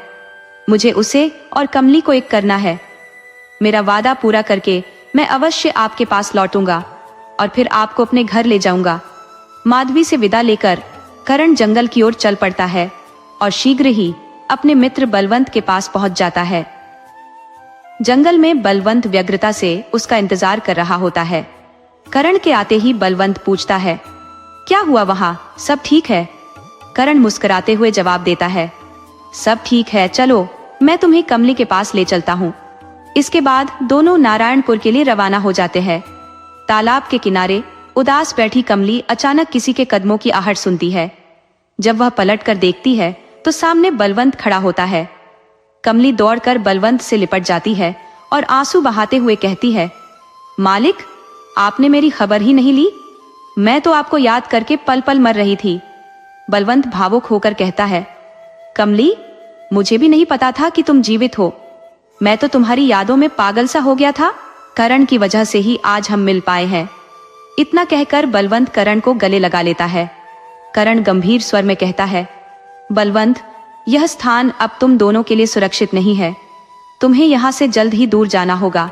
मुझे उसे और कमली को एक करना है। मेरा वादा पूरा करके मैं अवश्य आपके पास लौटूंगा और फिर आपको अपने घर ले जाऊंगा। माधवी से विदा लेकर करण जंगल की ओर चल पड़ता है और शीघ्र ही अपने मित्र बलवंत के पास पहुंच जाता है। जंगल में बलवंत व्यग्रता से उसका इंतजार कर रहा होता है। करण के आते ही बलवंत पूछता है, क्या हुआ वहां, सब ठीक है? करण मुस्कुराते हुए जवाब देता है, सब ठीक है, चलो मैं तुम्हें कमली के पास ले चलता हूँ। इसके बाद दोनों नारायणपुर के लिए रवाना हो जाते हैं। तालाब के किनारे उदास बैठी कमली अचानक किसी के कदमों की आहट सुनती है। जब वह पलटकर देखती है तो सामने बलवंत खड़ा होता है। कमली दौड़कर बलवंत से लिपट जाती है और आंसू बहाते हुए कहती है, मालिक, आपने मेरी खबर ही नहीं ली। मैं तो आपको याद करके पल पल मर रही थी। बलवंत भावुक होकर कहता है, कमली, मुझे भी नहीं पता था कि तुम जीवित हो। मैं तो तुम्हारी यादों में पागल सा हो गया था। करण की वजह से ही आज हम मिल पाए हैं। इतना कहकर बलवंत करण को गले लगा लेता है। करण गंभीर स्वर में कहता है, बलवंत, यह स्थान अब तुम दोनों के लिए सुरक्षित नहीं है। तुम्हें यहाँ से जल्द ही दूर जाना होगा।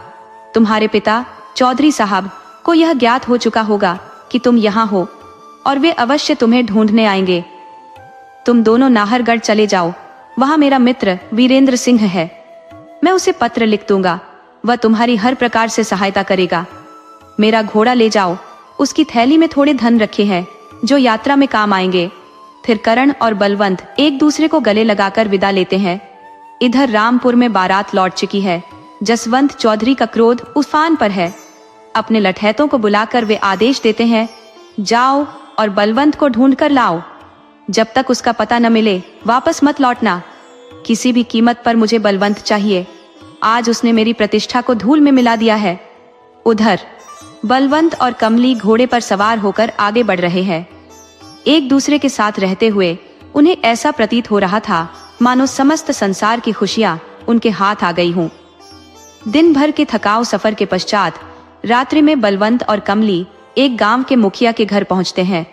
तुम्हारे पिता चौधरी साहब को यह ज्ञात हो चुका होगा कि तुम यहाँ हो और वे अवश्य तुम्हें ढूंढने आएंगे। तुम दोनों नाहरगढ़ चले जाओ, वहां मेरा मित्र वीरेंद्र सिंह है। मैं उसे पत्र लिख दूंगा, वह तुम्हारी हर प्रकार से सहायता करेगा। मेरा घोड़ा ले जाओ, उसकी थैली में थोड़े धन रखे हैं जो यात्रा में काम आएंगे। फिर करण और बलवंत एक दूसरे को गले लगाकर विदा लेते हैं। इधर रामपुर में बारात लौट चुकी है। जसवंत चौधरी का क्रोध उफान पर है। अपने लठैतों को बुलाकर वे आदेश देते हैं, जाओ और बलवंत को ढूंढ कर लाओ। जब तक उसका पता न मिले वापस मत लौटना। किसी भी कीमत पर मुझे बलवंत चाहिए। आज उसने मेरी प्रतिष्ठा को धूल में मिला दिया है। उधर बलवंत और कमली घोड़े पर सवार होकर आगे बढ़ रहे हैं। एक दूसरे के साथ रहते हुए उन्हें ऐसा प्रतीत हो रहा था मानो समस्त संसार की खुशियां उनके हाथ आ गई हों। दिन भर के थकाऊ सफर के पश्चात रात्रि में बलवंत और कमली एक गांव के मुखिया के घर पहुंचते हैं।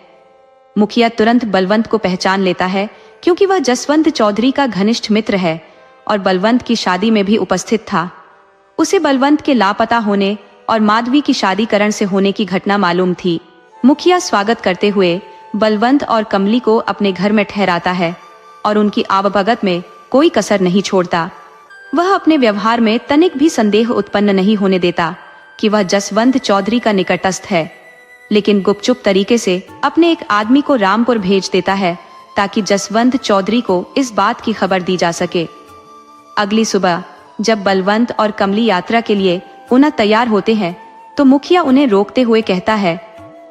मुखिया तुरंत बलवंत को पहचान लेता है क्योंकि वह जसवंत चौधरी का घनिष्ठ मित्र है और बलवंत की शादी में भी उपस्थित था। उसे बलवंत के लापता होने और माधवी की शादी करण से होने की घटना मालूम थी। मुखिया स्वागत करते हुए बलवंत और कमली को अपने घर में ठहराता है और उनकी आवभगत में कोई कसर नहीं छोड़ता। वह अपने व्यवहार में तनिक भी संदेह उत्पन्न नहीं होने देता कि वह जसवंत चौधरी का निकटस्थ है, लेकिन गुपचुप तरीके से अपने एक आदमी को रामपुर भेज देता है ताकि जसवंत चौधरी को इस बात की खबर दी जा सके। अगली सुबह जब बलवंत और कमली यात्रा के लिए पुनः तैयार होते हैं तो मुखिया उन्हें रोकते हुए कहता है,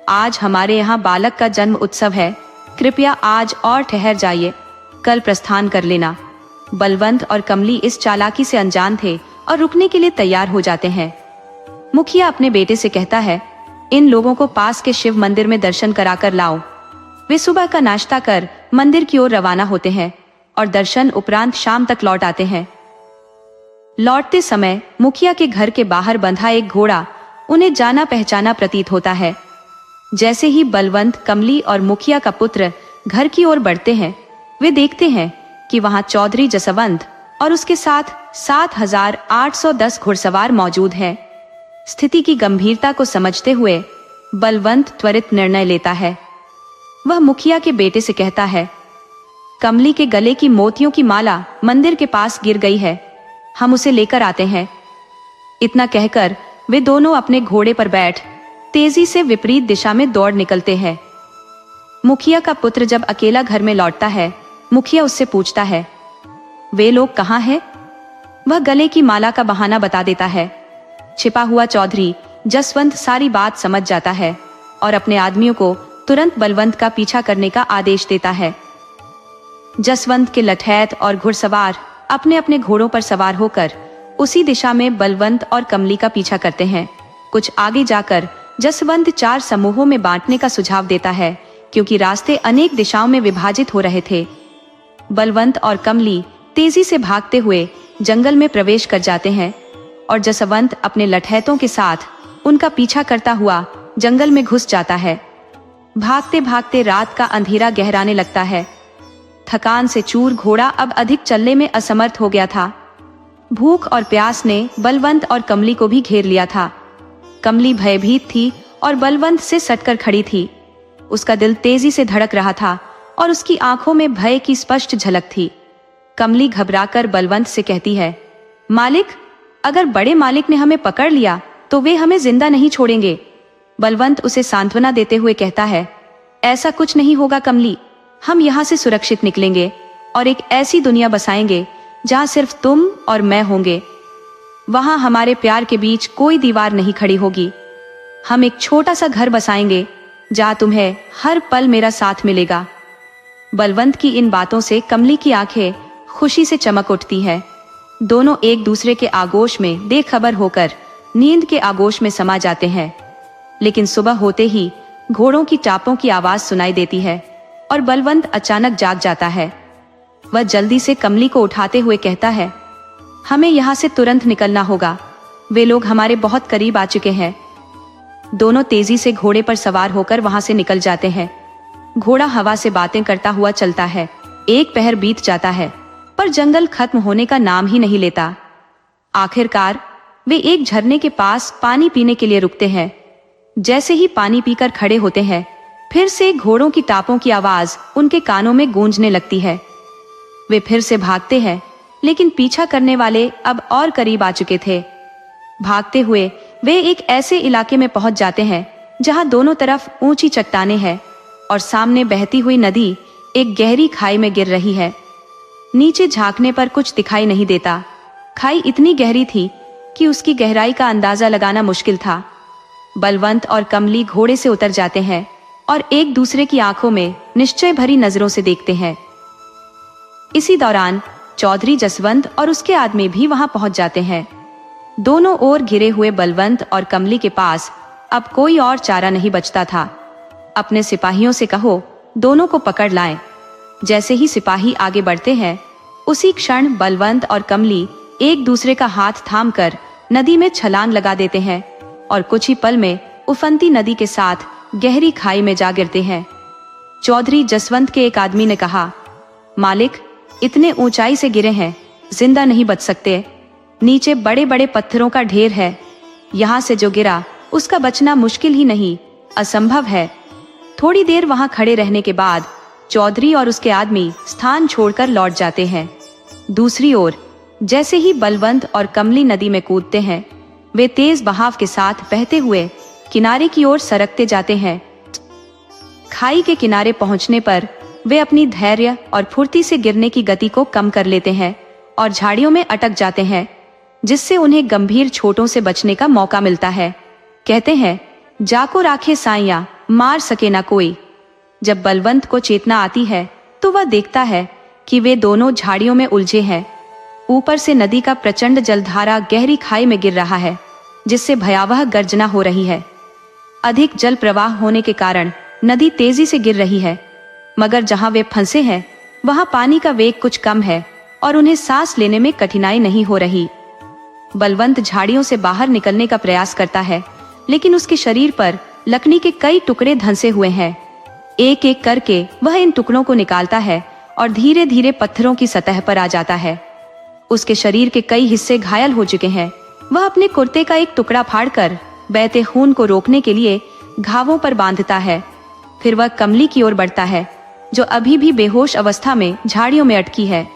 आज हमारे यहाँ बालक का जन्म उत्सव है, कृपया आज और ठहर जाइए, कल प्रस्थान कर लेना। बलवंत और कमली इस चालाकी से अनजान थे और रुकने के लिए तैयार हो जाते हैं। मुखिया अपने बेटे से कहता है, इन लोगों को पास के शिव मंदिर में दर्शन कराकर लाओ। वे सुबह का नाश्ता कर मंदिर की ओर रवाना होते हैं और दर्शन उपरांत शाम तक लौट आते हैं। लौटते समय मुखिया के घर के बाहर बंधा एक घोड़ा उन्हें जाना पहचाना प्रतीत होता है। जैसे ही बलवंत, कमली और मुखिया का पुत्र घर की ओर बढ़ते हैं, वे देखते हैं कि वहां चौधरी जसवंत और उसके साथ 7,810 घुड़सवार मौजूद हैं। स्थिति की गंभीरता को समझते हुए बलवंत त्वरित निर्णय लेता है। वह मुखिया के बेटे से कहता है, कमली के गले की मोतियों की माला मंदिर के पास गिर गई है, हम उसे लेकर आते हैं। इतना कहकर वे दोनों अपने घोड़े पर बैठ तेजी से विपरीत दिशा में दौड़ निकलते हैं। मुखिया का पुत्र जब अकेला घर में लौटता है, मुखिया उससे पूछता है, वे लोग कहाँ हैं? वह गले की माला का बहाना बता देता है। छिपा हुआ चौधरी जसवंत सारी बात समझ जाता है और अपने आदमियों को तुरंत बलवंत का पीछा करने का आदेश देता है। जसवंत के लठैत और घुड़सवार अपने अपने घोड़ों पर सवार होकर उसी दिशा में बलवंत और कमली का पीछा करते हैं। कुछ आगे जाकर जसवंत 4 समूहों में बांटने का सुझाव देता है क्योंकि रास्ते अनेक दिशाओं में विभाजित हो रहे थे। बलवंत और कमली तेजी से भागते हुए जंगल में प्रवेश कर जाते हैं और जसवंत अपने लठैतों के साथ उनका पीछा करता हुआ जंगल में घुस जाता है। भागते भागते रात का अंधेरा गहराने लगता है। थकान से चूर घोड़ा अब अधिक चलने में असमर्थ हो गया था। भूख और प्यास ने बलवंत और कमली को भी घेर लिया था। कमली भयभीत थी और बलवंत से सटकर खड़ी थी। उसका दिल तेजी से धड़क रहा था और उसकी आंखों में भय की स्पष्ट झलक थी। कमली घबराकर बलवंत से कहती है, मालिक, अगर बड़े मालिक ने हमें पकड़ लिया तो वे हमें जिंदा नहीं छोड़ेंगे। बलवंत उसे सांत्वना देते हुए कहता है, ऐसा कुछ नहीं होगा कमली, हम यहाँ से सुरक्षित निकलेंगे और एक ऐसी दुनिया बसाएंगे जहाँ सिर्फ तुम और मैं होंगे। वहां हमारे प्यार के बीच कोई दीवार नहीं खड़ी होगी। हम एक छोटा सा घर बसाएंगे जहाँ तुम्हें हर पल मेरा साथ मिलेगा। बलवंत की इन बातों से कमली की आंखें खुशी से चमक उठती है। दोनों एक दूसरे के आगोश में बेखबर होकर नींद के आगोश में समा जाते हैं। लेकिन सुबह होते ही घोड़ों की टापों की आवाज सुनाई देती है और बलवंत अचानक जाग जाता है। वह जल्दी से कमली को उठाते हुए कहता है, हमें यहाँ से तुरंत निकलना होगा, वे लोग हमारे बहुत करीब आ चुके हैं। दोनों तेजी से घोड़े पर सवार होकर वहां से निकल जाते हैं। घोड़ा हवा से बातें करता हुआ चलता है। एक पहर बीत जाता है पर जंगल खत्म होने का नाम ही नहीं लेता। आखिरकार वे एक झरने के पास पानी पीने के लिए रुकते हैं। जैसे ही पानी पीकर खड़े होते हैं, फिर से घोड़ों की टापों की आवाज उनके कानों में गूंजने लगती है। वे फिर से भागते हैं, लेकिन पीछा करने वाले अब और करीब आ चुके थे। भागते हुए वे एक ऐसे इलाके में पहुंच जाते हैं जहां दोनों तरफ ऊंची चट्टानें हैं और सामने बहती हुई नदी एक गहरी खाई में गिर रही है। नीचे झांकने पर कुछ दिखाई नहीं देता। खाई इतनी गहरी थी कि उसकी गहराई का अंदाजा लगाना मुश्किल था। बलवंत और कमली घोड़े से उतर जाते हैं और एक दूसरे की आंखों में निश्चय भरी नजरों से देखते हैं। इसी दौरान चौधरी जसवंत और उसके आदमी भी वहां पहुंच जाते हैं। दोनों ओर घिरे हुए बलवंत और कमली के पास अब कोई और चारा नहीं बचता था। अपने सिपाहियों से कहो, दोनों को पकड़ लाएं। जैसे ही सिपाही आगे बढ़ते हैं, उसी क्षण बलवंत और कमली एक दूसरे का हाथ थामकर नदी में छलांग लगा देते हैं और कुछ ही पल में उफनती नदी के साथ गहरी खाई में जा गिरते हैं। चौधरी जसवंत के एक आदमी ने कहा, मालिक, इतने ऊंचाई से गिरे हैं, जिंदा नहीं बच सकते। नीचे बड़े बड़े पत्थरों का ढेर है। यहाँ से जो गिरा उसका बचना मुश्किल ही नहीं, असंभव है। थोड़ी देर वहां खड़े रहने के बाद चौधरी और उसके आदमी स्थान छोड़कर लौट जाते हैं। दूसरी ओर जैसे ही बलवंत और कमली नदी में कूदते हैं, वे तेज बहाव के साथ बहते हुए किनारे की ओर सरकते जाते हैं। खाई के किनारे पहुंचने पर वे अपनी धैर्य और फुर्ती से गिरने की गति को कम कर लेते हैं और झाड़ियों में अटक जाते हैं, जिससे उन्हें गंभीर चोटों से बचने का मौका मिलता है। कहते हैं, जाको राखे साइया, मार सके ना कोई। जब बलवंत को चेतना आती है तो वह देखता है कि वे दोनों झाड़ियों में उलझे हैं। ऊपर से नदी का प्रचंड जलधारा गहरी खाई में गिर रहा है, जिससे भयावह गर्जना हो रही है। अधिक जल प्रवाह होने के कारण नदी तेजी से गिर रही है, मगर जहां वे फंसे हैं वहां पानी का वेग कुछ कम है और उन्हें सांस लेने में कठिनाई नहीं हो रही। बलवंत झाड़ियों से बाहर निकलने का प्रयास करता है, लेकिन उसके शरीर पर लकड़ी के कई टुकड़े धंसे हुए हैं। एक एक करके वह इन टुकड़ों को निकालता है और धीरे धीरे पत्थरों की सतह पर आ जाता है। उसके शरीर के कई हिस्से घायल हो चुके हैं। वह अपने कुर्ते का एक टुकड़ा फाड़कर बहते खून को रोकने के लिए घावों पर बांधता है। फिर वह कमली की ओर बढ़ता है, जो अभी भी बेहोश अवस्था में झाड़ियों में अटकी है।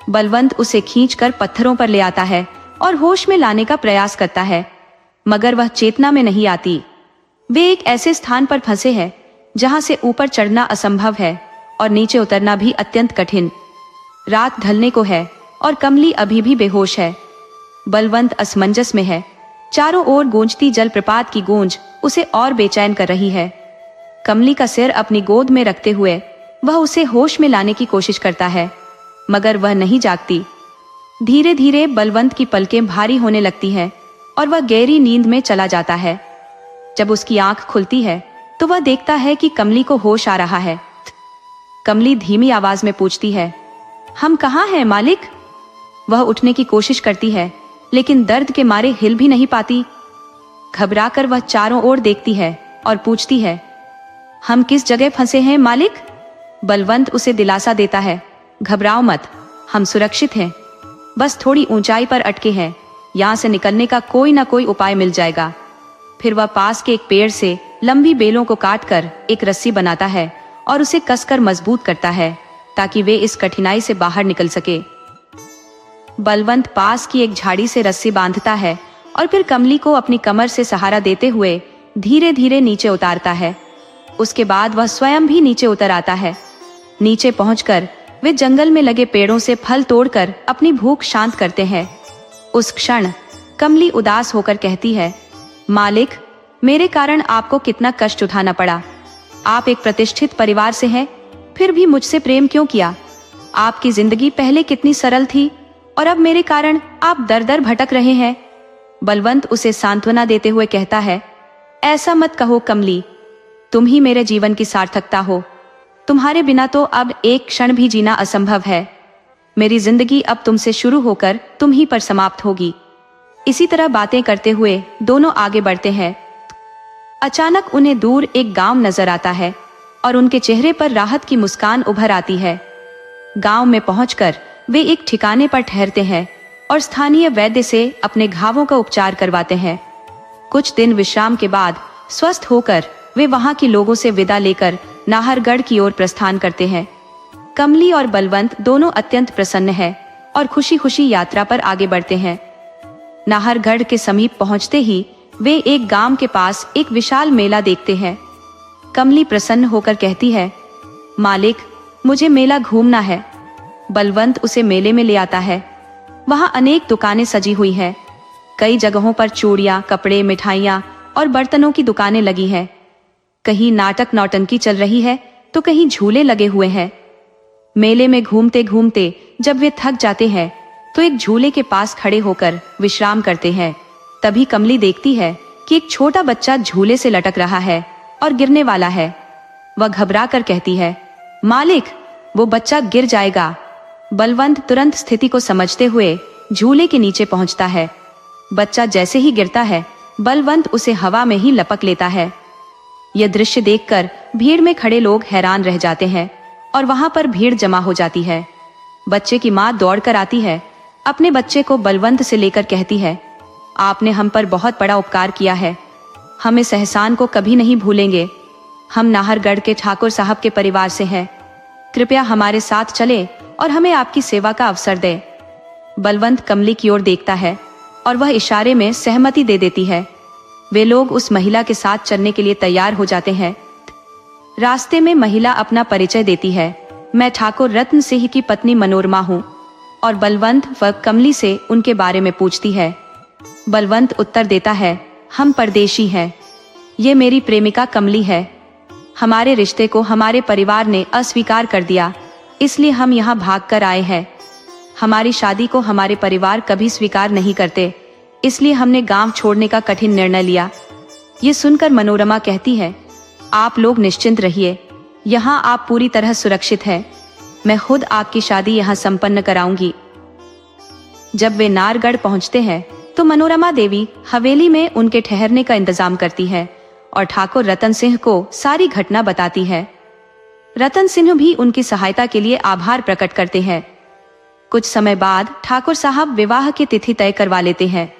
बलवंत उसे खींचकर पत्थरों पर ले आता है और होश में लाने का प्रयास करता है, मगर वह चेतना में नहीं आती। वे एक ऐसे स्थान पर फंसे हैं जहां से ऊपर चढ़ना असंभव है और नीचे उतरना भी अत्यंत कठिन। रात ढलने को है और कमली अभी भी बेहोश है। बलवंत असमंजस में है। चारों ओर गूंजती जलप्रपात की गूंज उसे और बेचैन कर रही है। कमली का सिर अपनी गोद में रखते हुए वह उसे होश में लाने की कोशिश करता है, मगर वह नहीं जागती। धीरे धीरे बलवंत की पलकें भारी होने लगती हैं और वह गहरी नींद में चला जाता है। जब उसकी आंख खुलती है तो वह देखता है कि कमली को होश आ रहा है। कमली धीमी आवाज में पूछती है, हम कहाँ हैं मालिक? वह उठने की कोशिश करती है, लेकिन दर्द के मारे हिल भी नहीं पाती। घबराकर वह चारों ओर देखती है और पूछती है, हम किस जगह फंसे हैं मालिक? बलवंत उसे दिलासा देता है, घबराओ मत, हम सुरक्षित हैं। बस थोड़ी ऊंचाई पर अटके हैं, यहाँ से निकलने का कोई ना कोई उपाय मिल जाएगा। फिर वह पास के एक पेड़ से लंबी बेलों को काटकर एक रस्सी बनाता है और उसे कसकर मजबूत करता है, ताकि वे इस कठिनाई से बाहर निकल सके। बलवंत पास की एक झाड़ी से रस्सी बांधता है और फिर कमली को अपनी कमर से सहारा देते हुए धीरे धीरे नीचे उतारता है। उसके बाद वह स्वयं भी नीचे उतर आता है। नीचे पहुंचकर वे जंगल में लगे पेड़ों से फल तोड़कर अपनी भूख शांत करते हैं। उस क्षण कमली उदास होकर कहती है, मालिक, मेरे कारण आपको कितना कष्ट उठाना पड़ा। आप एक प्रतिष्ठित परिवार से हैं, फिर भी मुझसे प्रेम क्यों किया? आपकी जिंदगी पहले कितनी सरल थी और अब मेरे कारण आप दर दर भटक रहे हैं। बलवंत उसे सांत्वना देते हुए कहता है, ऐसा मत कहो कमली, तुम ही मेरे जीवन की सार्थकता हो। तुम्हारे बिना तो अब एक क्षण भी जीना असंभव है। मेरी जिंदगी अब तुमसे शुरू होकर तुम ही पर समाप्त होगी। इसी तरह बातें करते हुए दोनों आगे बढ़ते हैं। अचानक उन्हें दूर एक गांव नजर आता है और उनके चेहरे पर राहत की मुस्कान उभर आती है। गांव में पहुंचकर वे एक ठिकाने पर ठहरते हैं और स्थानीय वैद्य से अपने घावों का उपचार करवाते हैं। कुछ दिन विश्राम के बाद स्वस्थ होकर वे वहां के लोगों से विदा लेकर नाहरगढ़ की ओर प्रस्थान करते हैं। कमली और बलवंत दोनों अत्यंत प्रसन्न हैं और खुशी खुशी यात्रा पर आगे बढ़ते हैं। नाहरगढ़ के समीप पहुंचते ही वे एक गांव के पास एक विशाल मेला देखते हैं। कमली प्रसन्न होकर कहती है, मालिक, मुझे मेला घूमना है। बलवंत उसे मेले में ले आता है। वहां अनेक दुकानें सजी हुई हैं। कई जगहों पर चूड़ियां, कपड़े, मिठाइयां और बर्तनों की दुकानें लगी हैं। कहीं नाटक नौटंकी चल रही है तो कहीं झूले लगे हुए हैं। मेले में घूमते घूमते जब वे थक जाते हैं तो एक झूले के पास खड़े होकर विश्राम करते हैं। तभी कमली देखती है कि एक छोटा बच्चा झूले से लटक रहा है और गिरने वाला है। वह घबरा कर कहती है, मालिक, वो बच्चा गिर जाएगा। बलवंत तुरंत स्थिति को समझते हुए झूले के नीचे पहुंचता है। बच्चा जैसे ही गिरता है, बलवंत उसे हवा में ही लपक लेता है। यह दृश्य देखकर भीड़ में खड़े लोग हैरान रह जाते हैं और वहां पर भीड़ जमा हो जाती है। बच्चे की मां दौड़कर आती है, अपने बच्चे को बलवंत से लेकर कहती है, आपने हम पर बहुत बड़ा उपकार किया है, हम इस एहसान को कभी नहीं भूलेंगे। हम नाहरगढ़ के ठाकुर साहब के परिवार से हैं, कृपया हमारे साथ चले और हमें आपकी सेवा का अवसर दे। बलवंत कमली की ओर देखता है और वह इशारे में सहमति दे देती है। वे लोग उस महिला के साथ चलने के लिए तैयार हो जाते हैं। रास्ते में महिला अपना परिचय देती है, मैं ठाकुर रत्न सिंह की पत्नी मनोरमा हूँ। और बलवंत व कमली से उनके बारे में पूछती है। बलवंत उत्तर देता है, हम परदेशी हैं, ये मेरी प्रेमिका कमली है। हमारे रिश्ते को हमारे परिवार ने अस्वीकार कर दिया, इसलिए हम यहाँ भागकर आए हैं। हमारी शादी को हमारे परिवार कभी स्वीकार नहीं करते, इसलिए हमने गांव छोड़ने का कठिन निर्णय लिया। ये सुनकर मनोरमा कहती है, आप लोग निश्चिंत रहिए, यहाँ आप पूरी तरह सुरक्षित हैं। मैं खुद आपकी शादी यहाँ संपन्न कराऊंगी। जब वे नाहरगढ़ पहुँचते हैं तो मनोरमा देवी हवेली में उनके ठहरने का इंतजाम करती है और ठाकुर रतन सिंह को सारी घटना बताती है। रतन सिंह भी उनकी सहायता के लिए आभार प्रकट करते हैं। कुछ समय बाद ठाकुर साहब विवाह की तिथि तय करवा लेते हैं।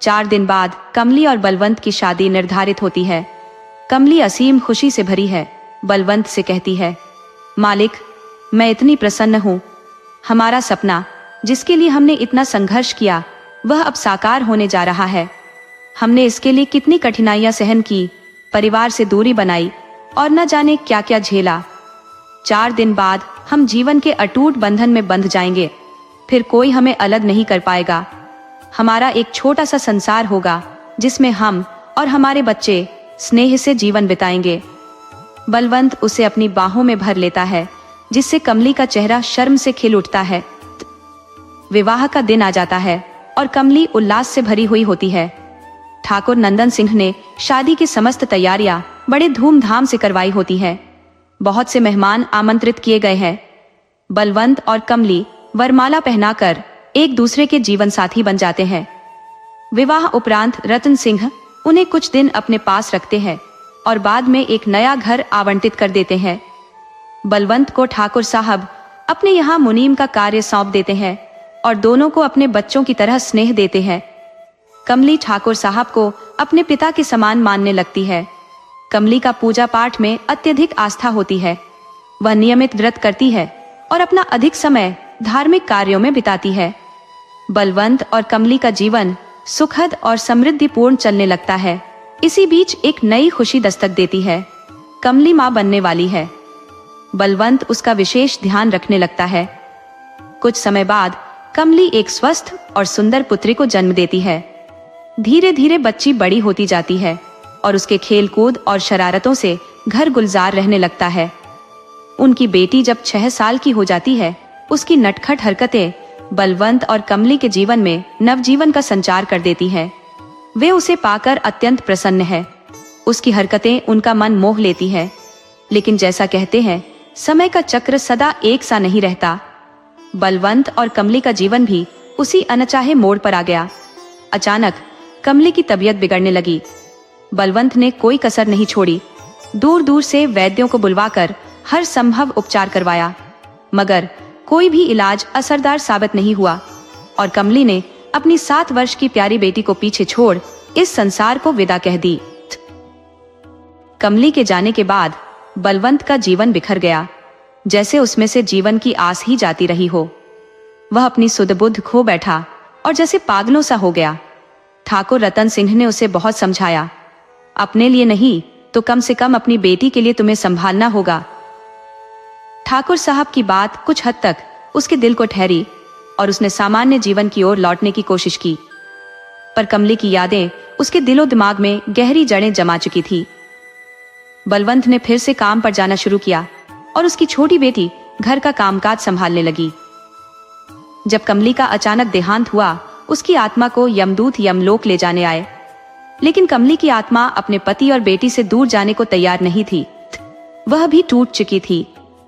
4 दिन बाद कमली और बलवंत की शादी निर्धारित होती है। कमली असीम खुशी से भरी है, बलवंत से कहती है, मालिक, मैं इतनी प्रसन्न हूँ। हमारा सपना, जिसके लिए हमने इतना संघर्ष किया, वह अब साकार होने जा रहा है। हमने इसके लिए कितनी कठिनाइयां सहन की, परिवार से दूरी बनाई और न जाने क्या क्या झेला। 4 दिन बाद हम जीवन के अटूट बंधन में बंध जाएंगे, फिर कोई हमें अलग नहीं कर पाएगा। हमारा एक छोटा सा संसार होगा जिसमें हम और हमारे बच्चे स्नेह से जीवन बिताएंगे। बलवंत उसे अपनी बाहों में भर लेता है, जिससे कमली का चेहरा शर्म से खिल उठता है। विवाह का दिन आ जाता है और कमली उल्लास से भरी हुई होती है। ठाकुर नंदन सिंह ने शादी की समस्त तैयारियां बड़े धूमधाम से करवाई होती है। बहुत से मेहमान आमंत्रित किए गए हैं। बलवंत और कमली वरमाला पहनाकर एक दूसरे के जीवन साथी बन जाते हैं। विवाह उपरांत रतन सिंह उन्हें कुछ दिन अपने पास रखते हैं और बाद में एक नया घर आवंटित कर देते हैं। बलवंत को ठाकुर साहब अपने यहाँ मुनीम का कार्य सौंप देते हैं और दोनों को अपने बच्चों की तरह स्नेह देते हैं। कमली ठाकुर साहब को अपने पिता के समान मानने लगती है। कमली का पूजा पाठ में अत्यधिक आस्था होती है। वह नियमित व्रत करती है और अपना अधिक समय धार्मिक कार्यों में बिताती है। बलवंत और कमली का जीवन सुखद और समृद्धिपूर्ण चलने लगता है। इसी बीच एक नई खुशी दस्तक देती है। कमली मां बनने वाली है। बलवंत उसका विशेष ध्यान रखने लगता है। कुछ समय बाद कमली एक स्वस्थ और सुंदर पुत्री को जन्म देती है। धीरे धीरे बच्ची बड़ी होती जाती है और उसके खेलकूद और शरारतों से घर गुलजार रहने लगता है। उनकी बेटी जब 6 साल की हो जाती है, उसकी नटखट हरकतें बलवंत और कमली के जीवन में नवजीवन का संचार कर देती है। वे उसे पाकर अत्यंत प्रसन्न है। उसकी हरकतें उनका मन मोह लेती है। लेकिन जैसा कहते हैं, समय का चक्र सदा एक सा नहीं रहता। बलवंत और कमली का जीवन भी उसी अनचाहे मोड़ पर आ गया। अचानक कमली की तबीयत बिगड़ने लगी। बलवंत ने कोई कसर नहीं छोड़ी। दूर दूर से वैद्यों को बुलवाकर हर संभव उपचार करवाया, मगर कोई भी इलाज असरदार साबित नहीं हुआ और कमली ने अपनी 7 वर्ष की प्यारी बेटी को पीछे छोड़ इस संसार को विदा कह दी। कमली के जाने के बाद बलवंत का जीवन बिखर गया, जैसे उसमें से जीवन की आस ही जाती रही हो। वह अपनी सुध बुद्ध खो बैठा और जैसे पागलों सा हो गया। ठाकुर रतन सिंह ने उसे बहुत समझाया, अपने लिए नहीं तो कम से कम अपनी बेटी के लिए तुम्हें संभालना होगा। ठाकुर साहब की बात कुछ हद तक उसके दिल को ठहरी और उसने सामान्य जीवन की ओर लौटने की कोशिश की, पर कमली की यादें उसके दिलो दिमाग में गहरी जड़ें जमा चुकी थी। बलवंत ने फिर से काम पर जाना शुरू किया और उसकी छोटी बेटी घर का कामकाज संभालने लगी। जब कमली का अचानक देहांत हुआ, उसकी आत्मा को यमदूत यमलोक ले जाने आए, लेकिन कमली की आत्मा अपने पति और बेटी से दूर जाने को तैयार नहीं थी। वह भी टूट चुकी थी,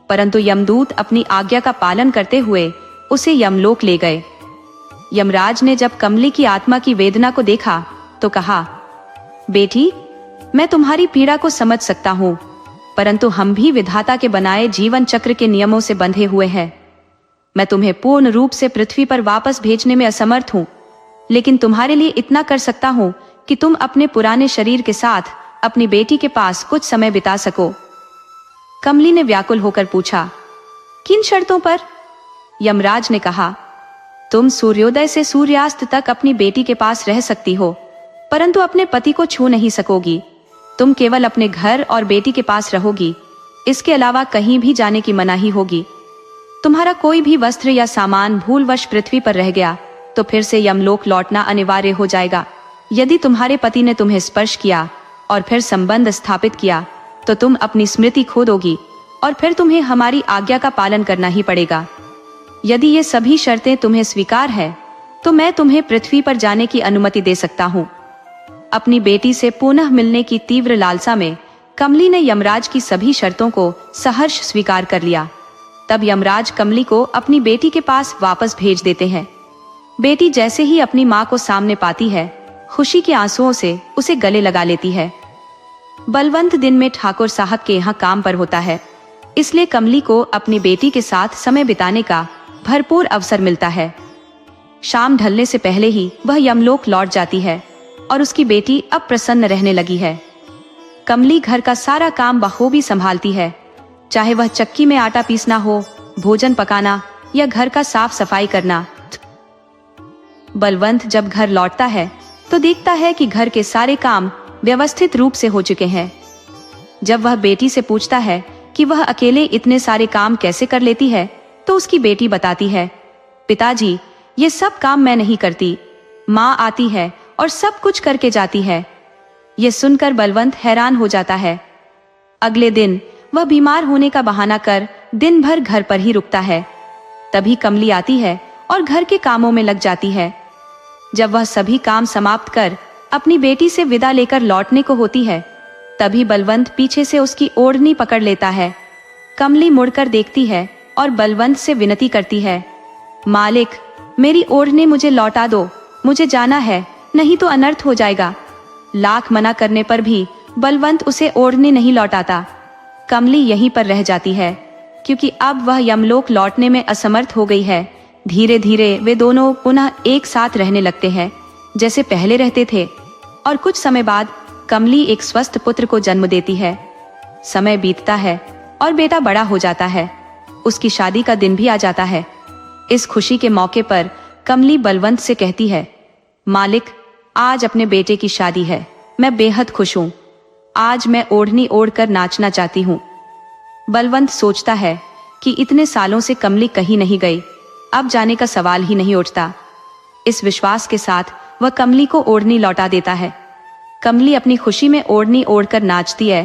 परंतु यमदूत अपनी आज्ञा का पालन करते हुए उसे यमलोक ले गए। यमराज ने जब कमली की आत्मा की वेदना को देखा तो कहा, बेटी, मैं तुम्हारी पीड़ा को समझ सकता हूँ, परंतु हम भी विधाता के बनाए जीवन चक्र के नियमों से बंधे हुए हैं। मैं तुम्हें पूर्ण रूप से पृथ्वी पर वापस भेजने में असमर्थ हूँ, लेकिन तुम्हारे लिए इतना कर सकता हूँ कि तुम अपने पुराने शरीर के साथ अपनी बेटी के पास कुछ समय बिता सको। कमली ने व्याकुल होकर पूछा, किन शर्तों पर? यमराज ने कहा, तुम सूर्योदय से सूर्यास्त तक अपनी बेटी के पास रह सकती हो, परंतु अपने पति को छू नहीं सकोगी। तुम केवल अपने घर और बेटी के पास रहोगी, इसके अलावा कहीं भी जाने की मनाही होगी। तुम्हारा कोई भी वस्त्र या सामान भूलवश पृथ्वी पर रह गया तो फिर से यमलोक लौटना अनिवार्य हो जाएगा। यदि तुम्हारे पति ने तुम्हें स्पर्श किया और फिर संबंध स्थापित किया तो तुम अपनी स्मृति खो दोगी और फिर तुम्हें हमारी आज्ञा का पालन करना ही पड़ेगा। यदि ये सभी शर्तें तुम्हें स्वीकार है तो मैं तुम्हें पृथ्वी पर जाने की अनुमति दे सकता हूँ। अपनी बेटी से पुनः मिलने की तीव्र लालसा में कमली ने यमराज की सभी शर्तों को सहर्ष स्वीकार कर लिया। तब यमराज कमली को अपनी बेटी के पास वापस भेज देते हैं। बेटी जैसे ही अपनी माँ को सामने पाती है, खुशी के आंसुओं से उसे गले लगा लेती है। बलवंत दिन में ठाकुर साहब के यहाँ काम पर होता है, इसलिए कमली को अपनी बेटी के साथ समय बिताने का भरपूर अवसर मिलता है। शाम ढलने से पहले ही वह यमलोक लौट जाती है और उसकी बेटी अब प्रसन्न रहने लगी है। कमली घर का सारा काम बखूबी संभालती है, चाहे वह चक्की में आटा पीसना हो, भोजन पकाना या घर का साफ सफाई करना। बलवंत जब घर लौटता है तो देखता है कि घर के सारे काम व्यवस्थित रूप से हो चुके हैं। जब वह बेटी से पूछता है कि वह अकेले इतने सारे काम कैसे कर लेती है, तो उसकी बेटी बताती है, पिताजी, ये सब काम मैं नहीं करती, माँ आती है और सब कुछ करके जाती है। ये सुनकर बलवंत हैरान हो जाता है। अगले दिन वह बीमार होने का बहाना कर दिन भर घर पर ही रुकता है। तभी कमली आती है और घर के कामों में लग जाती है। जब वह सभी काम समाप्त कर अपनी बेटी से विदा लेकर लौटने को होती है, तभी बलवंत पीछे से उसकी ओढ़नी पकड़ लेता है। कमली मुड़कर देखती है और बलवंत से विनती करती है, मालिक, मेरी ओढ़नी मुझे लौटा दो, मुझे जाना है, नहीं तो अनर्थ हो जाएगा। लाख मना करने पर भी बलवंत उसे ओढ़नी नहीं लौटाता। कमली यहीं पर रह जाती है, क्योंकि अब वह यमलोक लौटने में असमर्थ हो गई है। धीरे धीरे वे दोनों पुनः एक साथ रहने लगते हैं, जैसे पहले रहते थे, और कुछ समय बाद कमली एक स्वस्थ पुत्र को जन्म देती है। समय बीतता है और बेटा बड़ा हो जाता है। उसकी शादी का दिन भी आ जाता है। इस खुशी के मौके पर कमली बलवंत से कहती है, मालिक, आज अपने बेटे की शादी है, मैं बेहद खुश हूँ। आज मैं ओढ़नी ओढ़कर नाचना चाहती हूँ। बलवंत सोचता है कि इतने सालों से कमली कहीं नहीं गई, अब जाने का सवाल ही नहीं उठता। इस विश्वास के साथ वह कमली को ओढ़नी लौटा देता है। कमली अपनी खुशी में ओढ़नी ओढ़कर नाचती है,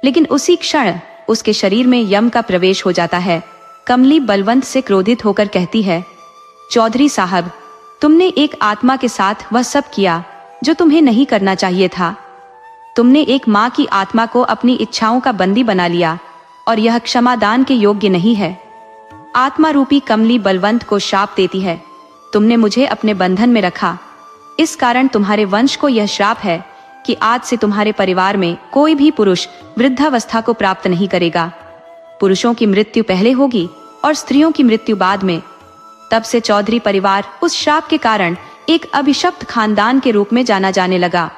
लेकिन उसी क्षण उसके शरीर में यम का प्रवेश हो जाता है। कमली बलवंत से क्रोधित होकर कहती है, चौधरी साहब, तुमने एक आत्मा के साथ वह सब किया जो तुम्हें नहीं करना चाहिए था। तुमने एक माँ की आत्मा को अपनी इच्छाओं का बंदी बना लिया और यह क्षमादान के योग्य नहीं है। आत्मा रूपी कमली बलवंत को शाप देती है, तुमने मुझे अपने बंधन में रखा, इस कारण तुम्हारे वंश को यह श्राप है कि आज से तुम्हारे परिवार में कोई भी पुरुष वृद्धावस्था को प्राप्त नहीं करेगा। पुरुषों की मृत्यु पहले होगी और स्त्रियों की मृत्यु बाद में। तब से चौधरी परिवार उस श्राप के कारण एक अभिशप्त खानदान के रूप में जाना जाने लगा।